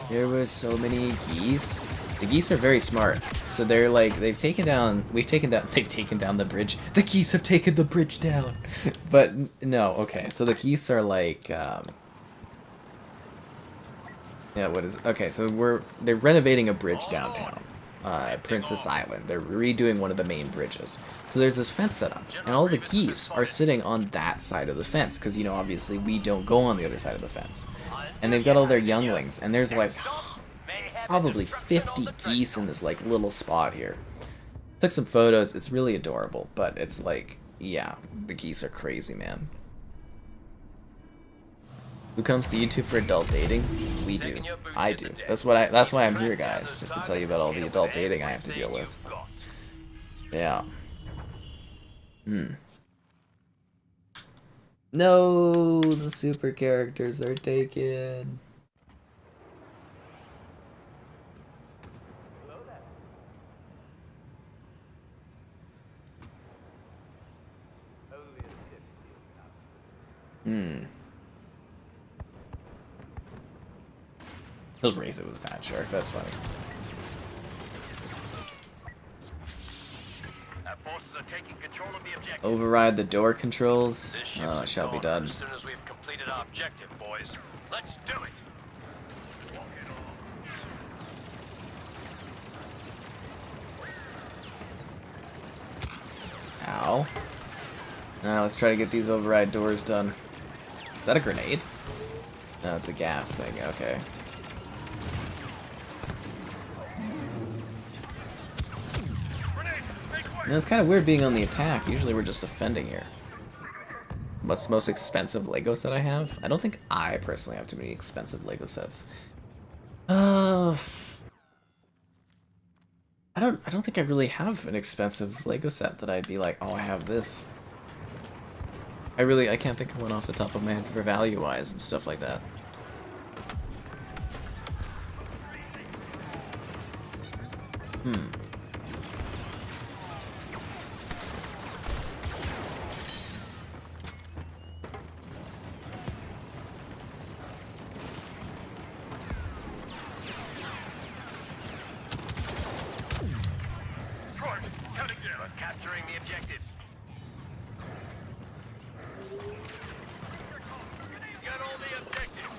there were so many geese. The geese are very smart, so they're like, they've taken down the bridge. The geese have taken the bridge down. But no, okay, so the geese are like, yeah, okay, so they're renovating a bridge downtown. Princess Island. They're redoing one of the main bridges. So there's this fence set up, and all the geese are sitting on that side of the fence, because, you know, obviously we don't go on the other side of the fence. And they've got all their younglings, and there's like probably 50 geese in this like little spot here. Took some photos, it's really adorable, but it's like, yeah, the geese are crazy, man. Who comes to YouTube for adult dating? We do. I do. That's why I'm here, guys, just to tell you about all the adult dating I have to deal with. Yeah. No, the super characters are taken. He'll raise it with a fat shark. That's funny. Our forces are taking control of the objective. Override the door controls. This ship's It shall be gone done. as soon as we've completed our objective, boys. Let's do it. Walk it on. Ow. Now let's try to get these override doors done. Is that a grenade? No, it's a gas thing. Okay. And it's kind of weird being on the attack. Usually we're just defending here. What's the most expensive Lego set I have? I don't think I personally have too many expensive Lego sets. I don't think I really have an expensive Lego set that I'd be like, oh, I have this. I can't think of one off the top of my head for value-wise and stuff like that. We're capturing the objective. Got all the objectives.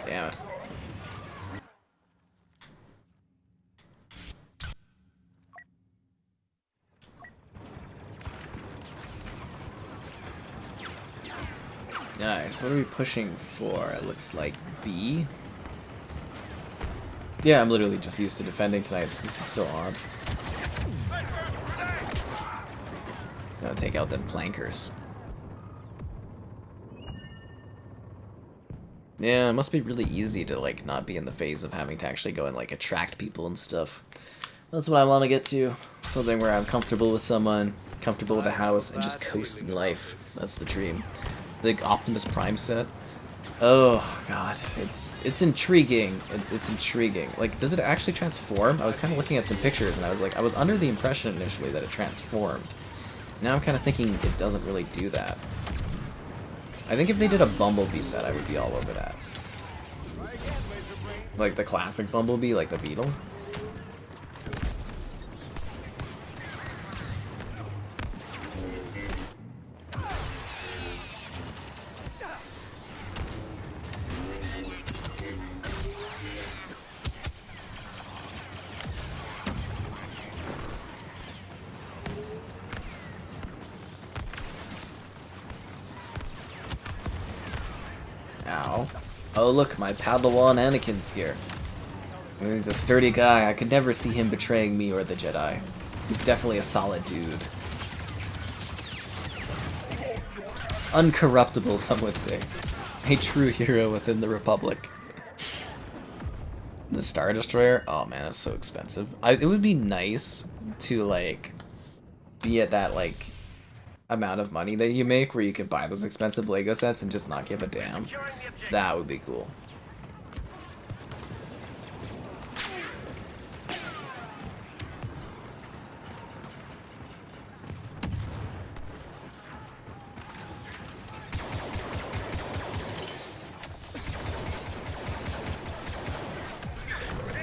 Damn it. Nice. What are we pushing for? It looks like B. Yeah, I'm literally just used to defending tonight, so this is so odd. Gotta take out them flankers. Yeah, it must be really easy to like not be in the phase of having to actually go and like attract people and stuff. That's what I want to get to. Something where I'm comfortable with someone, comfortable with a house, and just coast in life. That's the dream. The Optimus Prime set. Oh god, it's intriguing. It's intriguing. Like, does it actually transform? I was kind of looking at some pictures and I was like, I was under the impression initially that it transformed. Now I'm kind of thinking it doesn't really do that. I think if they did a Bumblebee set, I would be all over that. Like the classic Bumblebee, like the Beetle. Ow. Oh look, my Padawan Anakin's here. He's a sturdy guy. I could never see him betraying me or the Jedi. He's definitely a solid dude. Uncorruptible, some would say. A true hero within the Republic. The Star Destroyer? Oh man, that's so expensive. It would be nice to, like, be at that, like, amount of money that you make where you could buy those expensive Lego sets and just not give a damn. That would be cool.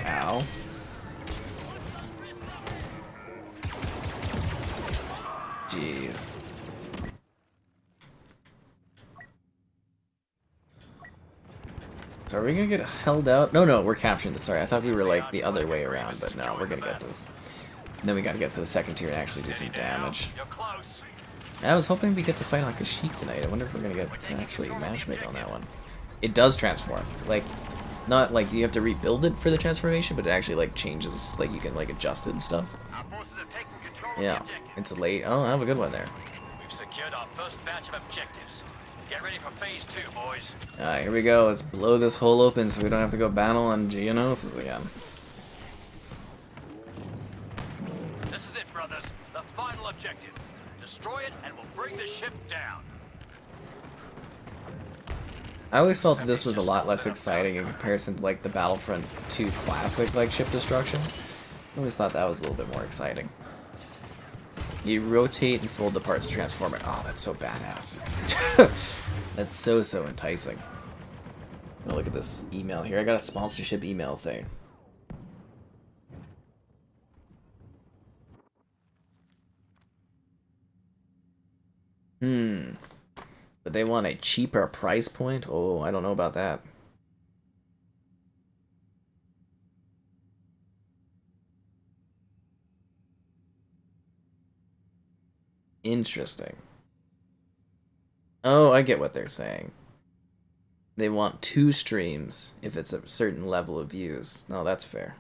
Ow. Jeez. So are we gonna get held out? No, we're capturing this. Sorry, I thought we were like the other way around, but no, we're gonna get this. And then we gotta get to the second tier and actually do some damage. I was hoping we get to fight on Kashyyyk tonight. I wonder if we're gonna get to actually matchmake on that one. It does transform. Like, not like you have to rebuild it for the transformation, but it actually like changes. Like you can like adjust it and stuff. Yeah, it's late. Oh, I have a good one there. We've secured our first batch of objectives. Get ready for phase 2, boys. Alright, here we go. Let's blow this hole open so we don't have to go battle on Geonosis again. This is it, brothers. The final objective. Destroy it and we'll bring the ship down. I always felt that this was a lot less exciting in comparison to like the Battlefront 2 classic like ship destruction. I always thought that was a little bit more exciting. You rotate and fold the parts to transform it. Oh, that's so badass. That's so enticing. Oh, look at this email here. I got a sponsorship email thing. But they want a cheaper price point? Oh, I don't know about that. Interesting. Oh, I get what they're saying. They want 2 streams if it's a certain level of views. No, that's fair.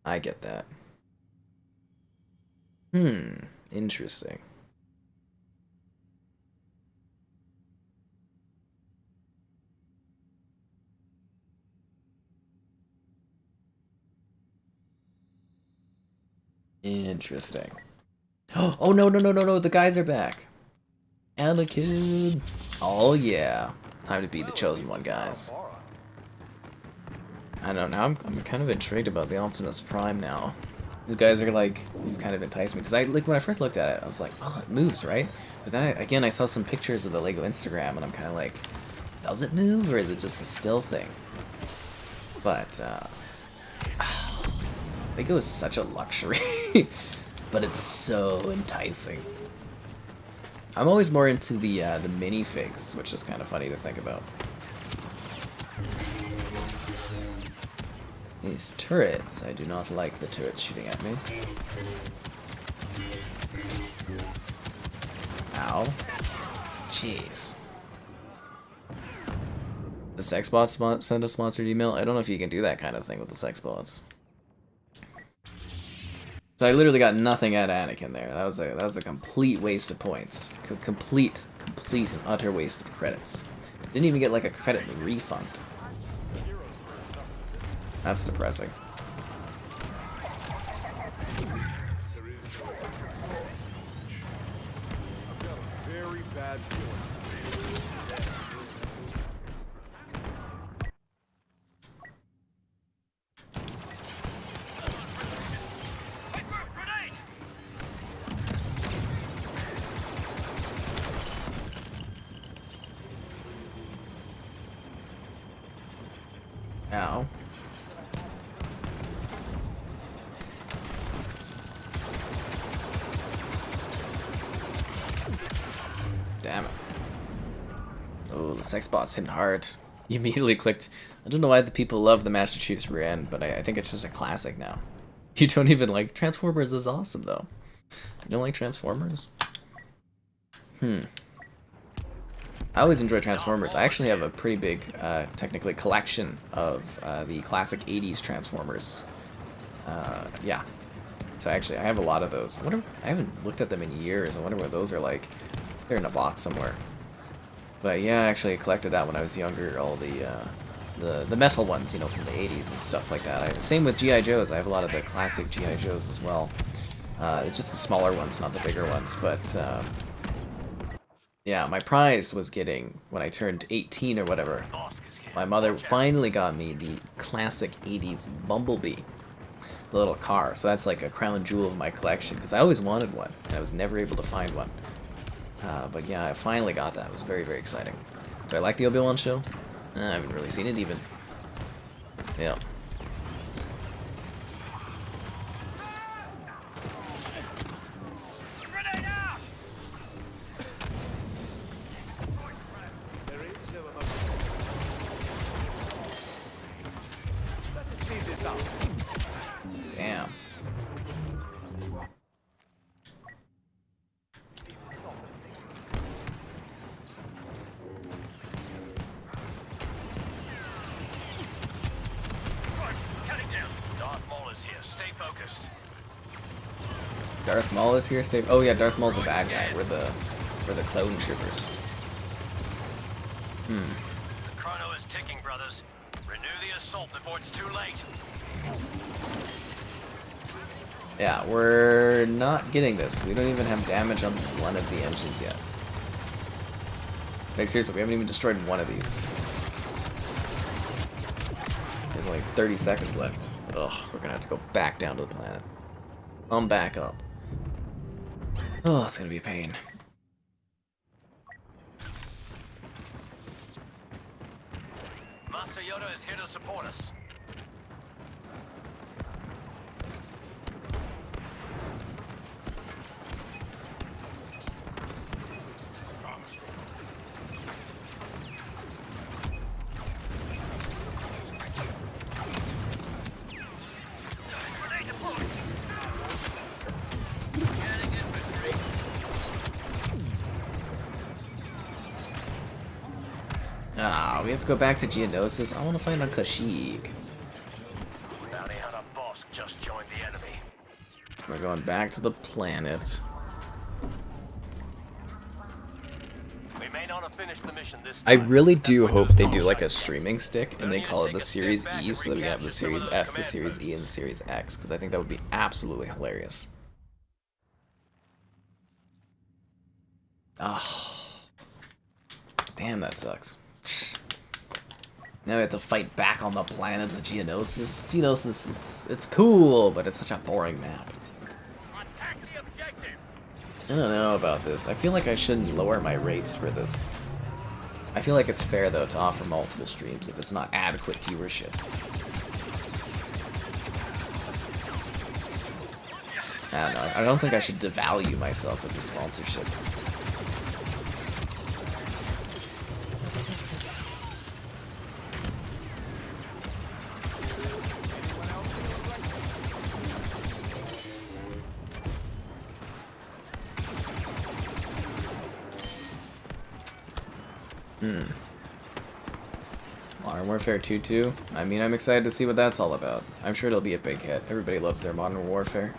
I get that. Interesting. Interesting. Oh, no, the guys are back. Anakin. Oh, yeah. Time to be the chosen one, guys. I don't know, I'm kind of intrigued about the Optimus Prime now. You guys are like, you've kind of enticed me. Because when I first looked at it, I was like, oh, it moves, right? But then, I saw some pictures of the LEGO Instagram, and I'm kind of like, does it move, or is it just a still thing? But, LEGO is such a luxury. But it's so enticing. I'm always more into the minifigs, which is kind of funny to think about. These turrets, I do not like the turrets shooting at me. Ow. Jeez. The sex bots send a sponsored email? I don't know if you can do that kind of thing with the sex bots. So I literally got nothing out of Anakin there. That was a complete waste of points. Complete and utter waste of credits. Didn't even get like a credit refund. That's depressing. Very bad feeling. Ow. Damn it. Oh, the sex bot's hitting hard. You immediately clicked. I don't know why the people love the Master Chief's rear end, but I think it's just a classic now. You don't even like Transformers is awesome though. You don't like Transformers? I always enjoy Transformers. I actually have a pretty big, technically, collection of the classic 80s Transformers. Yeah. So actually, I have a lot of those. I haven't looked at them in years. I wonder what those are like. They're in a box somewhere. But yeah, I actually collected that when I was younger. All the metal ones, you know, from the 80s and stuff like that. Same with G.I. Joes. I have a lot of the classic G.I. Joes as well. Just the smaller ones, not the bigger ones. But yeah, my prize was getting, when I turned 18 or whatever, my mother finally got me the classic 80s Bumblebee. The little car. So that's like a crown jewel of my collection, because I always wanted one, and I was never able to find one. But yeah, I finally got that. It was very, very exciting. Do I like the Obi-Wan show? I haven't really seen it even. Yeah. Let's just speed this up. Damn. Darth Maul is here. Stay. Oh yeah, Darth Maul's a bad guy. We're the clone troopers. The chrono is ticking, brothers. Renew the assault before it's too late. Yeah, we're not getting this. We don't even have damage on one of the engines yet. Like seriously, we haven't even destroyed one of these. There's only 30 seconds left. Ugh, we're gonna have to go back down to the planet. I'm back up. Oh, it's gonna be a pain. Master Yoda is here to support us. Ah, we have to go back to Geonosis. I want to find on Kashyyyk. Bounty hunter boss just joined the enemy. We're going back to the planet. We may not have finished the mission this I time. really do hope they do like a streaming stick and they call it the Series E so that we can have the Series S, the Series E, and the Series X, because I think that would be absolutely hilarious. Oh. Damn, that sucks. Now we have to fight back on the planet of Geonosis. Geonosis, it's cool, but it's such a boring map. Attack the objective. I don't know about this. I feel like I shouldn't lower my rates for this. I feel like it's fair, though, to offer multiple streams if it's not adequate viewership. I don't know. I don't think I should devalue myself with the sponsorship. Modern Warfare 2 too. I mean, I'm excited to see what that's all about. I'm sure it'll be a big hit. Everybody loves their Modern Warfare.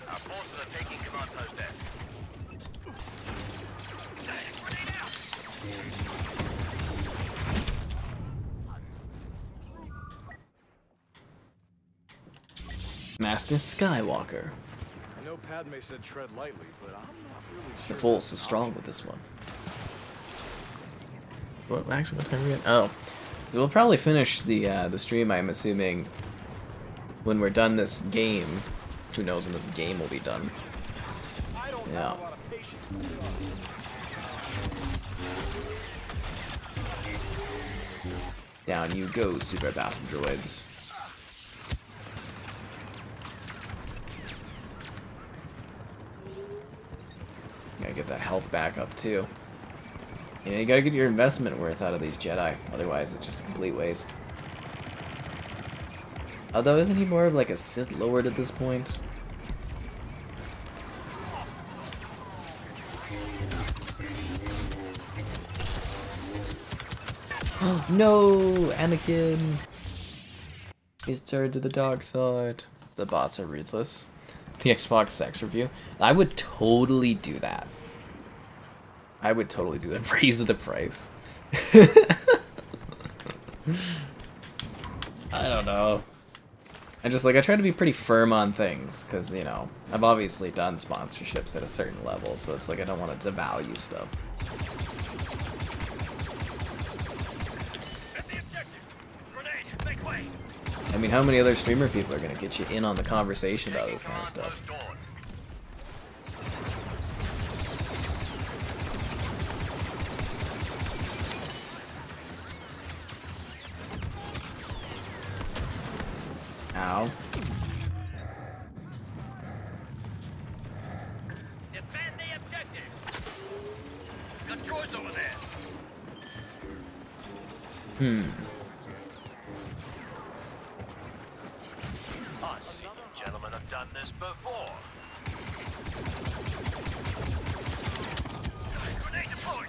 Our forces are taking command post there. Master Skywalker. I know Padme said tread lightly, but I'm not really The sure. Force is strong with this one. What actually? What time are we at? Oh, so we'll probably finish the stream. I'm assuming when we're done this game. Who knows when this game will be done? I don't Yeah. have a lot of patience. Down you go, super battle droids. Gotta get that health back up too. You know, you gotta get your investment worth out of these Jedi, otherwise it's just a complete waste. Although, isn't he more of like a Sith Lord at this point? No! Anakin! He's turned to the dark side. The bots are ruthless. The Xbox sex review. I would totally do that. I would totally do that. Raise the price. I don't know. I try to be pretty firm on things, because, you know, I've obviously done sponsorships at a certain level, so it's like I don't want to devalue stuff. I mean, how many other streamer people are going to get you in on the conversation about this kind of stuff? Ow. Defend the objective. Got droids over there. I see you gentlemen have done this before. Grenade deployed.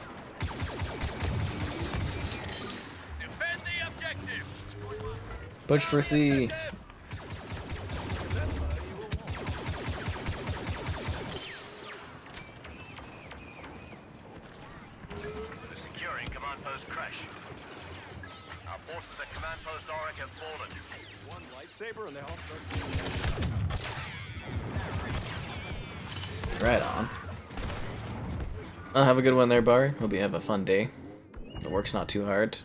Defend the objective. Push for C. Securing command post crash. Our forces at command post Auric have fallen. One lightsaber and they all start. Right on. Oh, have a good one there, Bar. Hope you have a fun day. The work's not too hard.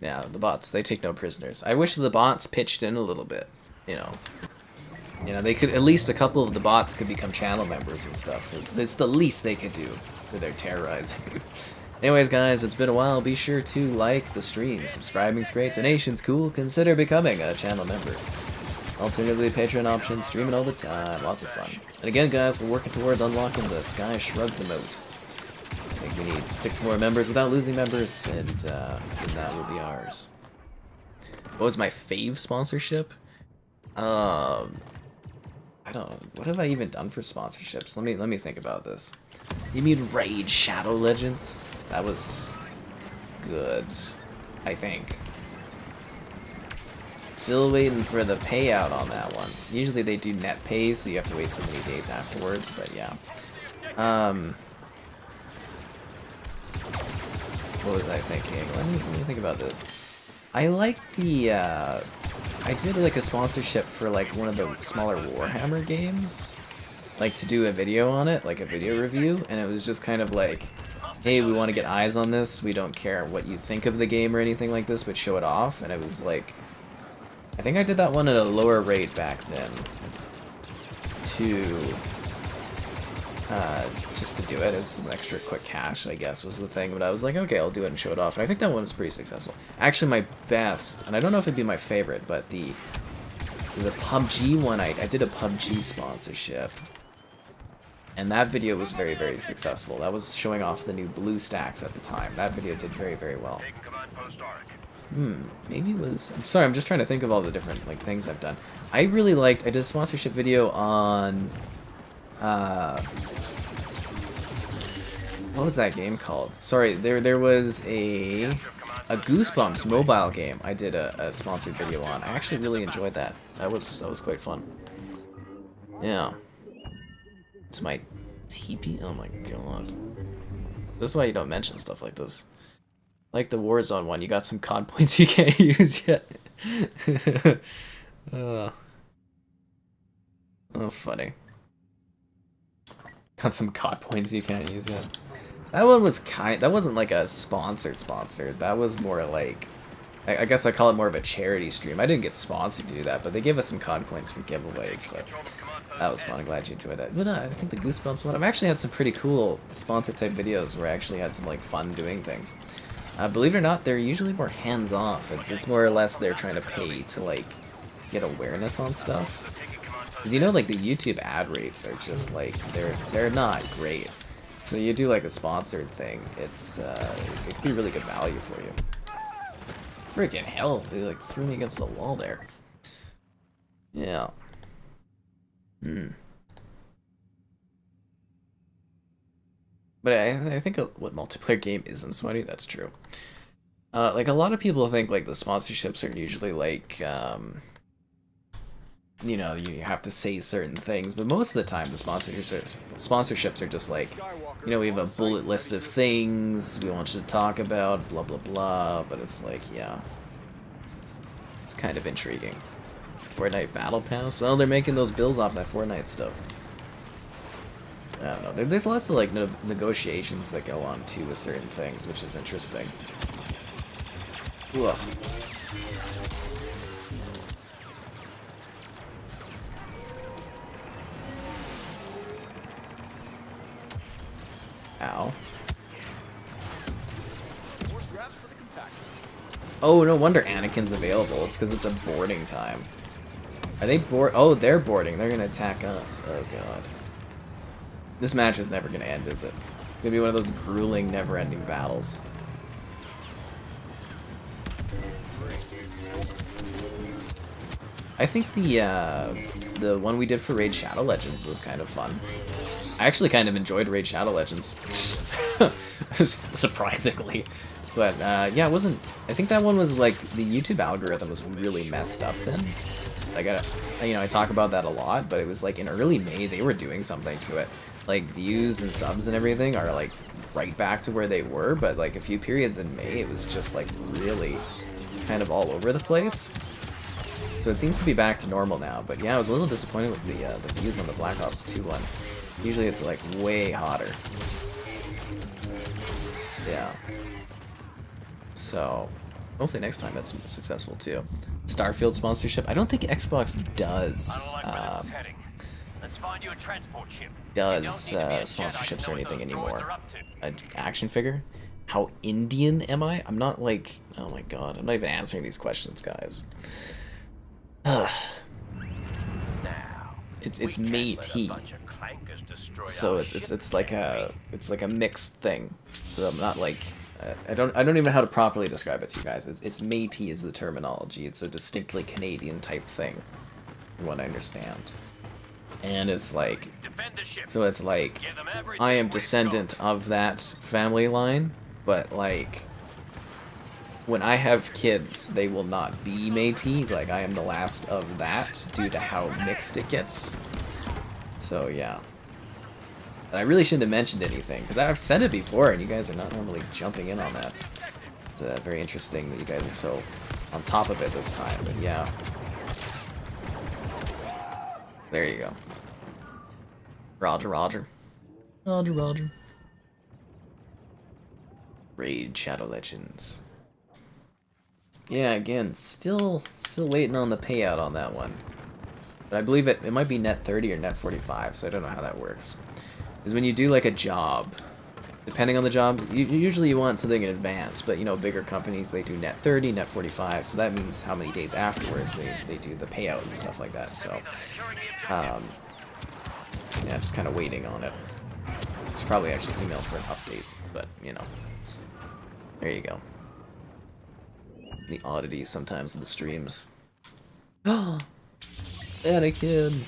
Yeah, the bots, they take no prisoners. I wish the bots pitched in a little bit, you know. You know, they could, at least a couple of the bots could become channel members and stuff. It's the least they could do for their terrorizing. Anyways, guys, it's been a while. Be sure to like the stream. Subscribing's great. Donation's cool. Consider becoming a channel member. Alternatively, Patreon options. Streaming all the time. Lots of fun. And again, guys, we're working towards unlocking the Sky Shrugs emote. I think we need 6 more members without losing members, and then that will be ours. What was my fave sponsorship? I don't know. What have I even done for sponsorships? Let me think about this. You mean Raid Shadow Legends? That was good, I think. Still waiting for the payout on that one. Usually they do net pay, so you have to wait so many days afterwards, but yeah. What was I thinking? Let me think about this. I like the, I did like a sponsorship for like one of the smaller Warhammer games. Like to do a video on it, like a video review, and it was just kind of like, hey, we want to get eyes on this, we don't care what you think of the game or anything like this, but show it off, and it was like, I think I did that one at a lower rate back then, just to do it as some extra quick cash, I guess, was the thing, but I was like, okay, I'll do it and show it off, and I think that one was pretty successful. Actually, my best, and I don't know if it'd be my favorite, but the PUBG one, I did a PUBG sponsorship. And that video was very, very successful. That was showing off the new blue stacks at the time. That video did very, very well. Maybe it was... I'm sorry, I'm just trying to think of all the different like things I've done. I really liked... I did a sponsorship video on... what was that game called? Sorry, there was a Goosebumps mobile game I did a sponsored video on. I actually really enjoyed that. That was quite fun. Yeah. To my TP? Oh my god. This is why you don't mention stuff like this. Like the Warzone one, you got some COD points you can't use yet. That was funny. Got some COD points you can't use yet. That one was that wasn't like a sponsored. That was more like, I guess I call it more of a charity stream. I didn't get sponsored to do that, but they gave us some COD points for giveaways, but That was fun. I'm glad you enjoyed that. But I think the Goosebumps one, I've actually had some pretty cool sponsor type videos where I actually had some like fun doing things. Believe it or not, they're usually more hands off. It's more or less they're trying to pay to like get awareness on stuff. Because you know, like the YouTube ad rates are just like they're not great. So you do like a sponsored thing, it could be really good value for you. Freaking hell, they like threw me against the wall there. Yeah. But I think what multiplayer game isn't sweaty, that's true. Like a lot of people think like the sponsorships are usually like you know, you have to say certain things, but most of the time the sponsorships are just like, you know, we have a bullet list of things we want you to talk about, blah blah blah, but it's like, yeah, it's kind of intriguing. Fortnite Battle Pass? Oh, they're making those bills off that Fortnite stuff. I don't know. There's lots of like negotiations that go on too with certain things, which is interesting. Ugh. Ow. Oh, no wonder Anakin's available. It's because it's a boarding time. Are they board? Oh, they're boarding. They're gonna attack us. Oh god. This match is never gonna end, is it? It's gonna be one of those grueling, never-ending battles. I think the one we did for Raid Shadow Legends was kind of fun. I actually kind of enjoyed Raid Shadow Legends, surprisingly. But yeah, it wasn't. I think that one was like the YouTube algorithm was really messed up then. Like I talk about that a lot, but it was like in early May they were doing something to it. Like views and subs and everything are like right back to where they were, but like a few periods in May it was just like really kind of all over the place. So it seems to be back to normal now. But yeah, I was a little disappointed with the views on the Black Ops 2 one. Usually it's like way hotter. Yeah. So hopefully next time it's successful too. Starfield sponsorship. I don't think Xbox does sponsorships or anything anymore. An action figure? How Indian am I? I'm not like, oh my god, I'm not even answering these questions, guys. It's Métis. So it's like a mixed thing. So I'm not like I don't even know how to properly describe it to you guys. It's Métis is the terminology. It's a distinctly Canadian type thing, from what I understand. And it's like, so it's like I am descendant of that family line, but like when I have kids, they will not be Métis. Like I am the last of that due to how mixed it gets. So yeah. And I really shouldn't have mentioned anything, because I've said it before, and you guys are not normally jumping in on that. It's very interesting that you guys are so on top of it this time, but yeah. There you go. Roger, roger. Roger, roger. Raid Shadow Legends. Yeah, again, still waiting on the payout on that one. But I believe it might be net 30 or net 45, so I don't know how that works. Is when you do like a job, depending on the job, usually you want something in advance, but you know, bigger companies, they do net 30, net 45, so that means how many days afterwards they do the payout and stuff like that. So yeah, just kind of waiting on it. Should probably actually email for an update, but you know, there you go. The oddities sometimes of the streams. Oh, Anakin.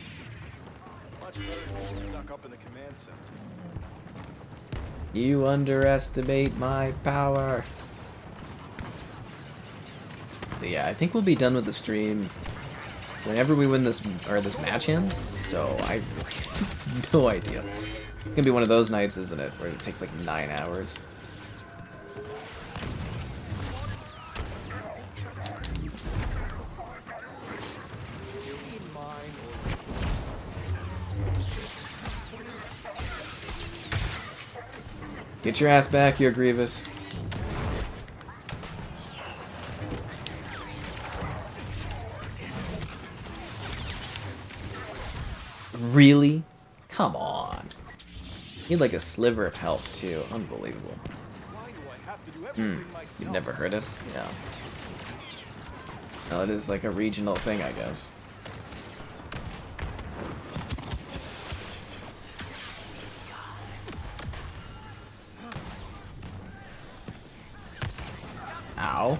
Much better to be stuck up in the command center. You underestimate my power. But yeah, I think we'll be done with the stream whenever we win this, or this match ends, so I really have no idea. It's gonna be one of those nights, isn't it, where it takes like 9 hours. Get your ass back here, Grievous. Really? Come on. You need like a sliver of health too. Unbelievable. Why do I have to do everything myself? You've never heard it? Yeah. Well, it is like a regional thing, I guess. Ow.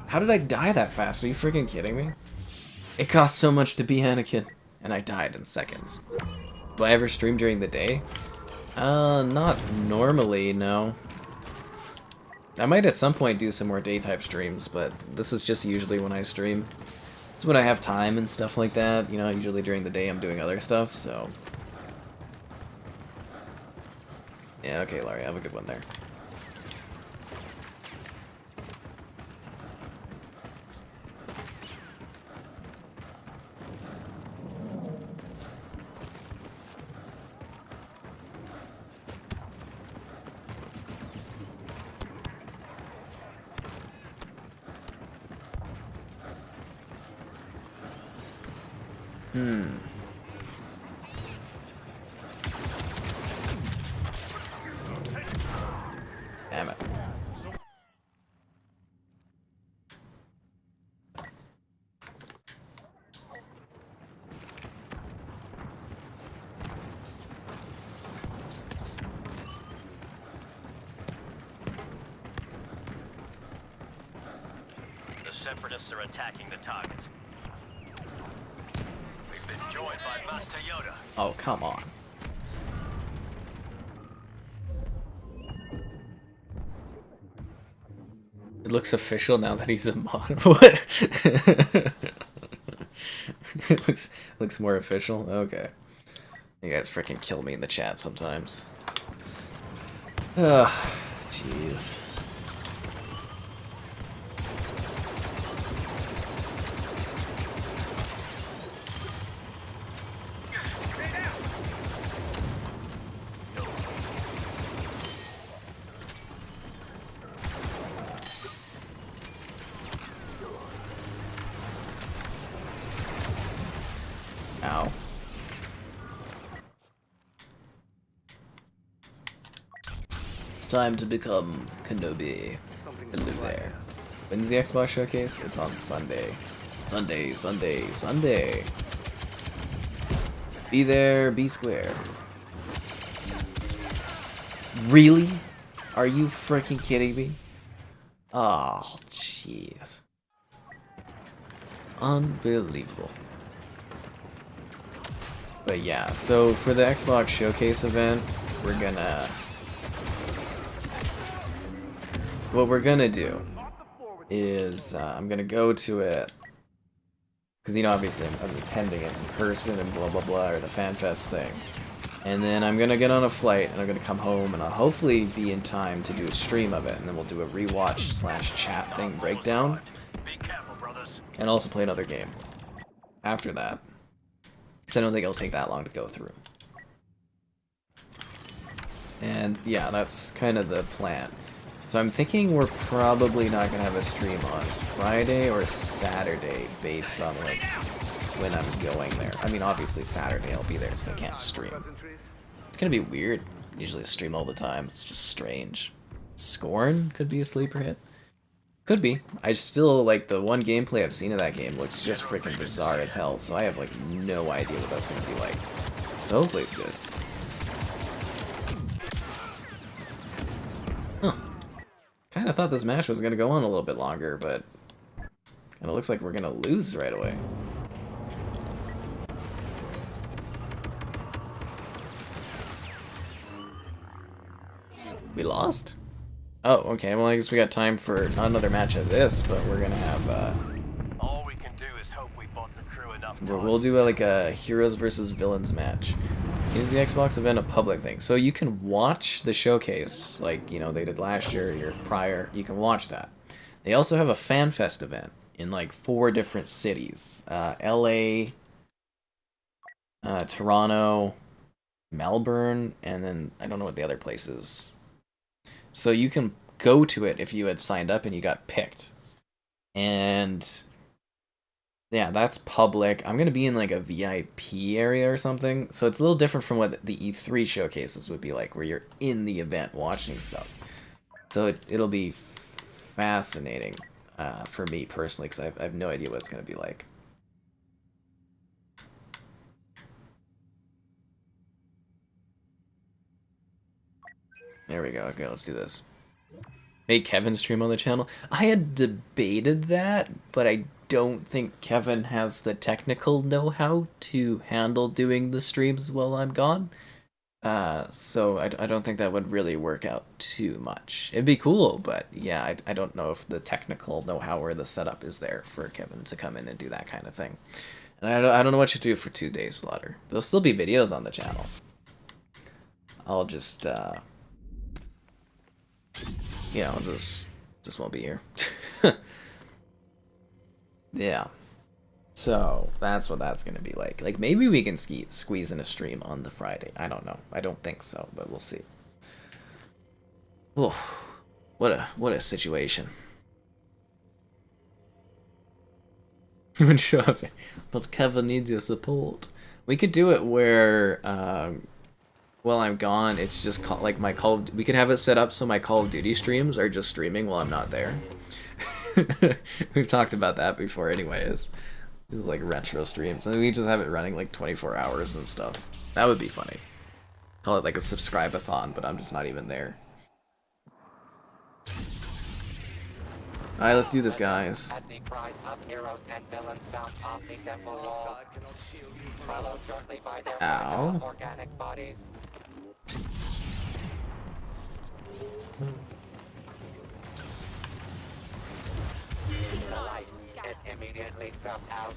How did I die that fast? Are you freaking kidding me? It costs so much to be Anakin, and I died in seconds. Do I ever stream during the day? Not normally, no. I might at some point do some more day-type streams, but this is just usually when I stream. It's when I have time and stuff like that. You know, usually during the day I'm doing other stuff, so... Yeah, okay, Laurie, have a good one there. Damn it. The Separatists are attacking the target. We've been joined by Master Yoda. Oh, come on. It looks official now that he's a mod. What? It looks more official? Okay. You guys freaking kill me in the chat sometimes. Ugh, jeez. Ow. It's time to become Kenobi. Hello there. When's the Xbox showcase? It's on Sunday. Sunday, Sunday, Sunday. Be there, be square. Really? Are you freaking kidding me? Oh, jeez. Unbelievable. But yeah, so for the Xbox Showcase event, what we're gonna do is I'm gonna go to it because, you know, obviously I'm attending it in person and blah blah blah, or the FanFest thing, and then I'm gonna get on a flight and I'm gonna come home and I'll hopefully be in time to do a stream of it, and then we'll do a rewatch/chat thing breakdown, Be careful, brothers. and also play another game after that. Because I don't think it'll take that long to go through. And yeah, that's kind of the plan. So I'm thinking we're probably not going to have a stream on Friday or Saturday based on like when I'm going there. I mean, obviously Saturday I'll be there, so I can't stream. It's going to be weird. Usually I stream all the time. It's just strange. Scorn could be a sleeper hit. Could be. I still, like, the one gameplay I've seen of that game looks just freaking bizarre as hell, so I have, like, no idea what that's gonna be like. So hopefully it's good. Huh. Kinda thought this match was gonna go on a little bit longer, but kinda looks like we're gonna lose right away. We lost? Oh, okay, well I guess we got time for not another match of this, but we're gonna have, All we can do is hope we bought the crew enough time. we'll do like a heroes versus villains match. Is the Xbox event a public thing? So you can watch the showcase, like, you know, they did last year, year prior, you can watch that. They also have a FanFest event in like 4 different cities. LA, Toronto, Melbourne, and then I don't know what the other place is. So you can go to it if you had signed up and you got picked. And yeah, that's public. I'm going to be in like a VIP area or something. So it's a little different from what the E3 showcases would be like, where you're in the event watching stuff. So it'll be fascinating for me personally, because I have no idea what it's going to be like. There we go. Okay, let's do this. Make Kevin stream on the channel. I had debated that, but I don't think Kevin has the technical know-how to handle doing the streams while I'm gone. So I don't think that would really work out too much. It'd be cool, but yeah, I don't know if the technical know-how or the setup is there for Kevin to come in and do that kind of thing. And I don't know what you do for 2 days, Slaughter. There'll still be videos on the channel. I'll just, you know, just won't be here. Yeah. So that's what that's gonna be like. Like maybe we can squeeze in a stream on the Friday. I don't know. I don't think so, but we'll see. Oh, what a situation. Even sure, but Kevin needs your support. We could do it where while I'm gone, it's just like my we could have it set up so my Call of Duty streams are just streaming while I'm not there. We've talked about that before anyways. Like retro streams, and we just have it running like 24 hours and stuff. That would be funny. Call it like a subscribe-a-thon, but I'm just not even there. Alright, let's do this, guys. As the cries of heroes and villains bounce off the temple walls, followed shortly by their Ow. organic bodies. The light is immediately snuffed out.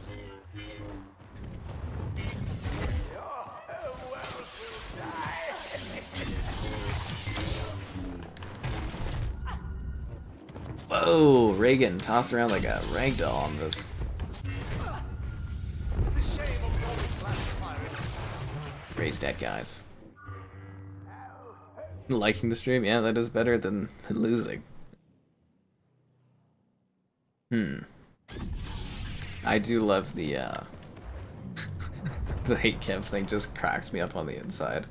Whoa, Reagan tossed around like a ragdoll on this. Raise that, guys. Liking the stream? Yeah, that is better than losing. I do love the the hate Kev thing, just cracks me up on the inside.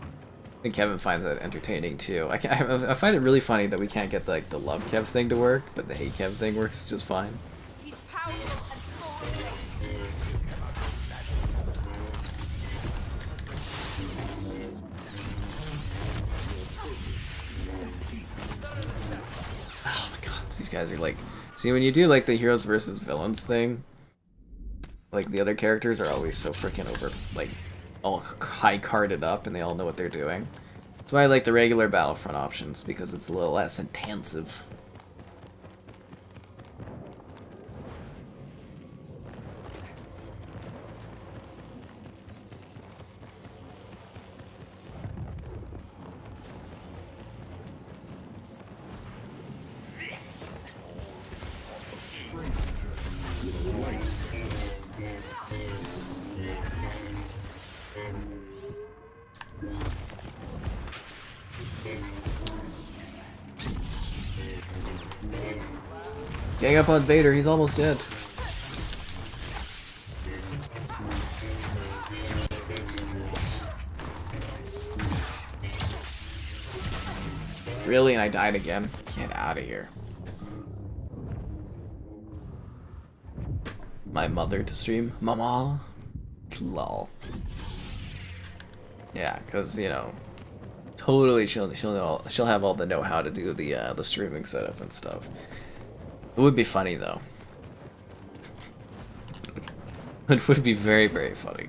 I think Kevin finds that entertaining too. I find it really funny that we can't get like the love Kev thing to work, but the hate Kev thing works just fine. He's powerful and full of faith. Oh my god, these guys are like... See, when you do like the heroes versus villains thing, like the other characters are always so freaking over, like, all high carded up and they all know what they're doing. That's why I like the regular Battlefront options, because it's a little less intensive. Gang up on Vader, he's almost dead. Really? And I died again? Get out of here. My mother to stream? Mama? Lol. Yeah, because, you know, totally she'll have all the know-how to do the streaming setup and stuff. It would be funny though. It would be very, very funny.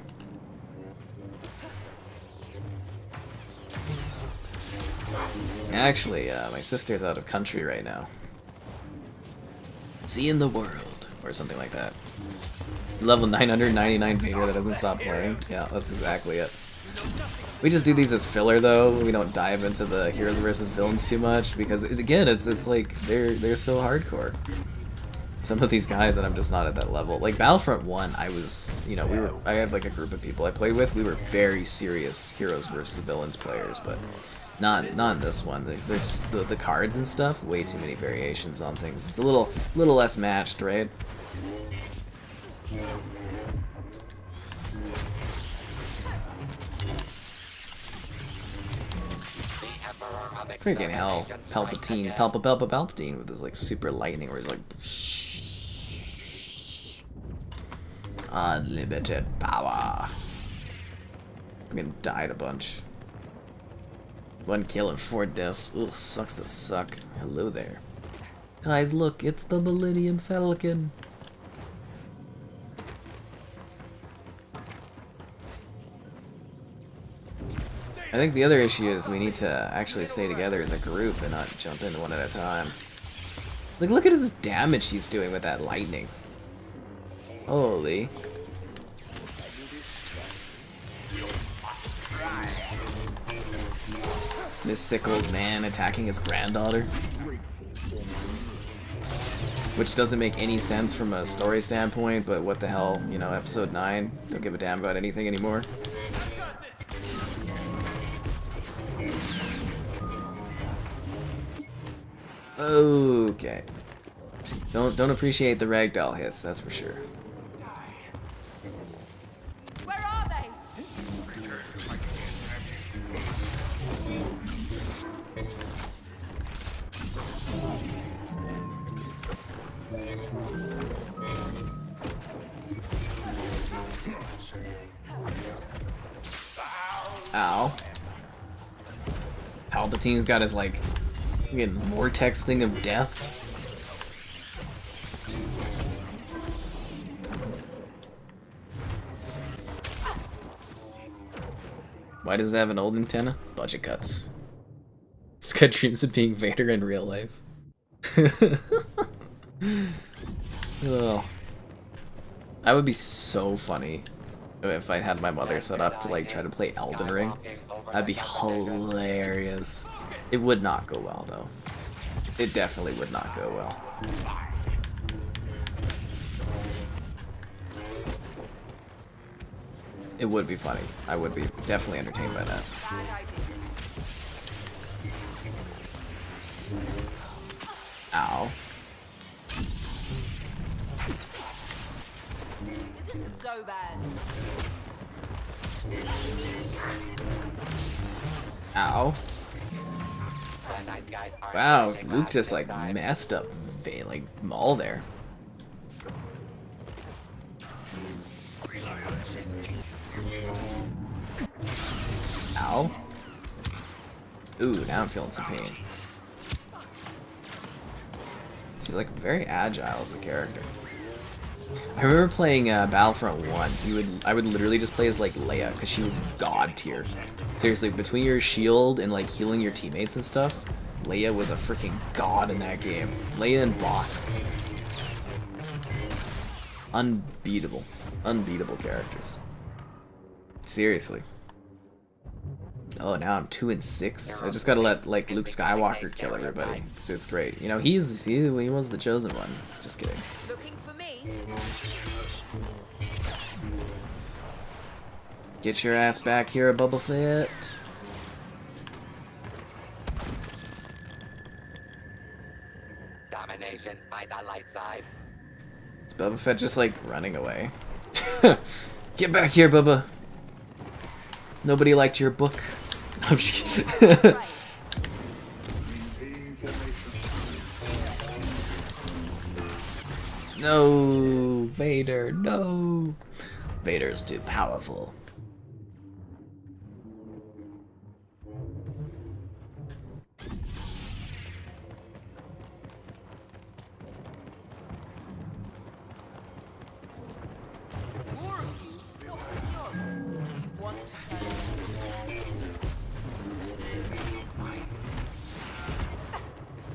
Actually, my sister's out of country right now. See you in the world, or something like that. Level 999 Vader that doesn't stop playing. Yeah, that's exactly it. We just do these as filler though. We don't dive into the heroes versus villains too much because again, it's like they're so hardcore. Some of these guys and I'm just not at that level. Like Battlefront 1, I was, you know, I had like a group of people I played with. We were very serious heroes versus villains players, but Not in this one. There's the cards and stuff. Way too many variations on things. It's a little less matched, right? Freaking hell, Palpatine, Palpatine with his like super lightning where he's like unlimited power. Freaking died a bunch. 1 kill and 4 deaths. Ugh, sucks to suck. Hello there. Guys, look, it's the Millennium Falcon. I think the other issue is we need to actually stay together as a group and not jump in one at a time. Like, look at his damage he's doing with that lightning. Holy. This sick old man attacking his granddaughter. Which doesn't make any sense from a story standpoint, but what the hell, you know, episode 9. Don't give a damn about anything anymore. Okay. Don't appreciate the ragdoll hits, that's for sure. Where are they? Ow. Palpatine's got his like vortex thing of death. Why does it have an old antenna? Budget cuts. It's got dreams of being Vader in real life. Oh. That would be so funny if I had my mother set up to like try to play Elden Ring. That'd be hilarious. It would not go well though. It definitely would not go well. It would be funny. I would be definitely entertained by that. Ow. This isn't so bad. Ow. Wow, Luke just like messed up like Maul there. Ow. Ooh, now I'm feeling some pain. He's like very agile as a character. I remember playing Battlefront 1. I would literally just play as like Leia because she was god tier. Seriously, between your shield and like healing your teammates and stuff, Leia was a freaking god in that game. Leia and Bosk. Unbeatable. Unbeatable characters. Seriously. Oh, now I'm 2 and 6. I just gotta let like Luke Skywalker kill everybody. It's great. You know, he was the chosen one. Just kidding. Looking for me? Get your ass back here, Boba Fett. Domination by the light side. Is Boba Fett just like running away? Get back here, Bubba. Nobody liked your book. I'm just kidding. No, Vader, no. Vader's too powerful. More of you? What are yours? You want to turn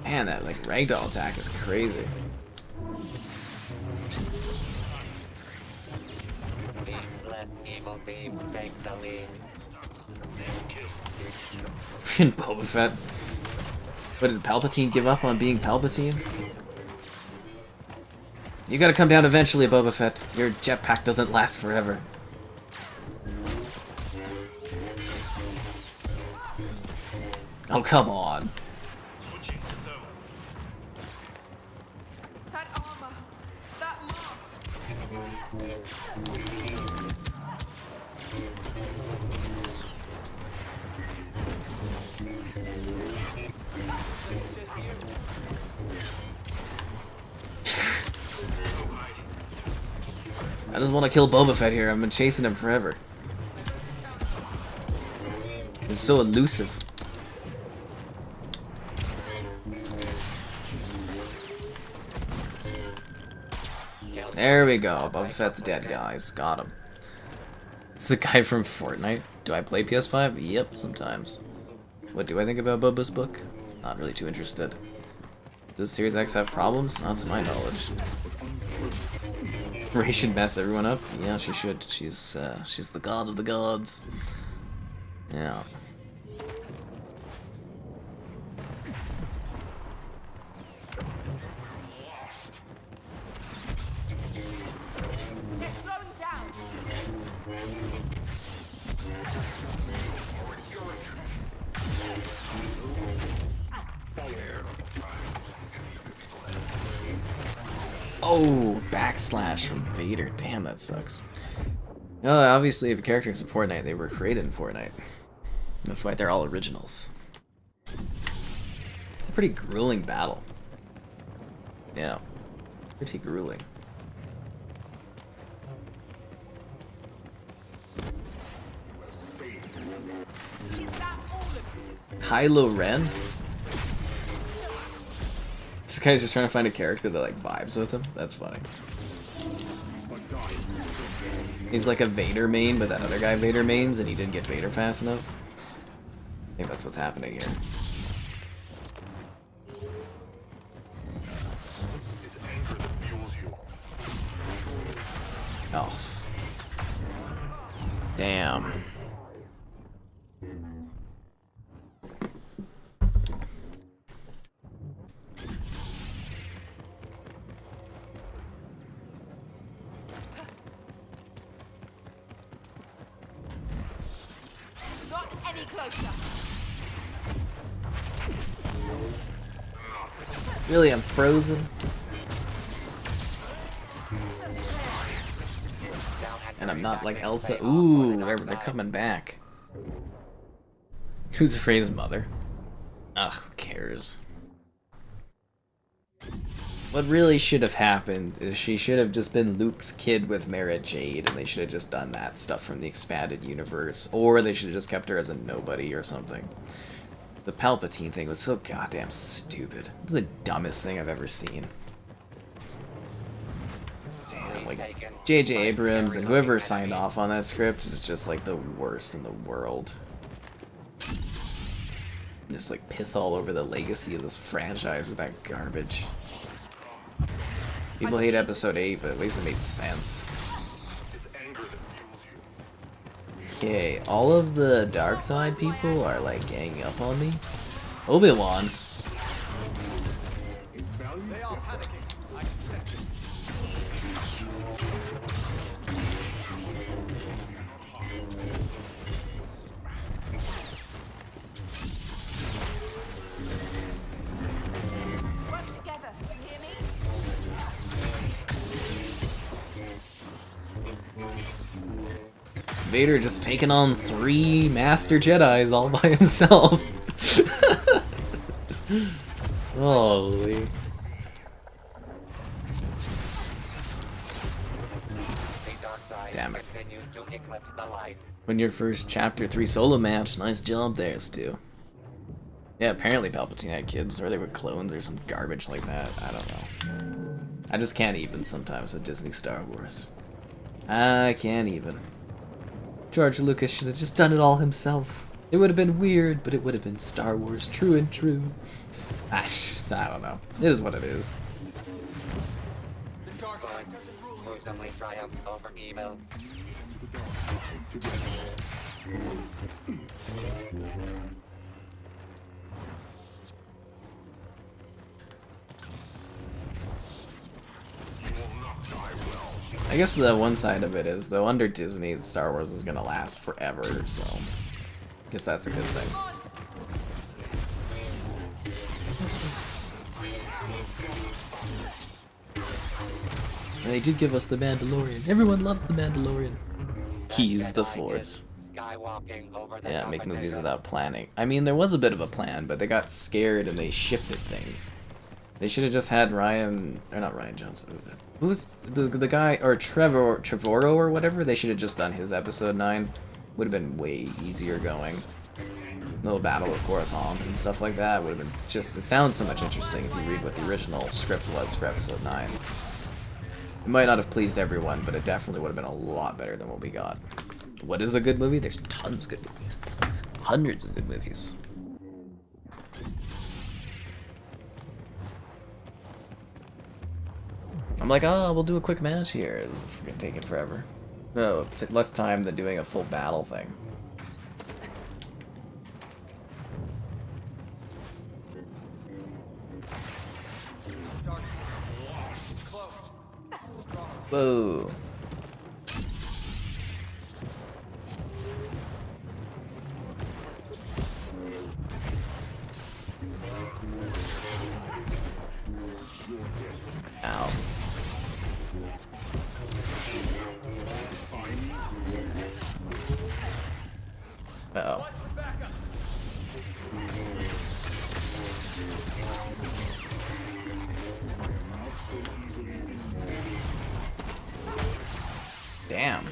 Man, that like ragdoll attack is crazy. Less evil team takes the lead. And Boba Fett. But did Palpatine give up on being Palpatine? You gotta come down eventually, Boba Fett. Your jetpack doesn't last forever. Oh, come on. That armor. That mask. I just want to kill Boba Fett here. I've been chasing him forever. It's so elusive. There we go. Boba Fett's dead, guys. Got him. It's the guy from Fortnite. Do I play PS5? Yep, sometimes. What do I think about Boba's book? Not really too interested. Does Series X have problems? Not to my knowledge. Rey should mess everyone up? Yeah, she should. She's the god of the gods. Yeah. They're slowing down. Oh, backslash from Vader. Damn, that sucks. Obviously, if characters in Fortnite, they were created in Fortnite. That's why they're all originals. It's a pretty grueling battle. Yeah, pretty grueling. Is that all of you? Kylo Ren? This guy's just trying to find a character that like vibes with him. That's funny. He's like a Vader main, but that other guy Vader mains, and he didn't get Vader fast enough. I think that's what's happening here. Oh. Damn. Not any closer. Really, I'm frozen. And I'm not like Elsa. Ooh, they're coming back. Who's Rey's mother? Ugh, who cares? What really should have happened is she should have just been Luke's kid with Mara Jade, and they should have just done that stuff from the expanded universe. Or they should have just kept her as a nobody or something. The Palpatine thing was so goddamn stupid. It was the dumbest thing I've ever seen. Damn, like, J.J. Abrams and whoever signed off on that script is just like the worst in the world. Just like piss all over the legacy of this franchise with that garbage. People hate episode 8, but at least it made sense. Okay, all of the dark side people are like ganging up on me. Obi-Wan. They are panicking. I can sense it. Work together. You hear me? Vader just taking on 3 Master Jedis all by himself. Holy. The dark side Damn it. continues to eclipse the light. When your first chapter 3 solo match, nice job there, Stu. Yeah, apparently Palpatine had kids, or they were clones or some garbage like that. I don't know. I just can't even sometimes with Disney Star Wars. I can't even. George Lucas should have just done it all himself. It would have been weird, but it would have been Star Wars, true and true. I don't know. It is what it is. The dark side Good doesn't rule you. gruesomely triumphs over evil. I guess the one side of it is, though, under Disney, Star Wars is gonna last forever, so I guess that's a good thing. And they did give us the Mandalorian. Everyone loves the Mandalorian. He's the Force. Skywalking over the Yeah, make movies competition. without planning. I mean, there was a bit of a plan, but they got scared and they shifted things. They should have just had Ryan, or not Ryan Johnson. Who's the guy, or Trevorrow or whatever? They should have just done his episode 9. Would have been way easier going. Little battle of Coruscant and stuff like that would have been just. It sounds so much interesting if you read what the original script was for episode 9. It might not have pleased everyone, but it definitely would have been a lot better than what we got. What is a good movie? There's tons of good movies. Hundreds of good movies. I'm like, oh, we'll do a quick match here. It's gonna take it forever. No, it took less time than doing a full battle thing. Whoa. Ow. Uh-oh. Damn.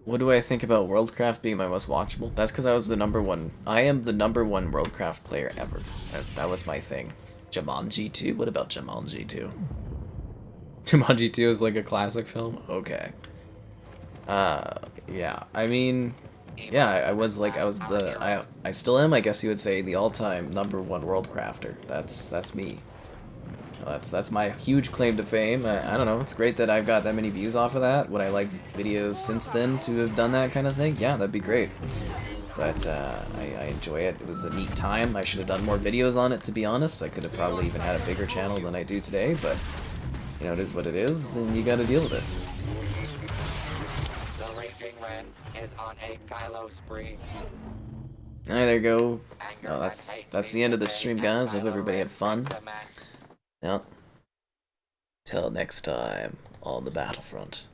What do I think about Worldcraft being my most watchable? That's because I was the #1. I am the #1 Worldcraft player ever. That was my thing. Jumanji 2? What about Jumanji 2? Jumanji 2 is like a classic film? Okay. Yeah. I mean, yeah, I still am, I guess you would say, the all-time #1 Worldcrafter. That's me. That's my huge claim to fame. I don't know, it's great that I've got that many views off of that. Would I like videos since then to have done that kind of thing? Yeah, that'd be great. But I enjoy it. It was a neat time. I should have done more videos on it, to be honest. I could have probably even had a bigger channel than I do today, but you know, it is what it is, and you gotta deal with it. The Raging Ren is on a Kylo spree. Alright, there you go. Anger Oh, and hate that's the sees end of the day stream, as guys. Hope Kylo everybody Ren had fun. wins the match. Yep. Till next time on the Battlefront.